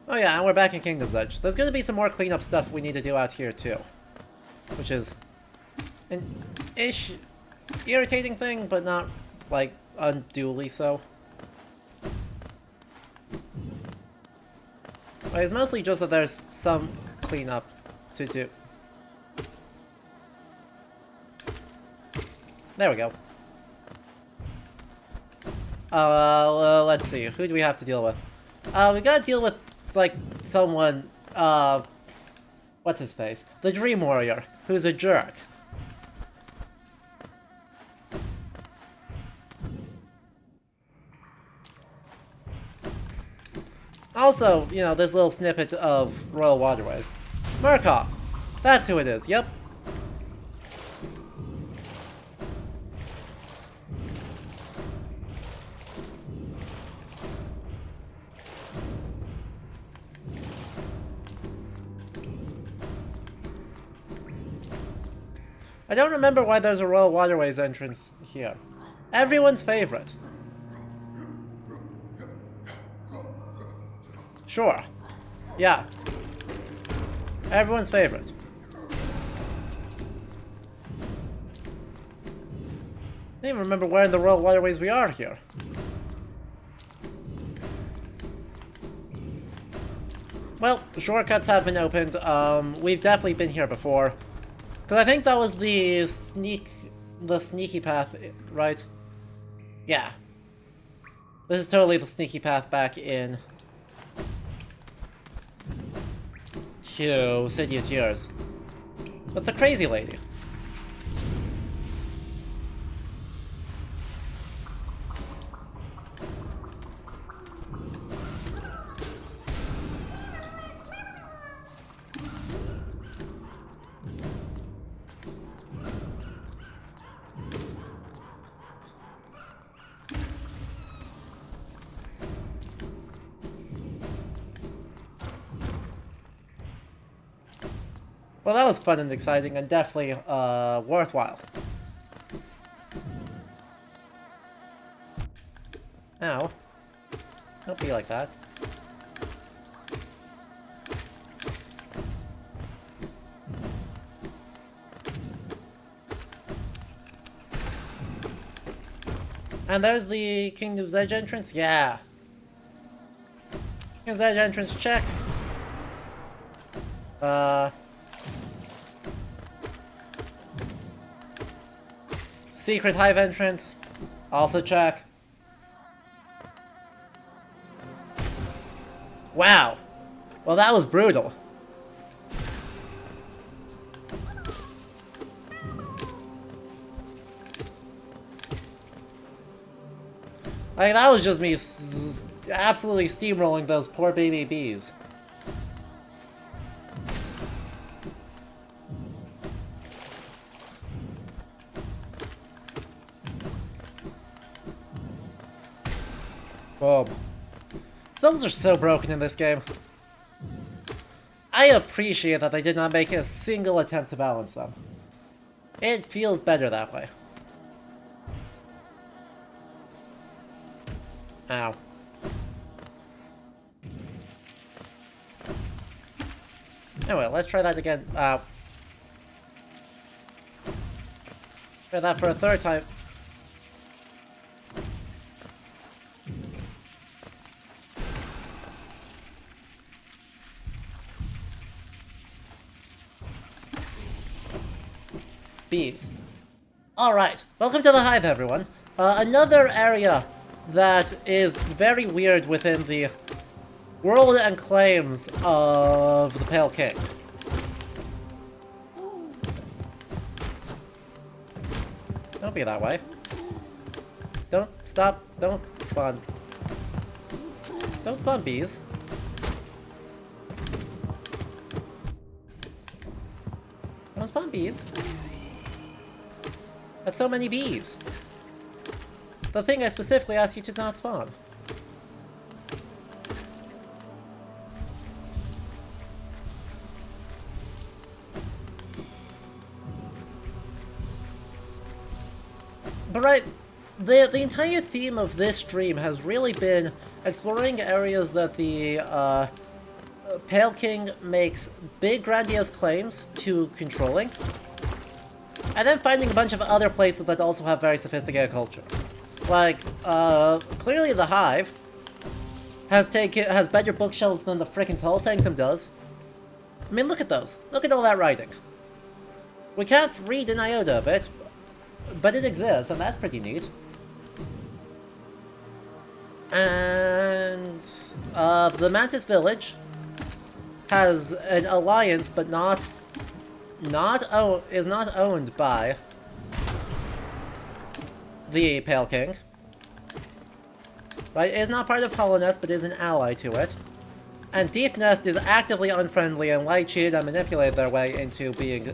Oh yeah, and we're back in Kingdom's Edge. There's gonna be some more cleanup stuff we need to do out here too. Which is an irritating thing, but not, like, unduly so. It's mostly just that there's some cleanup to do. There we go. Let's see. Who do we have to deal with? We gotta deal with, like, someone, what's his face? The Dream Warrior, who's a jerk. Also, you know, this little snippet of Royal Waterways. Murkoff! That's who it is, yep. I don't remember why there's a Royal Waterways entrance here. Everyone's favorite. Sure. Yeah. Everyone's favorite. I don't even remember where in the Royal Waterways we are here. Well, shortcuts have been opened. We've definitely been here before. Because I think that was the sneaky path, right? Yeah. This is totally the sneaky path back in to City of Tears. But the crazy lady. Well, that was fun and exciting, and definitely worthwhile. Ow. Don't be like that. And there's the Kingdom's Edge entrance? Yeah. Kingdom's Edge entrance, check. Secret Hive entrance, also check. Wow. Well, that was brutal. Like, that was just me absolutely steamrolling those poor baby bees. Boom. Spells are so broken in this game. I appreciate that they did not make a single attempt to balance them. It feels better that way. Ow. Anyway, let's try that again. Try that for a third time. Bees. Alright, welcome to the Hive, everyone. Another area that is very weird within the world and claims of the Pale King. Don't be that way. Don't stop. Don't spawn. Don't spawn bees. Don't spawn bees. That's so many bees. The thing I specifically asked you to not spawn. But right, the entire theme of this stream has really been exploring areas that the Pale King makes big grandiose claims to controlling, and then finding a bunch of other places that also have very sophisticated culture. Like, clearly the Hive has better bookshelves than the frickin' Soul Sanctum does. I mean, look at those. Look at all that writing. We can't read an iota of it, but it exists, and that's pretty neat. And the Mantis Village has an alliance, but is not owned by the Pale King. Right? It is not part of Hallownest, but is an ally to it. And Deep Nest is actively unfriendly and light cheated and manipulated their way into being,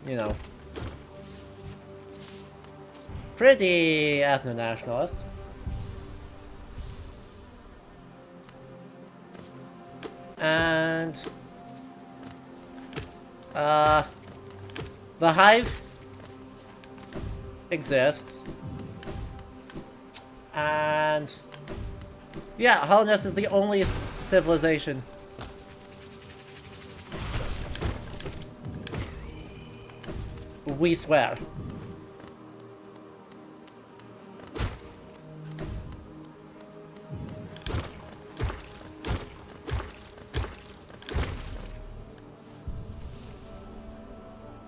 you know, pretty ethno-nationalist. And the Hive exists. And yeah, Hallownest is the only civilization we swear.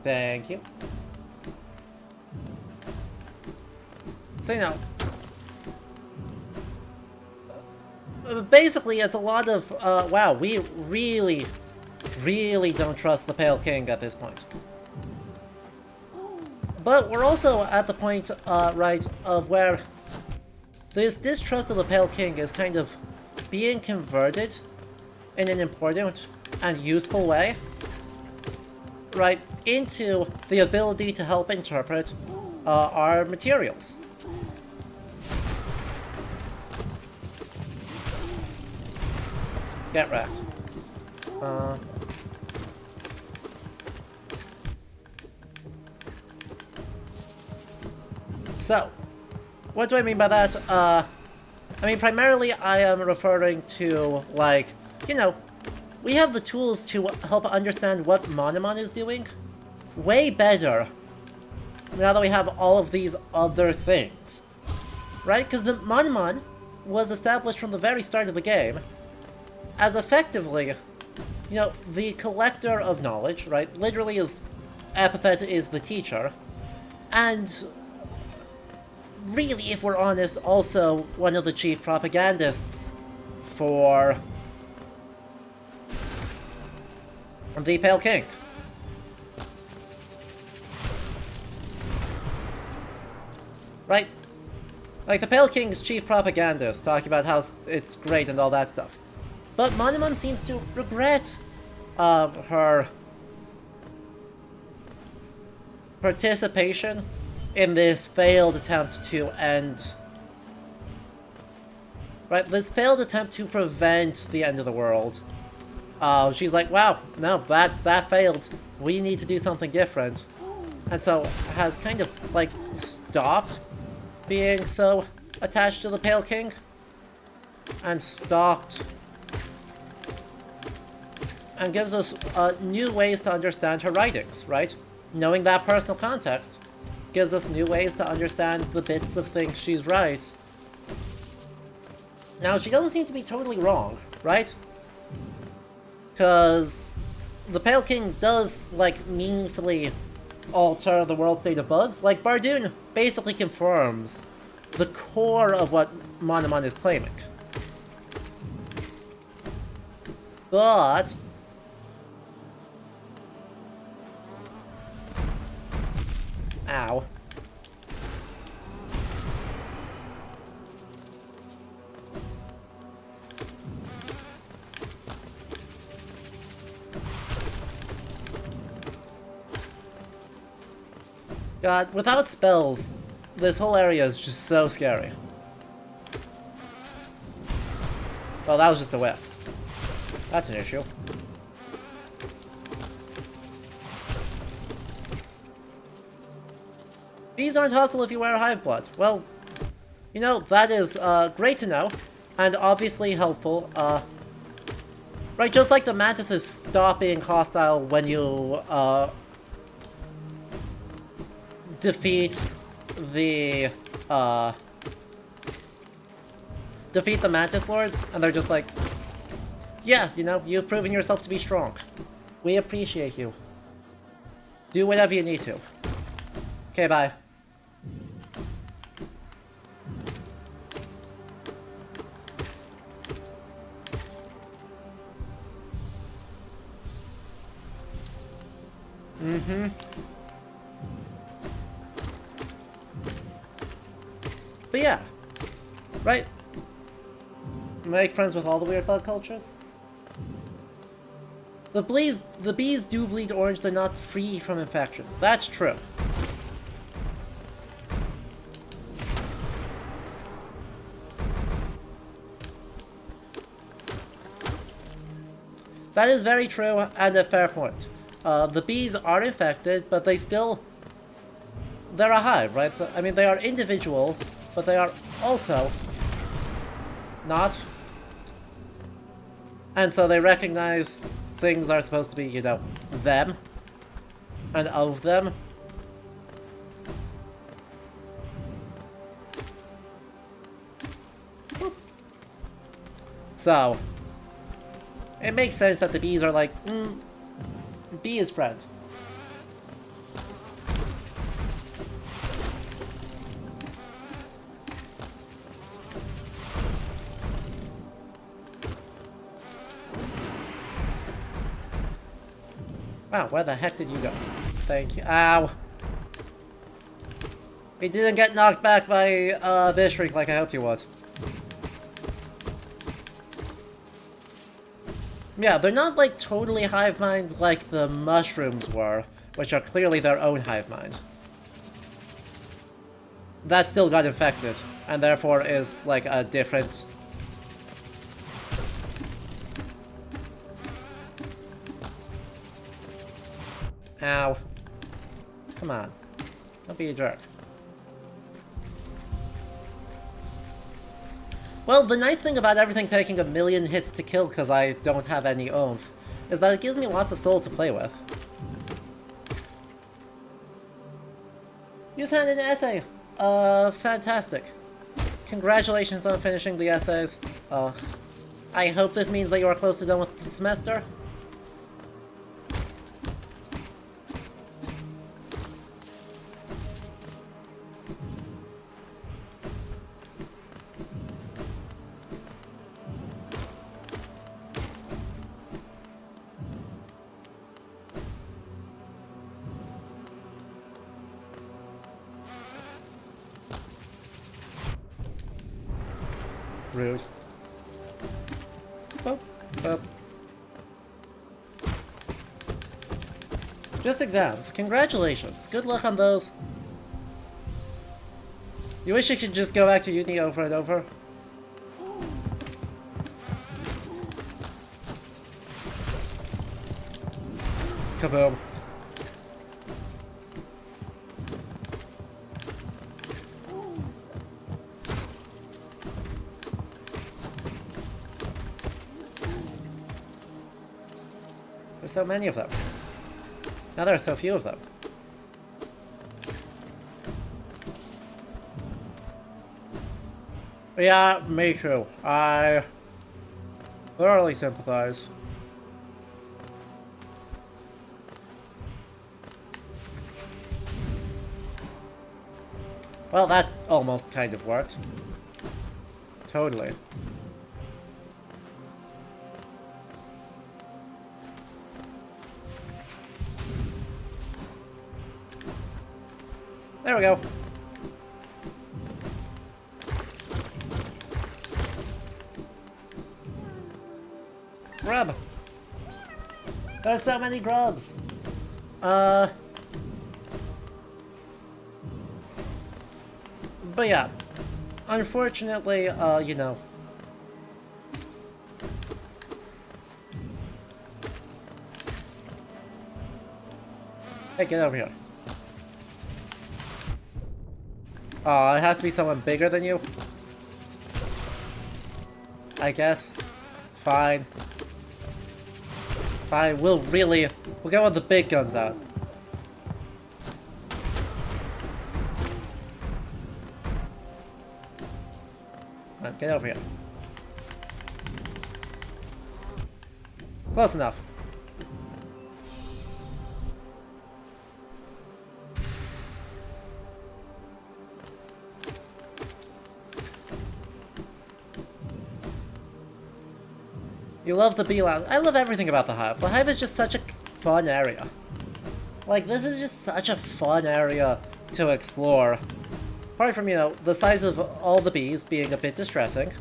Thank you. So, you know, basically it's a lot of, wow, we really don't trust the Pale King at this point. But we're also at the point, right, of where this distrust of the Pale King is kind of being converted in an important and useful way, right, into the ability to help interpret our materials. Get wrecked. So, what do I mean by that? I mean, primarily I am referring to, like, you know, we have the tools to help understand what Monomon is doing way better now that we have all of these other things. Right? Because the Monomon was established from the very start of the game as effectively, you know, the collector of knowledge, right? Literally his epithet is the teacher. And really, if we're honest, also one of the chief propagandists for the Pale King. Right? Like, the Pale King's chief propagandist, talking about how it's great and all that stuff. But Monomon seems to regret her participation in this failed attempt to end Right, this failed attempt to prevent the end of the world. She's like, wow, no, that failed. We need to do something different. And so has kind of, like, stopped being so attached to the Pale King. And stopped. And gives us new ways to understand her writings, right? Knowing that personal context gives us new ways to understand the bits of things she's writes. Now, she doesn't seem to be totally wrong, right? Because the Pale King does, like, meaningfully alter the world state of bugs. Like, Bardoon basically confirms the core of what Monomon is claiming. But ow. God, without spells, this whole area is just so scary. Well, that was just a whiff. That's an issue. Bees aren't hostile if you wear Hive Blood. Well, you know, that is great to know, and obviously helpful. Right, just like the mantises stop being hostile when you defeat the Mantis Lords, and they're just like, yeah, you know, you've proven yourself to be strong. We appreciate you. Do whatever you need to. Okay, bye. Mm-hmm. But yeah, right? Make friends with all the weird bug cultures. The bees do bleed orange, they're not free from infection. That's true. That is very true and a fair point. The bees are infected, but they're a hive, right? I mean, they are individuals, but they are also not. And so they recognize things are supposed to be, you know, them and of them. So it makes sense that the bees are like, bee is friend. Wow, where the heck did you go? Thank you. Ow! We didn't get knocked back by Bishrik like I hoped you would. Yeah, they're not like totally hive mind like the mushrooms were, which are clearly their own hive mind. That still got infected, and therefore is like a different. Ow. Come on. Don't be a jerk. Well, the nice thing about everything taking 1,000,000 hits to kill because I don't have any oomph is that it gives me lots of soul to play with. You sent an essay! Fantastic. Congratulations on finishing the essays. I hope this means that you are close to done with the semester. Rude. Oh, oh. Just exams. Congratulations. Good luck on those. You wish you could just go back to uni over and over? Kaboom. There's so many of them. Now there are so few of them. Yeah, me too. I thoroughly sympathize. Well, that almost kind of worked. Totally. There we go. Grub! There's so many grubs! But yeah, unfortunately, you know. Hey, get over here. Oh, it has to be someone bigger than you? I guess. Fine. Fine, we'll go with the big guns out. Come on, get over here. Close enough. You love the bee lounge. I love everything about the Hive. The Hive is just such a fun area. Like, this is just such a fun area to explore. Apart from, you know, the size of all the bees being a bit distressing.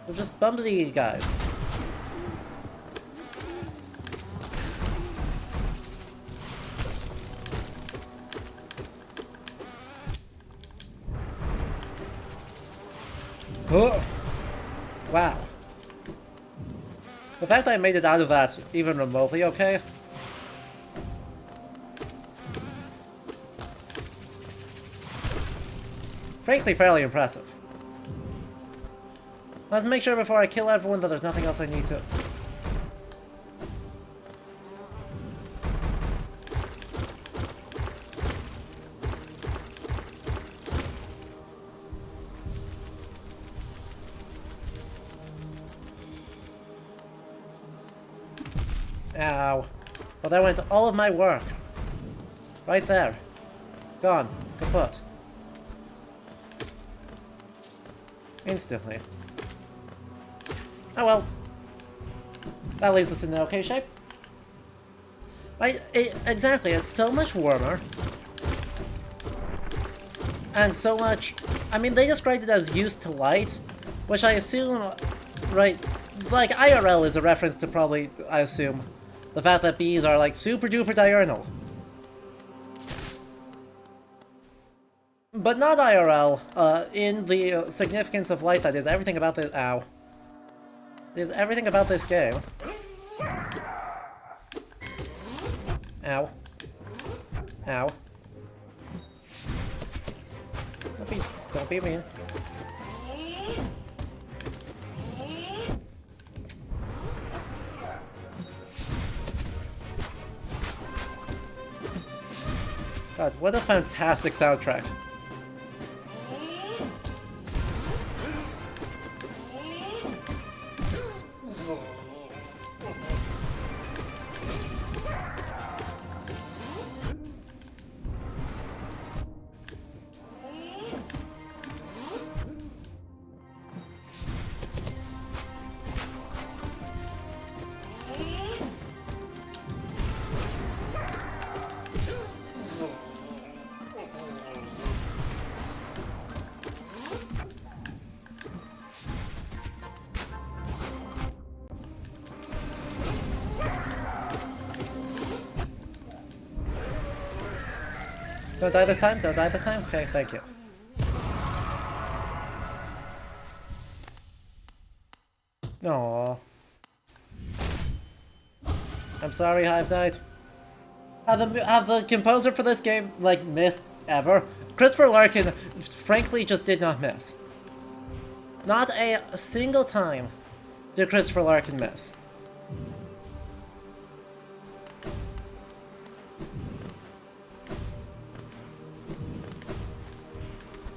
They're just bumbly guys. Oh. Wow. The fact that I made it out of that even remotely okay. Frankly, fairly impressive. Let's make sure before I kill everyone that there's nothing else I need to... Ow. Well, there went all of my work. Right there. Gone. Kaput. Instantly. Oh well. That leaves us in an okay shape. Exactly, it's so much warmer. And so much... I mean, they described it as used to light, which I assume... Right, like, IRL is a reference to probably, I assume, the fact that bees are, like, super duper diurnal. But not IRL, in the significance of light that is everything about this- ow. Is everything about this game. Ow. Ow. Don't be mean. God, what a fantastic soundtrack. Don't die this time? Don't die this time? Okay, thank you. Aww. I'm sorry, Hive Knight. Have the composer for this game, like, missed ever? Christopher Larkin, frankly, just did not miss. Not a single time did Christopher Larkin miss.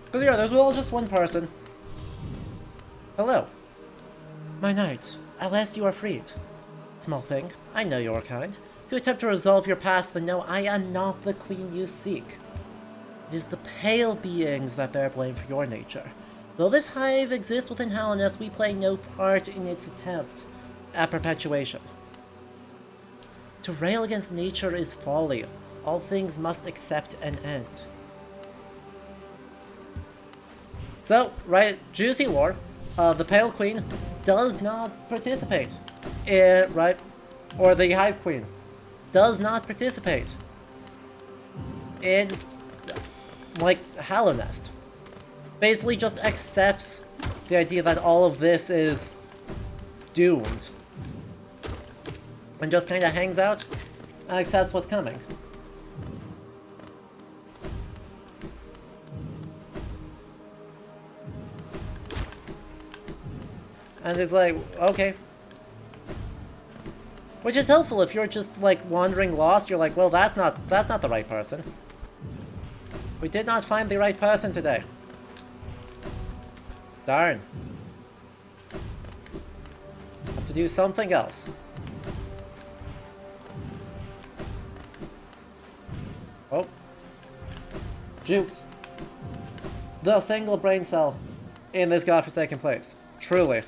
Because, yeah, there's all just one person. Hello. My knight, at last you are freed. Small thing, I know you are kind. If you attempt to resolve your past, then know I am not the queen you seek. It is the pale beings that bear blame for your nature. Though this hive exists within Hallownest, we play no part in its attempt at perpetuation. To rail against nature is folly. All things must accept an end. So, right, juicy lore. The Pale Queen does not participate in, right, or the Hive Queen does not participate in, like, Hallownest. Basically just accepts the idea that all of this is doomed. And just kind of hangs out and accepts what's coming. And it's like, okay. Which is helpful if you're just, like, wandering lost. You're like, well, that's not the right person. We did not find the right person today. Darn. Have to do something else. Oh. Jukes. The single brain cell in this godforsaken place. Truly.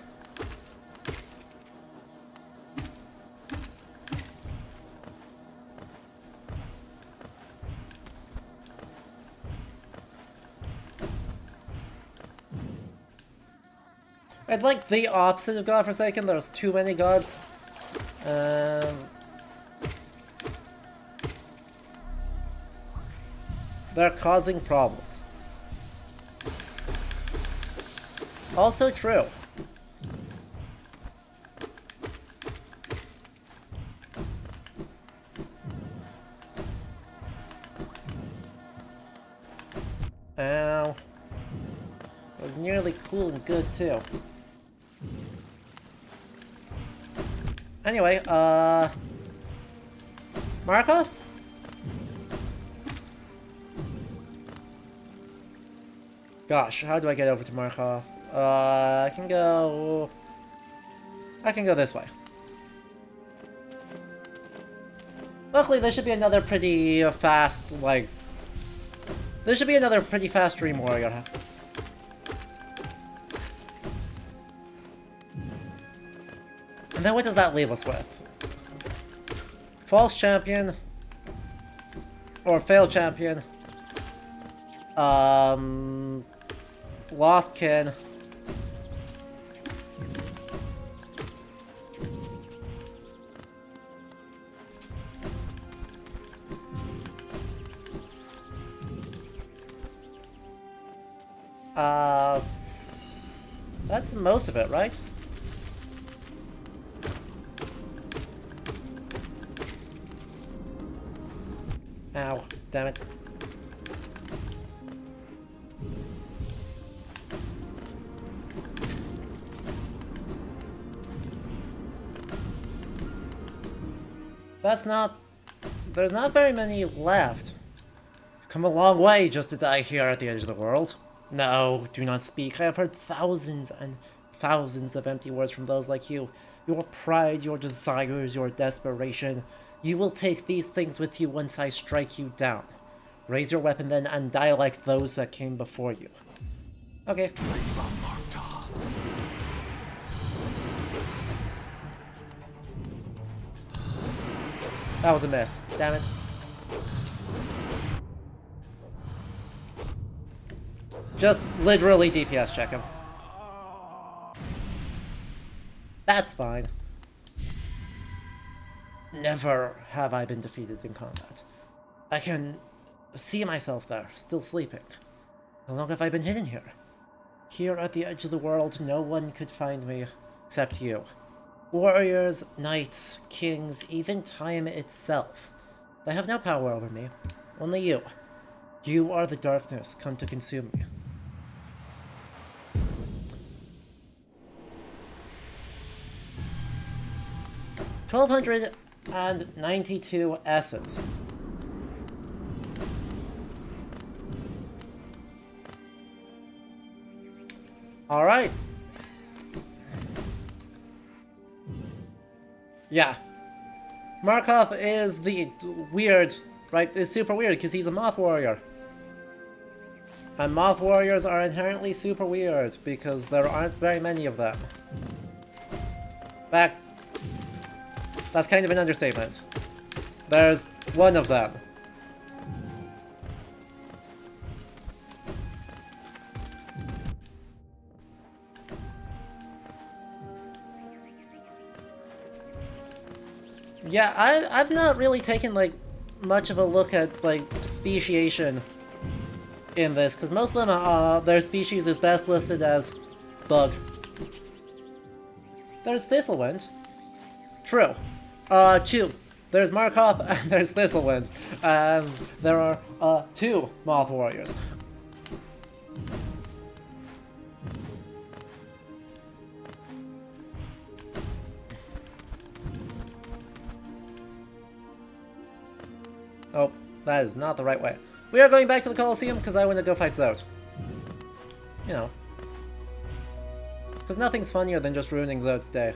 It's like the opposite of godforsaken. There's too many gods. They're causing problems. Also true. Ow. It was nearly cool and good too. Anyway, Markov? Gosh, how do I get over to Markov? I can go this way. Luckily, there should be another pretty fast, like... There should be another pretty fast Dream Warrior. And then what does that leave us with? False champion. Or failed champion. Lost kin. That's most of it, right? Ow, damn it. There's not very many left. Come a long way just to die here at the edge of the world. No, do not speak. I have heard thousands and thousands of empty words from those like you. Your pride, your desires, your desperation. You will take these things with you once I strike you down. Raise your weapon then and die like those that came before you. Okay. That was a miss. Damn it. Just literally DPS check him. That's fine. Never have I been defeated in combat. I can see myself there, still sleeping. How long have I been hidden here? Here at the edge of the world, no one could find me except you. Warriors, knights, kings, even time itself. They have no power over me. Only you. You are the darkness come to consume me. $1,292 essence. Alright. Yeah. Markov is the weird, right? Is super weird because he's a moth warrior. And moth warriors are inherently super weird because there aren't very many of them. That's kind of an understatement. There's one of them. Yeah, I've not really taken, like, much of a look at, like, speciation in this, because most of them, their species is best listed as bug. There's Thistlewind. True. Two. There's Markov and there's Thistlewind. And there are, two Moth Warriors. Oh, that is not the right way. We are going back to the Colosseum because I want to go fight Zote. You know. Because nothing's funnier than just ruining Zote's day.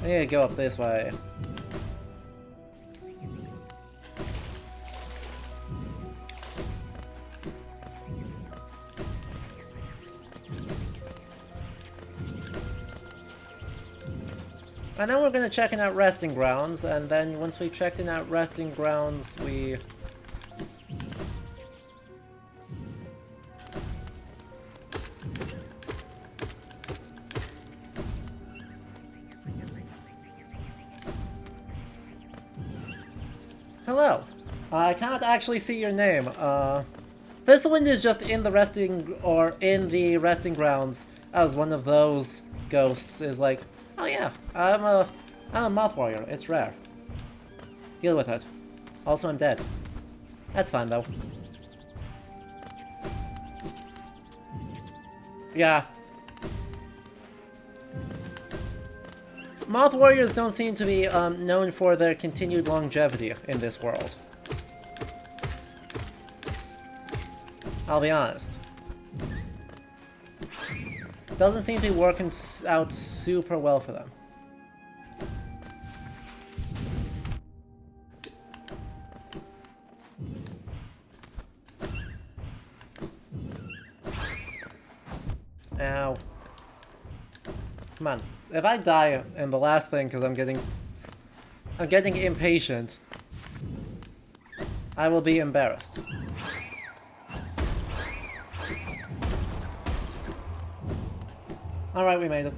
I need to go up this way. And then we're gonna check in out resting grounds, and then once we've checked in out resting grounds, we... Hello. I cannot actually see your name. Thistlewind is just in the resting grounds as one of those ghosts is like, oh yeah, I'm a moth warrior. It's rare. Deal with it. Also, I'm dead. That's fine though. Yeah. Moth warriors don't seem to be known for their continued longevity in this world. I'll be honest. Doesn't seem to be working out super well for them. Ow. Come on. If I die in the last thing because I'm getting impatient, I will be embarrassed. Alright, we made it.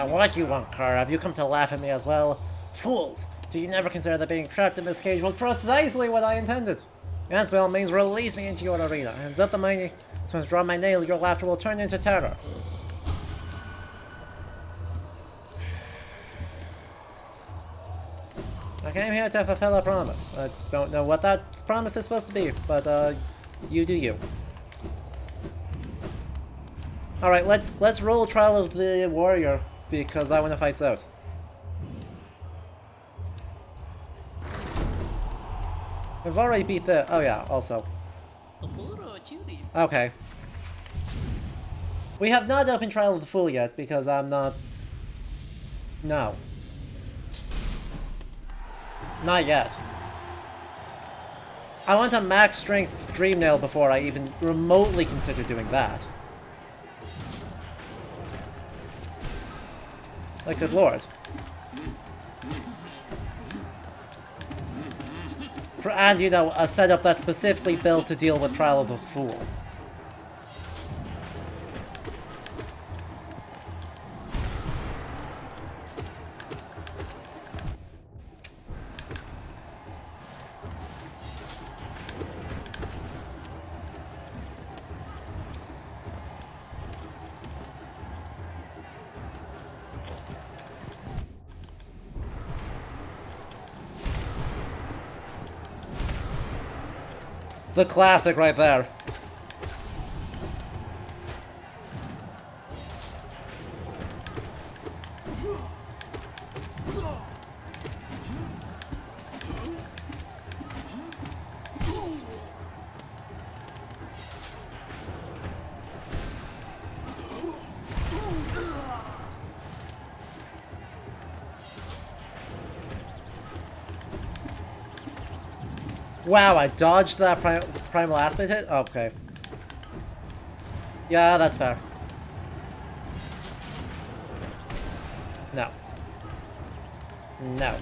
What do you want, Car? Have you come to laugh at me as well? Fools! Do you never consider that being trapped in this cage was precisely what I intended? Yes, by all means, release me into your arena. And is that the mighty? Since draw my nail, your laughter will turn into terror. I came here to fulfill a promise. I don't know what that promise is supposed to be, but you do you. Alright, let's roll Trial of the Warrior, because I want to fight Zote. We've already beat the... oh yeah, also. Okay. We have not opened Trial of the Fool yet, because I'm not... No. Not yet. I want a max strength Dream Nail before I even remotely consider doing that. Like, good lord. And, you know, a setup that's specifically built to deal with Trial of the Fool. The classic right there. Wow, I dodged that primal aspect hit? Okay. Yeah, that's fair. No. No.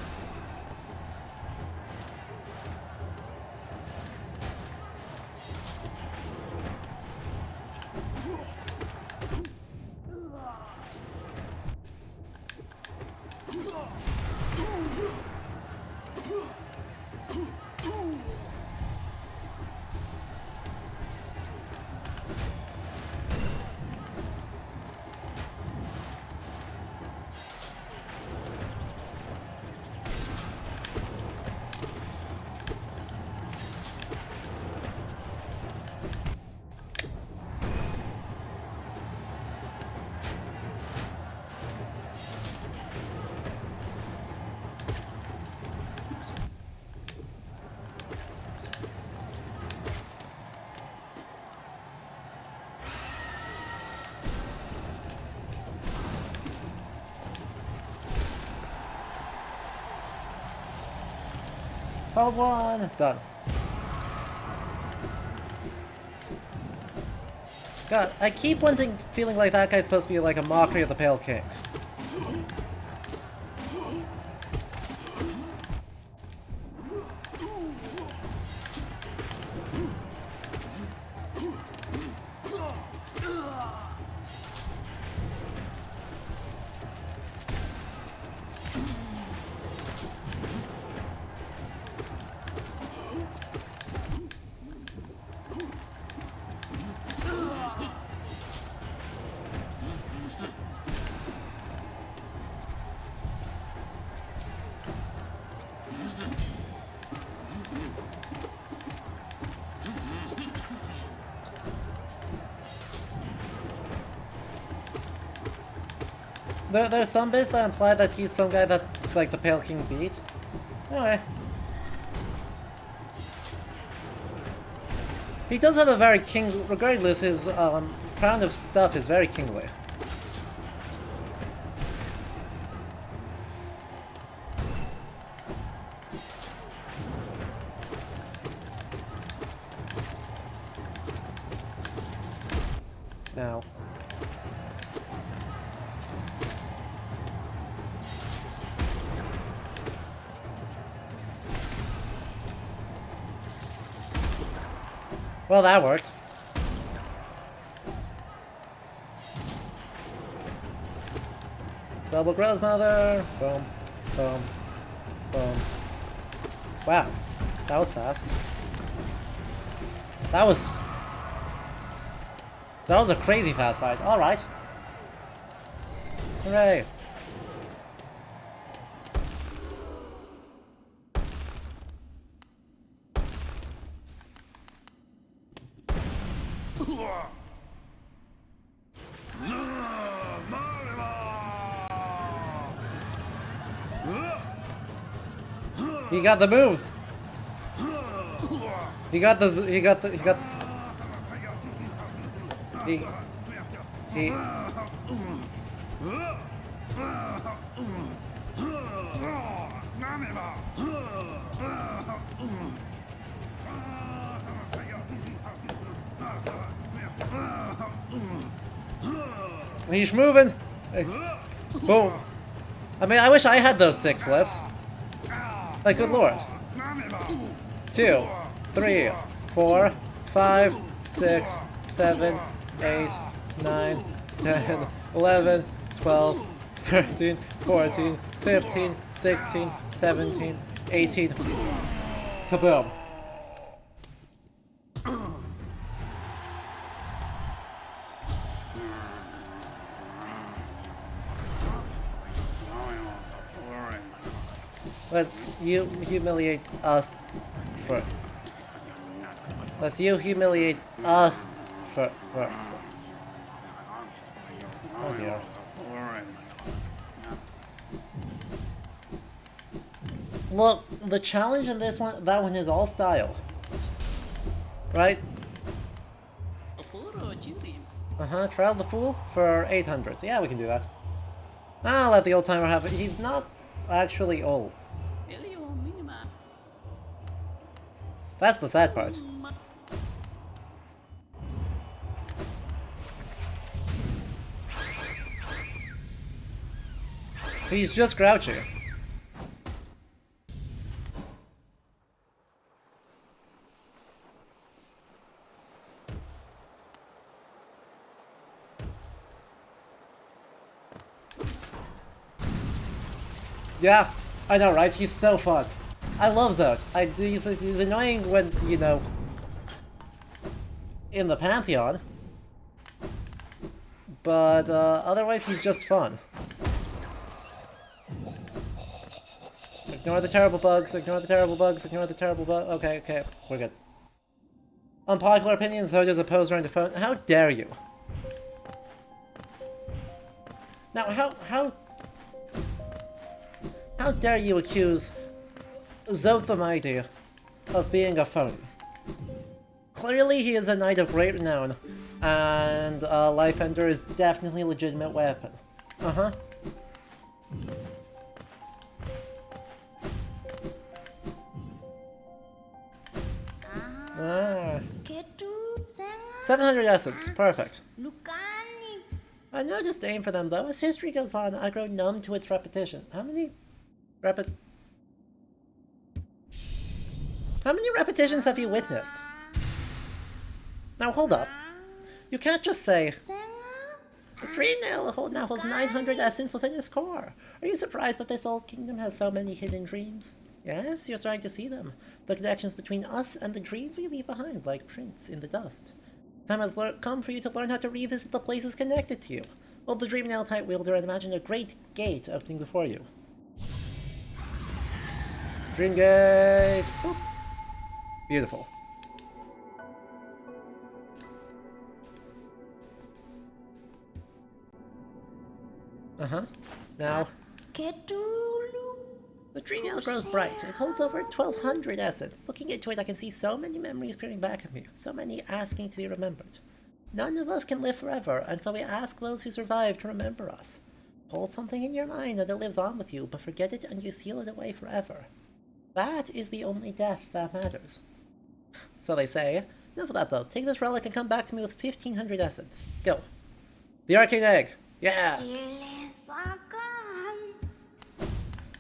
Hold one. Done. God, I keep feeling like that guy's supposed to be like a mockery of the Pale King. There's some bits that imply that he's some guy that, like, the Pale King beat. Anyway. He does have a very king... Regardless, his crown of stuff is very kingly. Now. Well, that worked. Double Grow's Mother. Boom. Boom. Boom. Wow. That was fast. That was a crazy fast fight. Alright. Hooray. He got the moves. He got He's moving. Boom. I mean, I wish I had those sick flips. Like, good lord. 2, 3, 4, 5, 6, 7, 8, 9, 10, 11, 12, 13, 14, 15, 16, 17, 18. Kaboom. Let's humiliate us for... Let's you humiliate us for... Oh dear. Look, the challenge in this one, that one is all style. Right? Uh-huh, Trial the Fool for 800. Yeah, we can do that. I'll let the old timer have it. He's not actually old. That's the sad part. He's just grouchy. Yeah, I know, right? He's so fun. I love Zote. He's annoying when, you know, in the Pantheon. But otherwise he's just fun. Ignore the terrible bugs, ignore the terrible bugs, ignore the terrible bugs. Okay, okay, we're good. Unpopular opinions, Zote is a poser on the phone. How dare you? Now, how dare you accuse Zote the Mighty of being a phony? Clearly he is a knight of great renown, and Life Ender is definitely a legitimate weapon. Uh-huh. Ah. 700 essence, perfect. I no disdain for them though. As history goes on, I grow numb to its repetition. How many repetitions have you witnessed? Now hold up. You can't just say, the Dream Nail now holds 900 essence within its core. Are you surprised that this old kingdom has so many hidden dreams? Yes, you're starting to see them. The connections between us and the dreams we leave behind, like prints in the dust. Time has come for you to learn how to revisit the places connected to you. Hold the Dream Nail tight, wielder, and imagine a great gate opening before you. Dream Gate! Boop. Beautiful. Uh-huh. Now... The Dream Nail grows bright. It holds over 1,200 essence. Looking into it, I can see so many memories peering back at me. So many asking to be remembered. None of us can live forever, and so we ask those who survive to remember us. Hold something in your mind and it lives on with you, but forget it and you seal it away forever. That is the only death that matters. So they say. Enough of that though. Take this relic and come back to me with 1,500 essence. Go. The Arcane Egg! Yeah!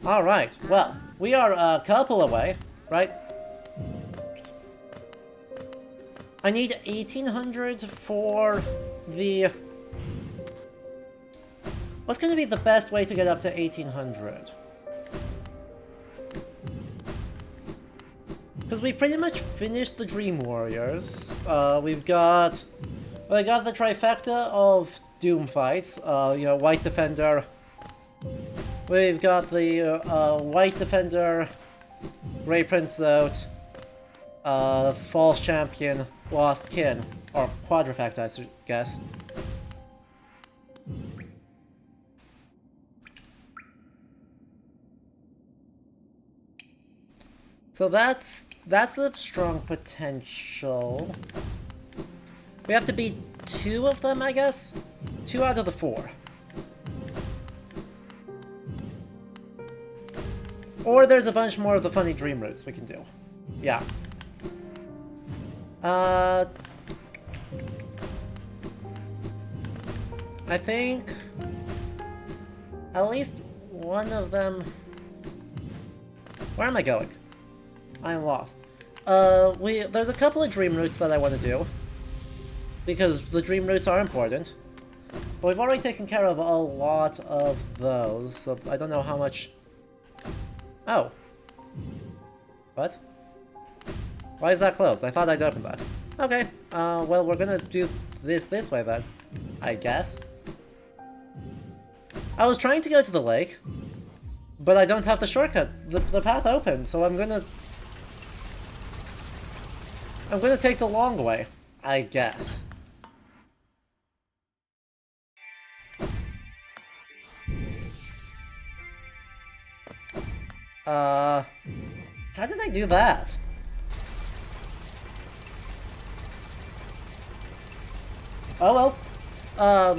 Alright, well, we are a couple away, right? I need 1,800 for the... What's gonna be the best way to get up to 1,800? Because we pretty much finished the Dream Warriors. We got the trifecta of Doom fights. You know, White Defender. We've got the White Defender, Grey Prince Zote, False Champion, Lost Kin, or Quadrifact, I guess. So that's a strong potential. We have to beat 2 of them, I guess? 2 out of the 4. Or there's a bunch more of the funny dream routes we can do. Yeah. I think at least one of them... Where am I going? I am lost. There's a couple of dream routes that I want to do. Because the dream routes are important. But we've already taken care of a lot of those, so I don't know how much... Oh. What? Why is that closed? I thought I'd opened that. Okay, well, we're gonna do this way then, I guess. I was trying to go to the lake, but I don't have the shortcut. The path open, so I'm gonna... I'm gonna take the long way, I guess. How did I do that? Oh well.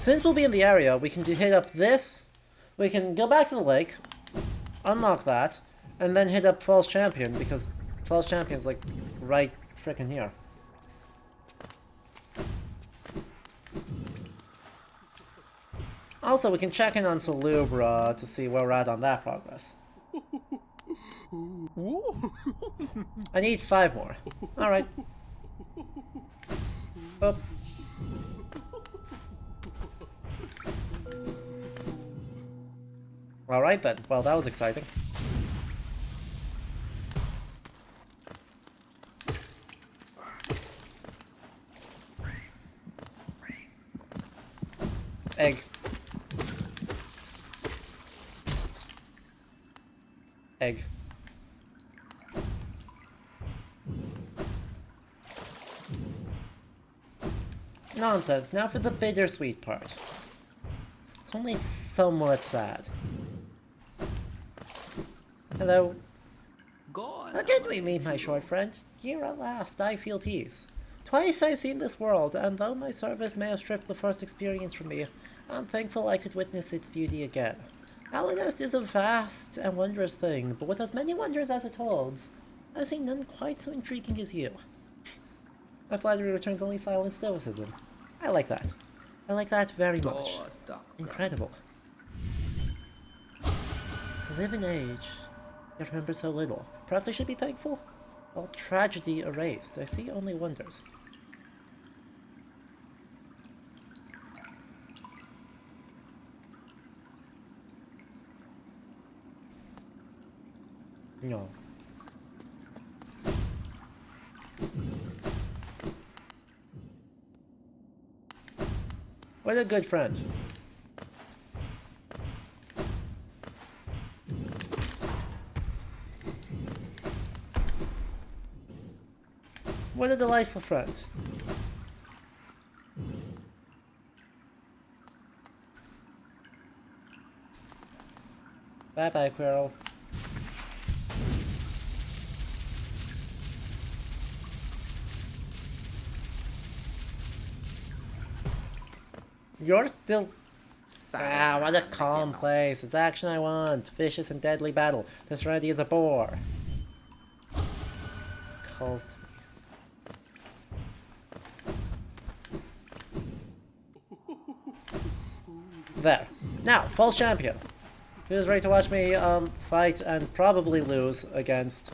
Since we'll be in the area, we can hit up this. We can go back to the lake, unlock that, and then hit up False Champion, because False Champion's like right frickin' here. Also, we can check in on Salubra to see where we're at on that progress. I need 5 more. Alright. Oh. Alright then. Well, that was exciting. Egg. Egg. Nonsense. Now for the bittersweet part. It's only somewhat sad. Hello. Again we meet, my short friend. Here at last, I feel peace. Twice I've seen this world, and though my service may have stripped the first experience from me, I'm thankful I could witness its beauty again. Alanest is a vast and wondrous thing, but with as many wonders as it holds, I've seen none quite so intriguing as you. My flattery returns only silent stoicism. I like that. I like that very much. Incredible. I live in age, yet remember so little. Perhaps I should be thankful? All tragedy erased, I see only wonders. No. What a good friend. What a delightful friend. Bye-bye, Quirrell. You're still... Ah, what a calm place. It's action I want. Vicious and deadly battle. The serenity is a bore. It's calls to me. There. Now, False Champion. Who's ready to watch me fight and probably lose against...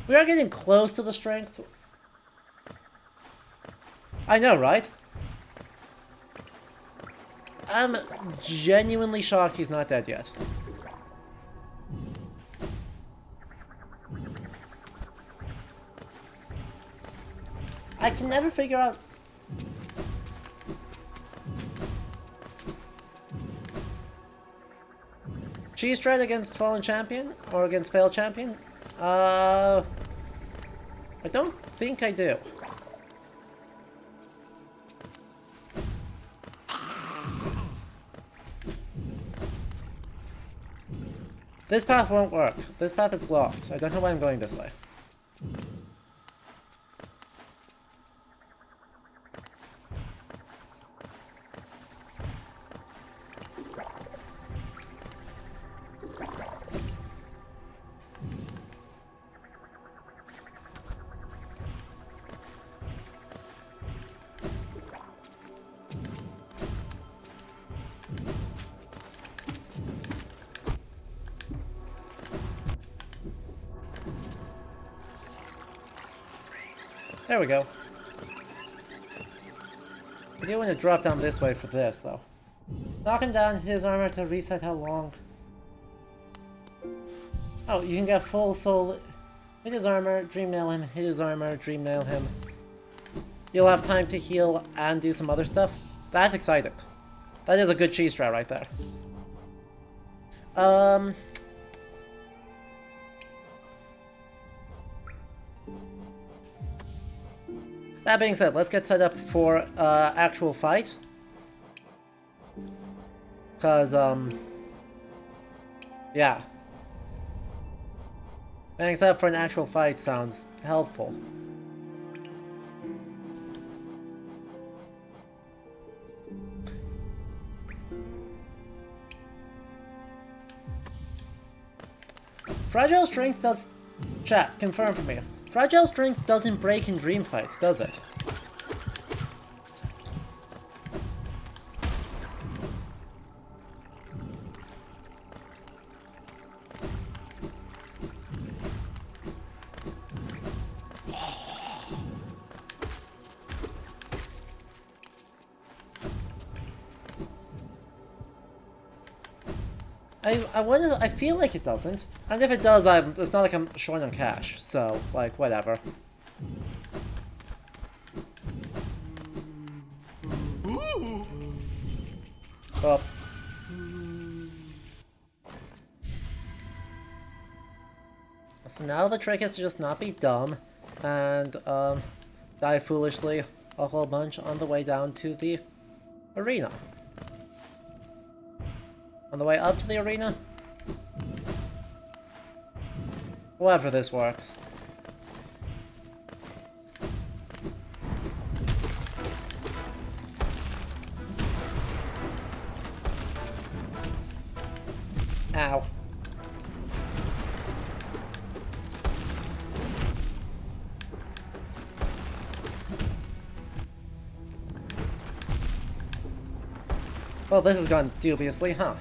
We are getting close to the strength. I know, right? I'm genuinely shocked he's not dead yet. I can never figure out... Cheese Tread against Fallen Champion? Or against Failed Champion? I don't think I do. This path won't work. This path is locked. I don't know why I'm going this way. There we go. I do want to drop down this way for this, though. Knock him down, hit his armor to reset how long. Oh, you can get full soul. Hit his armor, dream nail him, hit his armor, dream nail him. You'll have time to heal and do some other stuff. That's exciting. That is a good cheese strat right there. That being said, let's get set up for actual fight. Cause yeah. Getting set up for an actual fight sounds helpful. Fragile strength does... Chat, confirm for me. Fragile strength doesn't break in dream fights, does it? I feel like it doesn't. And if it does, it's not like I'm short on cash. So, like, whatever. Well. So now the trick is to just not be dumb. And, die foolishly a whole bunch on the way down to the arena. On the way up to the arena? However this works. Ow. Well, this has gone dubiously, huh?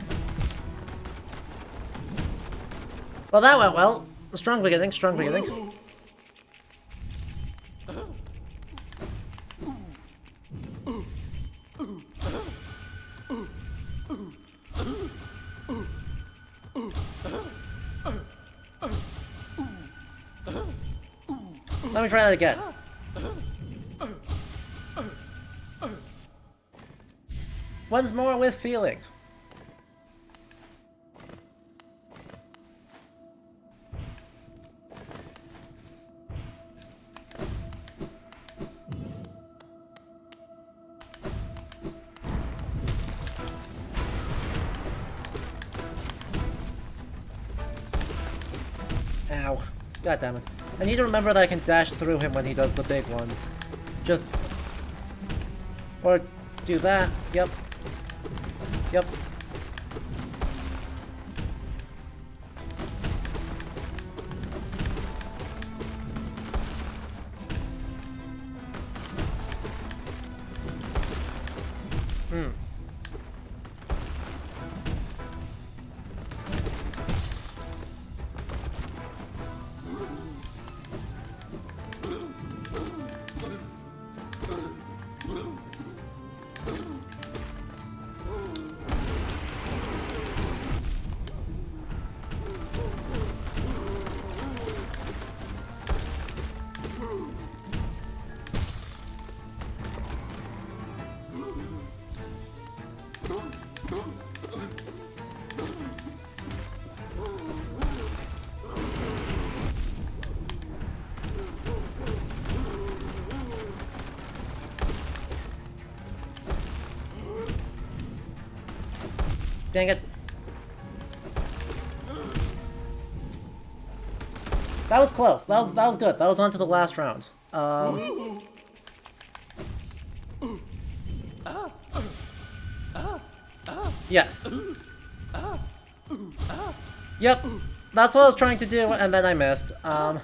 Well, that went well. Strong beginning, strong beginning. Let me try that again. Once more with feeling. Ow. God damn it. I need to remember that I can dash through him when he does the big ones. Just... Or do that. Yep. Yep. Dang it. That was close. That was good. That was on to the last round. Yes. Yep. That's what I was trying to do, and then I missed. But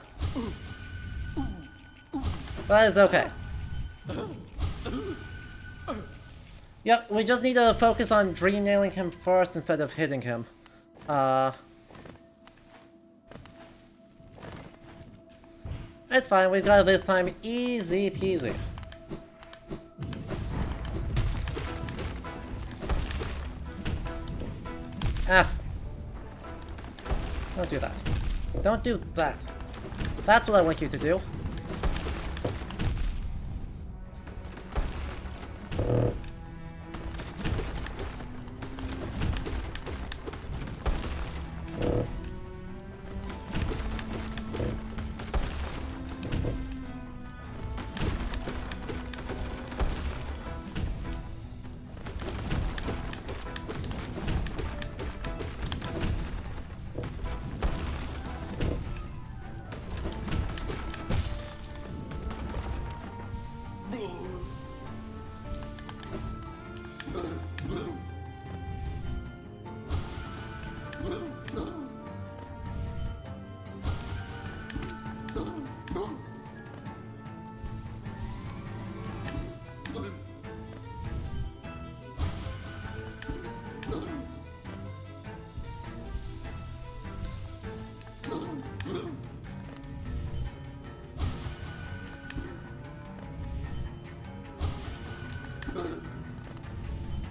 that is okay. Yep, we just need to focus on dream nailing him first instead of hitting him. It's fine, we've got it this time. Easy peasy. F. Don't do that. Don't do that. That's what I want you to do.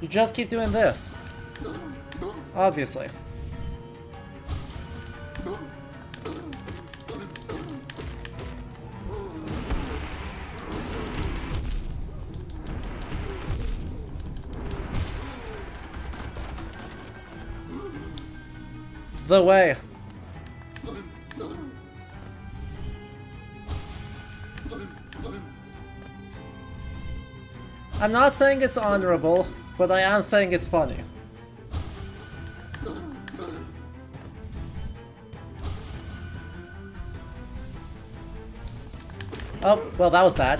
You just keep doing this. Obviously. The way. I'm not saying it's honorable, but I am saying it's funny. Oh, well, that was bad.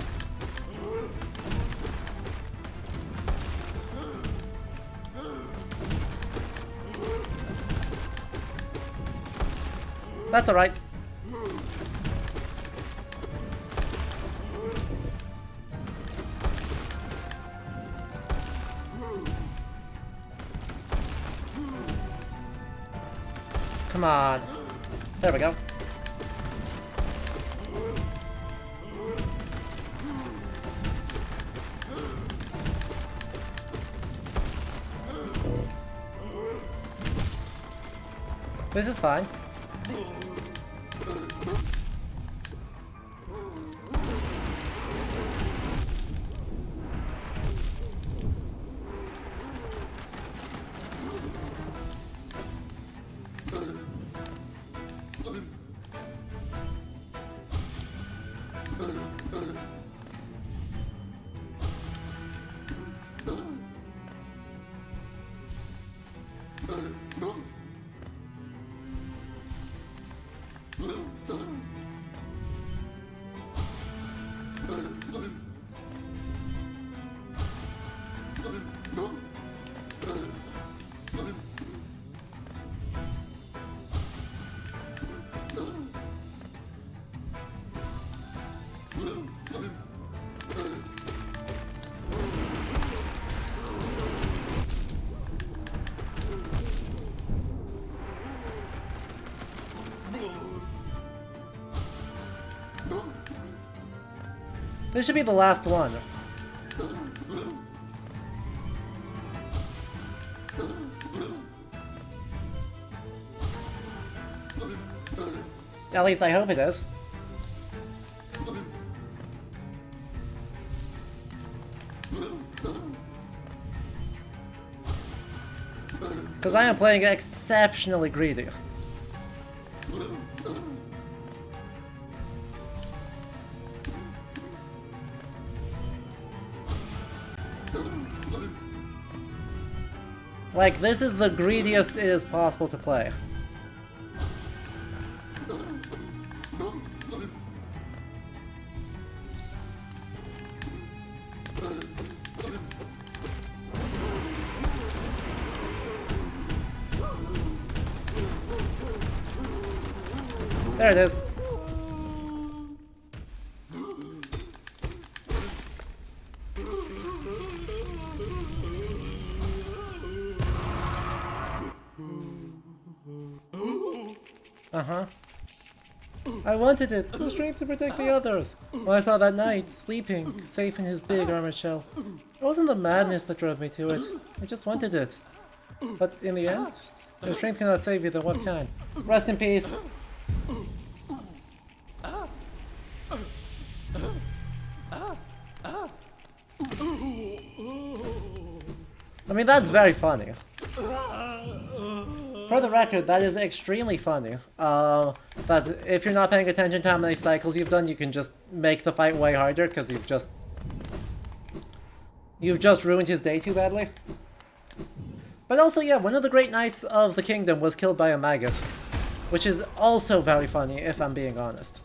That's alright. Come on. There we go. This is fine. This should be the last one. At least I hope it is. Because I am playing exceptionally greedy. Like, this is the greediest it is possible to play. There it is. Uh-huh. I wanted it, the strength to protect the others. When I saw that knight, sleeping, safe in his big armored shell. It wasn't the madness that drove me to it. I just wanted it. But in the end, if strength cannot save you, then what can? Rest in peace. I mean, that's very funny. For the record, that is extremely funny. That if you're not paying attention to how many cycles you've done, you can just make the fight way harder because you've just ruined his day too badly. But also, yeah, one of the great knights of the kingdom was killed by a maggot, which is also very funny if I'm being honest.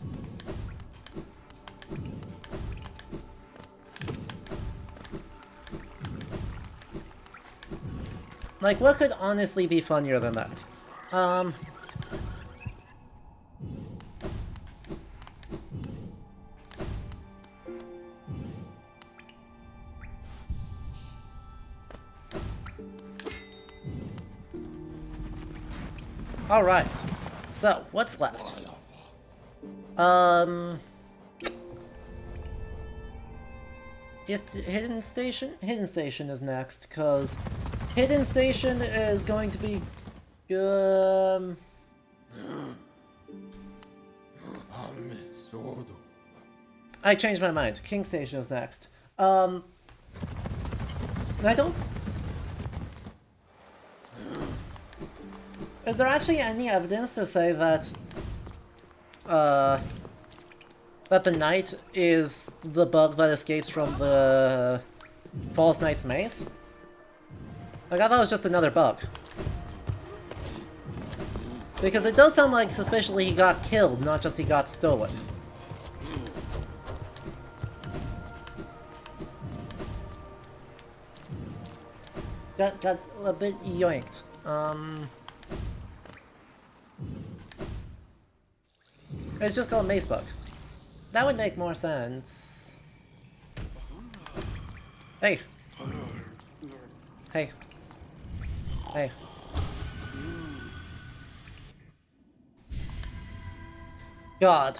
Like, what could honestly be funnier than that? Alright, so, what's left? Just Hidden Station? Hidden Station is next, because Hidden Station is going to be... I changed my mind. King Station is next. I don't... Is there actually any evidence to say that... that the knight is the bug that escapes from the... False Knight's maze? Like, I thought it was just another bug. Because it does sound like suspiciously he got killed, not just he got stolen. Got a bit yoinked. It's just called Mace Bug. That would make more sense. Hey! Hey. Hey. God.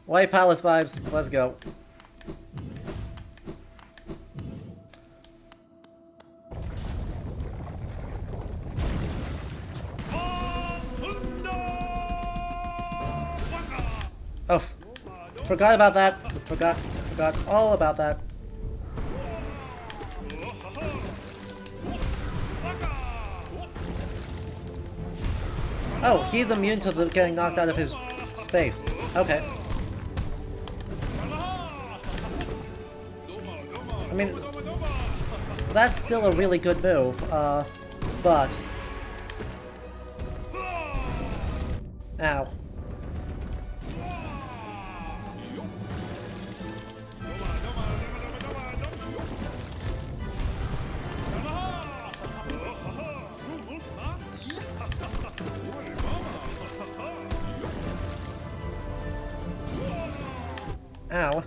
White Palace vibes. Let's go. Oh, forgot about that. Forgot all about that. Oh, he's immune to the getting knocked out of his space. Okay. I mean, that's still a really good move, but... Ow. Ow.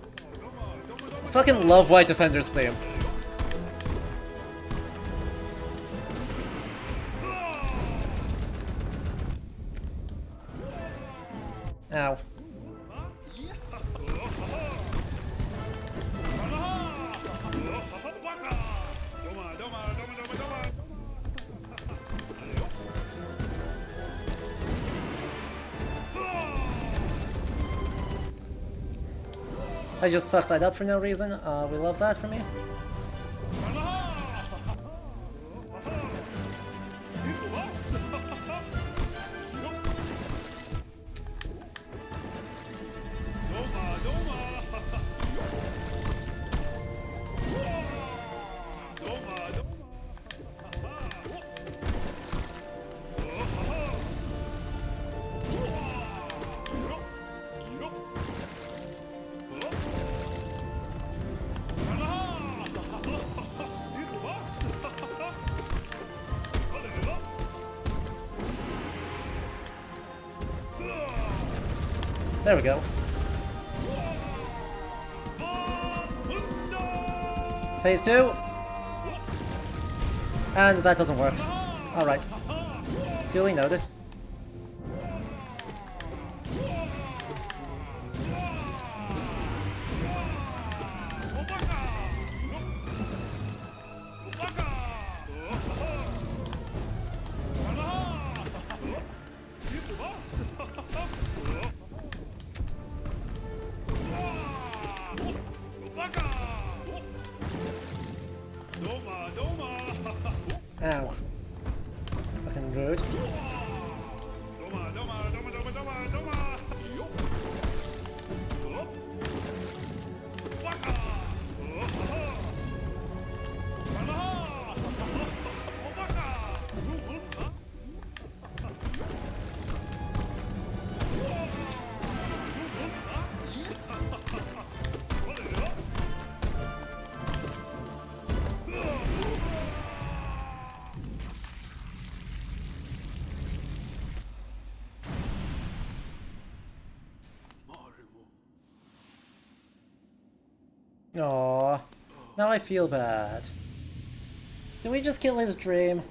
I fucking love White Defender's theme. Ow. I just fucked that up for no reason. We love that for me. There we go. Phase 2. And that doesn't work. Alright. Duly noted. Ow. Fucking rude. Aww. Now I feel bad. Did we just kill his dream?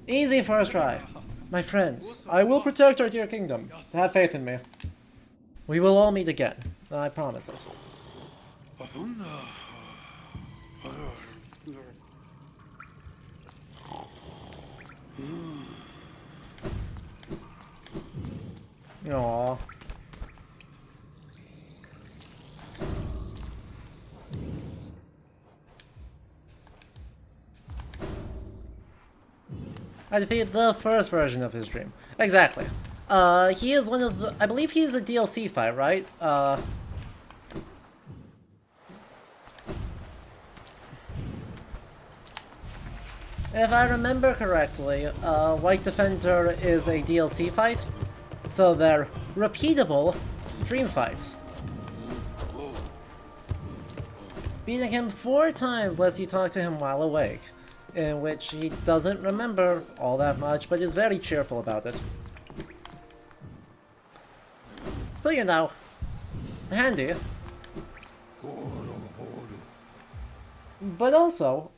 Easy first try. My friends, I will protect our dear kingdom. Have faith in me. We will all meet again. I promise it. Aww. I defeated the first version of his dream. Exactly. He is one of the... I believe he is a DLC fight, right? If I remember correctly, White Defender is a DLC fight, so they're repeatable dream fights. Beating him 4 times lets you talk to him while awake, in which he doesn't remember all that much, but is very cheerful about it. So you know, handy. But also,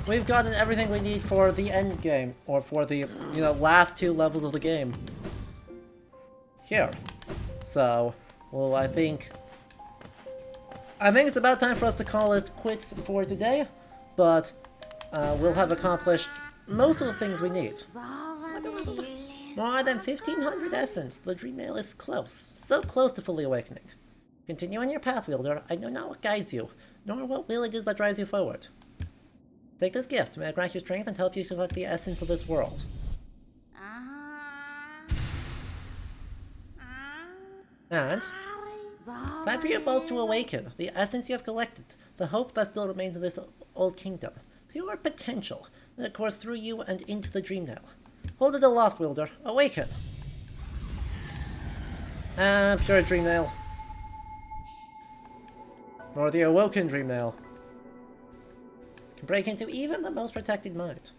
we've gotten everything we need for the end game, or for the, last 2 levels of the game. Here. So, well, I think it's about time for us to call it quits for today, but we'll have accomplished most of the things we need. More than 1,500 essence. The dream mail is close. So close to fully awakening. Continue on your path, Wielder. I know not what guides you, nor what will it is that drives you forward. Take this gift. May it grant you strength and help you to collect the essence of this world. And time for you both to awaken. The essence you have collected. The hope that still remains in this old kingdom. Pure potential that course through you and into the dream nail. Hold it aloft, Wielder. Awaken! Pure dream nail. Or the awoken dream nail. Can break into even the most protected mind.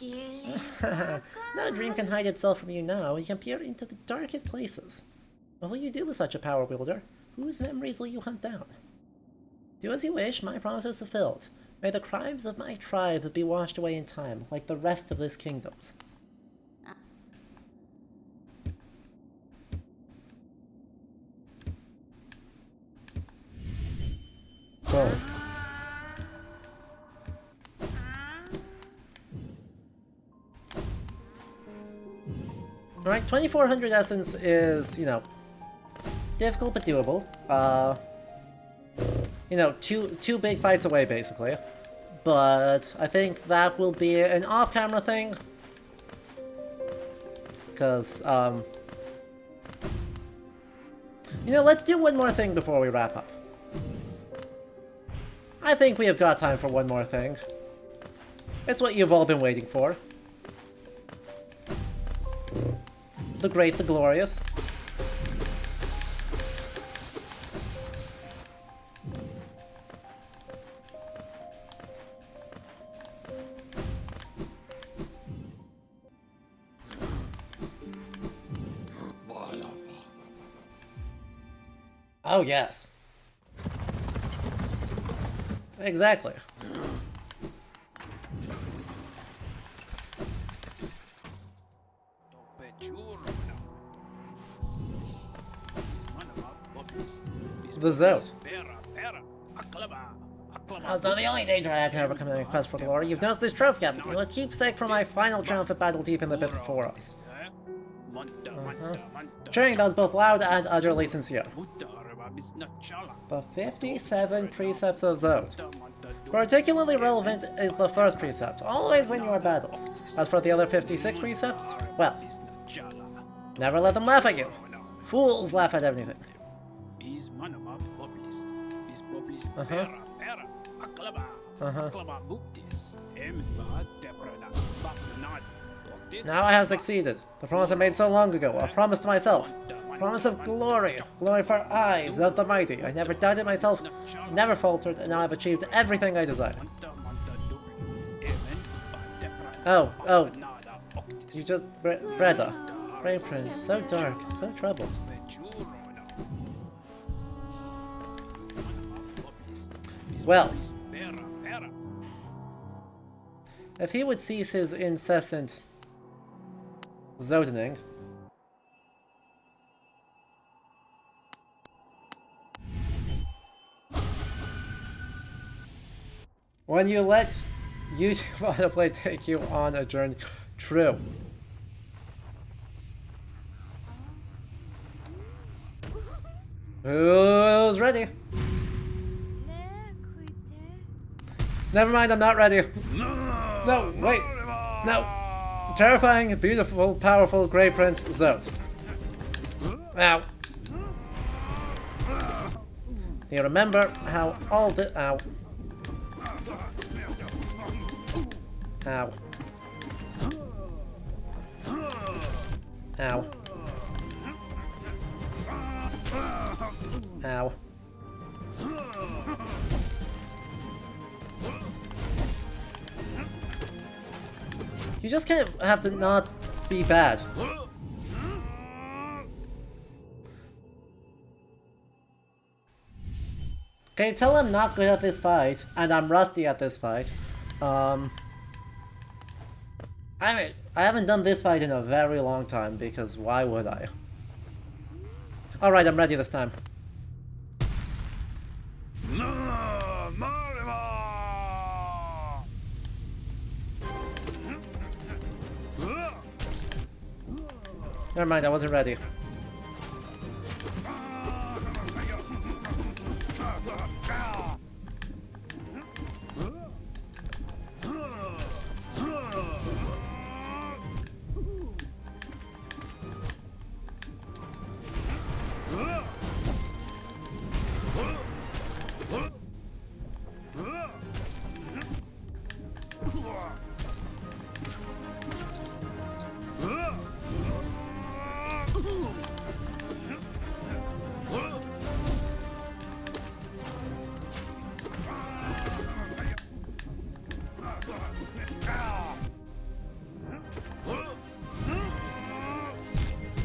No dream can hide itself from you now. You can peer into the darkest places. What will you do with such a power, Wielder? Whose memories will you hunt down? Do as you wish, my promise is fulfilled. May the crimes of my tribe be washed away in time, like the rest of this kingdom's. Whoa. Alright, 2,400 essence is, difficult but doable. Two big fights away, basically. But I think that will be an off-camera thing. Because, let's do one more thing before we wrap up. I think we have got time for one more thing. It's what you've all been waiting for. The great, the glorious. Oh, yes. Exactly. The Zote. Although the only danger I had to overcome in my quest for glory, you've noticed this trophy up. A keepsake from my final triumphant battle deep in the pit before us. Cheering that was both loud and utterly sincere. The 57 precepts of Zote. Particularly relevant is the first precept, always win your battles. As for the other 56 precepts, well, never let them laugh at you. Fools laugh at everything. Now I have succeeded. The promise I made so long ago, a promise to myself. Promise of glory. Glory for eyes of the mighty. I never doubted myself, never faltered, and now I've achieved everything I desired. Oh. You just... Breda. Brave Prince, so dark, so troubled. Well, if he would cease his incessant zodening, when you let YouTube autoplay take you on a journey. True. Who's ready? Never mind, I'm not ready. No, wait. No. Terrifying, beautiful, powerful Grey Prince Zote. Ow. Do you remember how all the... Ow. Ow. Ow. Ow. You just kind of have to not be bad. Can you tell I'm not good at this fight, and I'm rusty at this fight? I mean, I haven't done this fight in a very long time, because why would I? Alright, I'm ready this time. Never mind, I wasn't ready.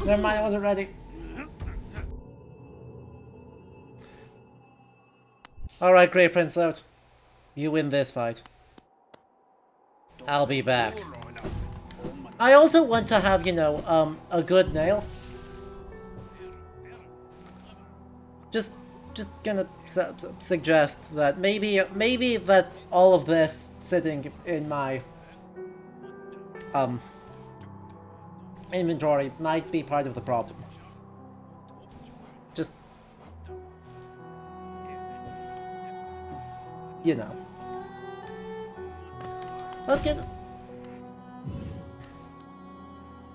Never mind, I wasn't ready. Alright, Grey Prince out. You win this fight. I'll be back. I also want to have, you know, a good nail. Just gonna suggest that maybe that all of this sitting in my inventory might be part of the problem. Just, you know. Let's get...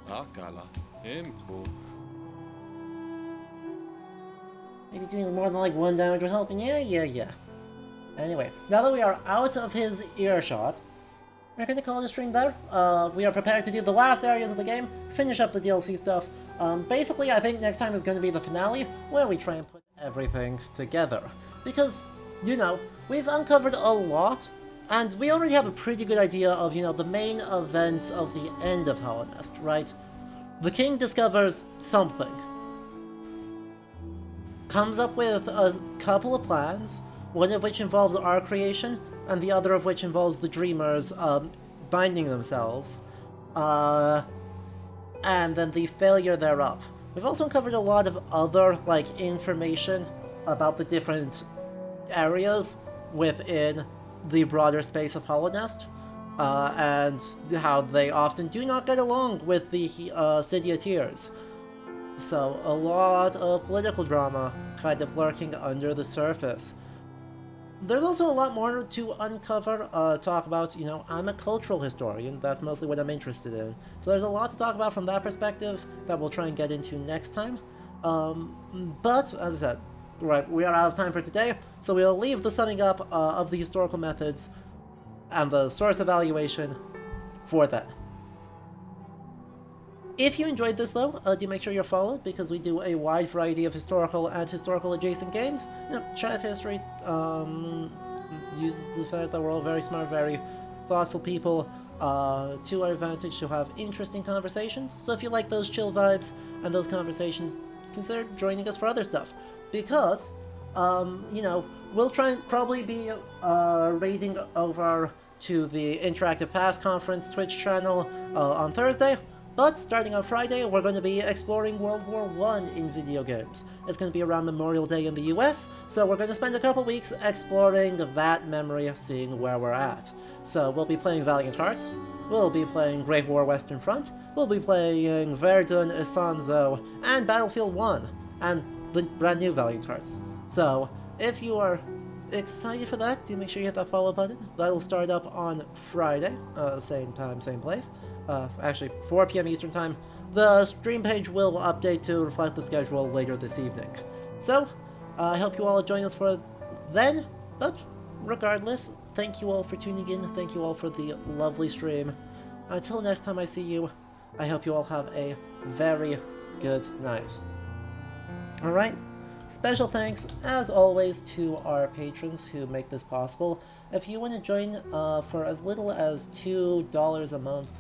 Akala, Impu. Maybe doing more than like 1 damage would help. Yeah. Anyway, now that we are out of his earshot, we're gonna call it a stream there. We are prepared to do the last areas of the game, finish up the DLC stuff. Basically, I think next time is gonna be the finale, where we try and put everything together. Because, you know, we've uncovered a lot, and we already have a pretty good idea of, you know, the main events of the end of Hallownest, right? The king discovers something. Comes up with a couple of plans, one of which involves our creation, and the other of which involves the Dreamers binding themselves, and then the failure thereof. We've also uncovered a lot of other, like, information about the different areas within the broader space of Hallownest, and how they often do not get along with the City of Tears. So, a lot of political drama kind of lurking under the surface. There's also a lot more to uncover, talk about. You know, I'm a cultural historian, that's mostly what I'm interested in. So there's a lot to talk about from that perspective that we'll try and get into next time. But, as I said, right, we are out of time for today, so we'll leave the summing up of the historical methods and the source evaluation for that. If you enjoyed this, though, do make sure you're followed, because we do a wide variety of historical and historical adjacent games. You know, chat history, use the fact that we're all very smart, very thoughtful people to our advantage to have interesting conversations. So if you like those chill vibes and those conversations, consider joining us for other stuff. Because, you know, we'll try and probably be raiding over to the Interactive Past Conference Twitch channel on Thursday. But starting on Friday, we're going to be exploring World War I in video games. It's going to be around Memorial Day in the US, so we're going to spend a couple weeks exploring that memory, seeing where we're at. So we'll be playing Valiant Hearts, we'll be playing Great War Western Front, we'll be playing Verdun, Isanzo, and Battlefield 1, and the brand new Valiant Hearts. So if you are excited for that, do make sure you hit that follow button. That'll start up on Friday, same time, same place. Actually, 4 p.m. Eastern Time. The stream page will update to reflect the schedule later this evening. So, I hope you all join us for then, but regardless, thank you all for tuning in, thank you all for the lovely stream. Until next time I see you, I hope you all have a very good night. Alright, special thanks, as always, to our patrons who make this possible. If you want to join for as little as $2 a month,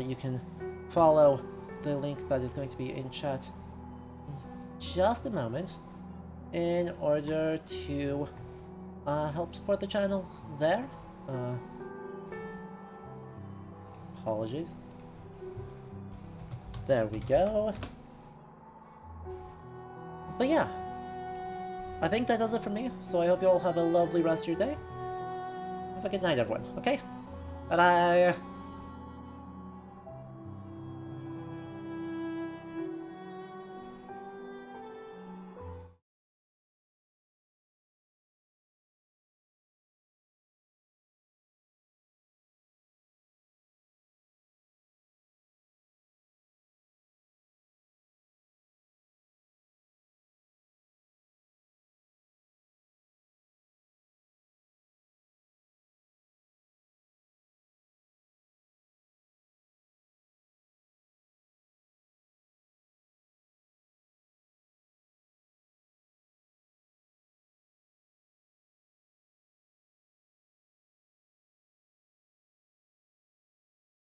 you can follow the link that is going to be in chat in just a moment in order to help support the channel there. Apologies. There we go. But yeah, I think that does it for me, so I hope you all have a lovely rest of your day. Have a good night, everyone, okay? Bye-bye!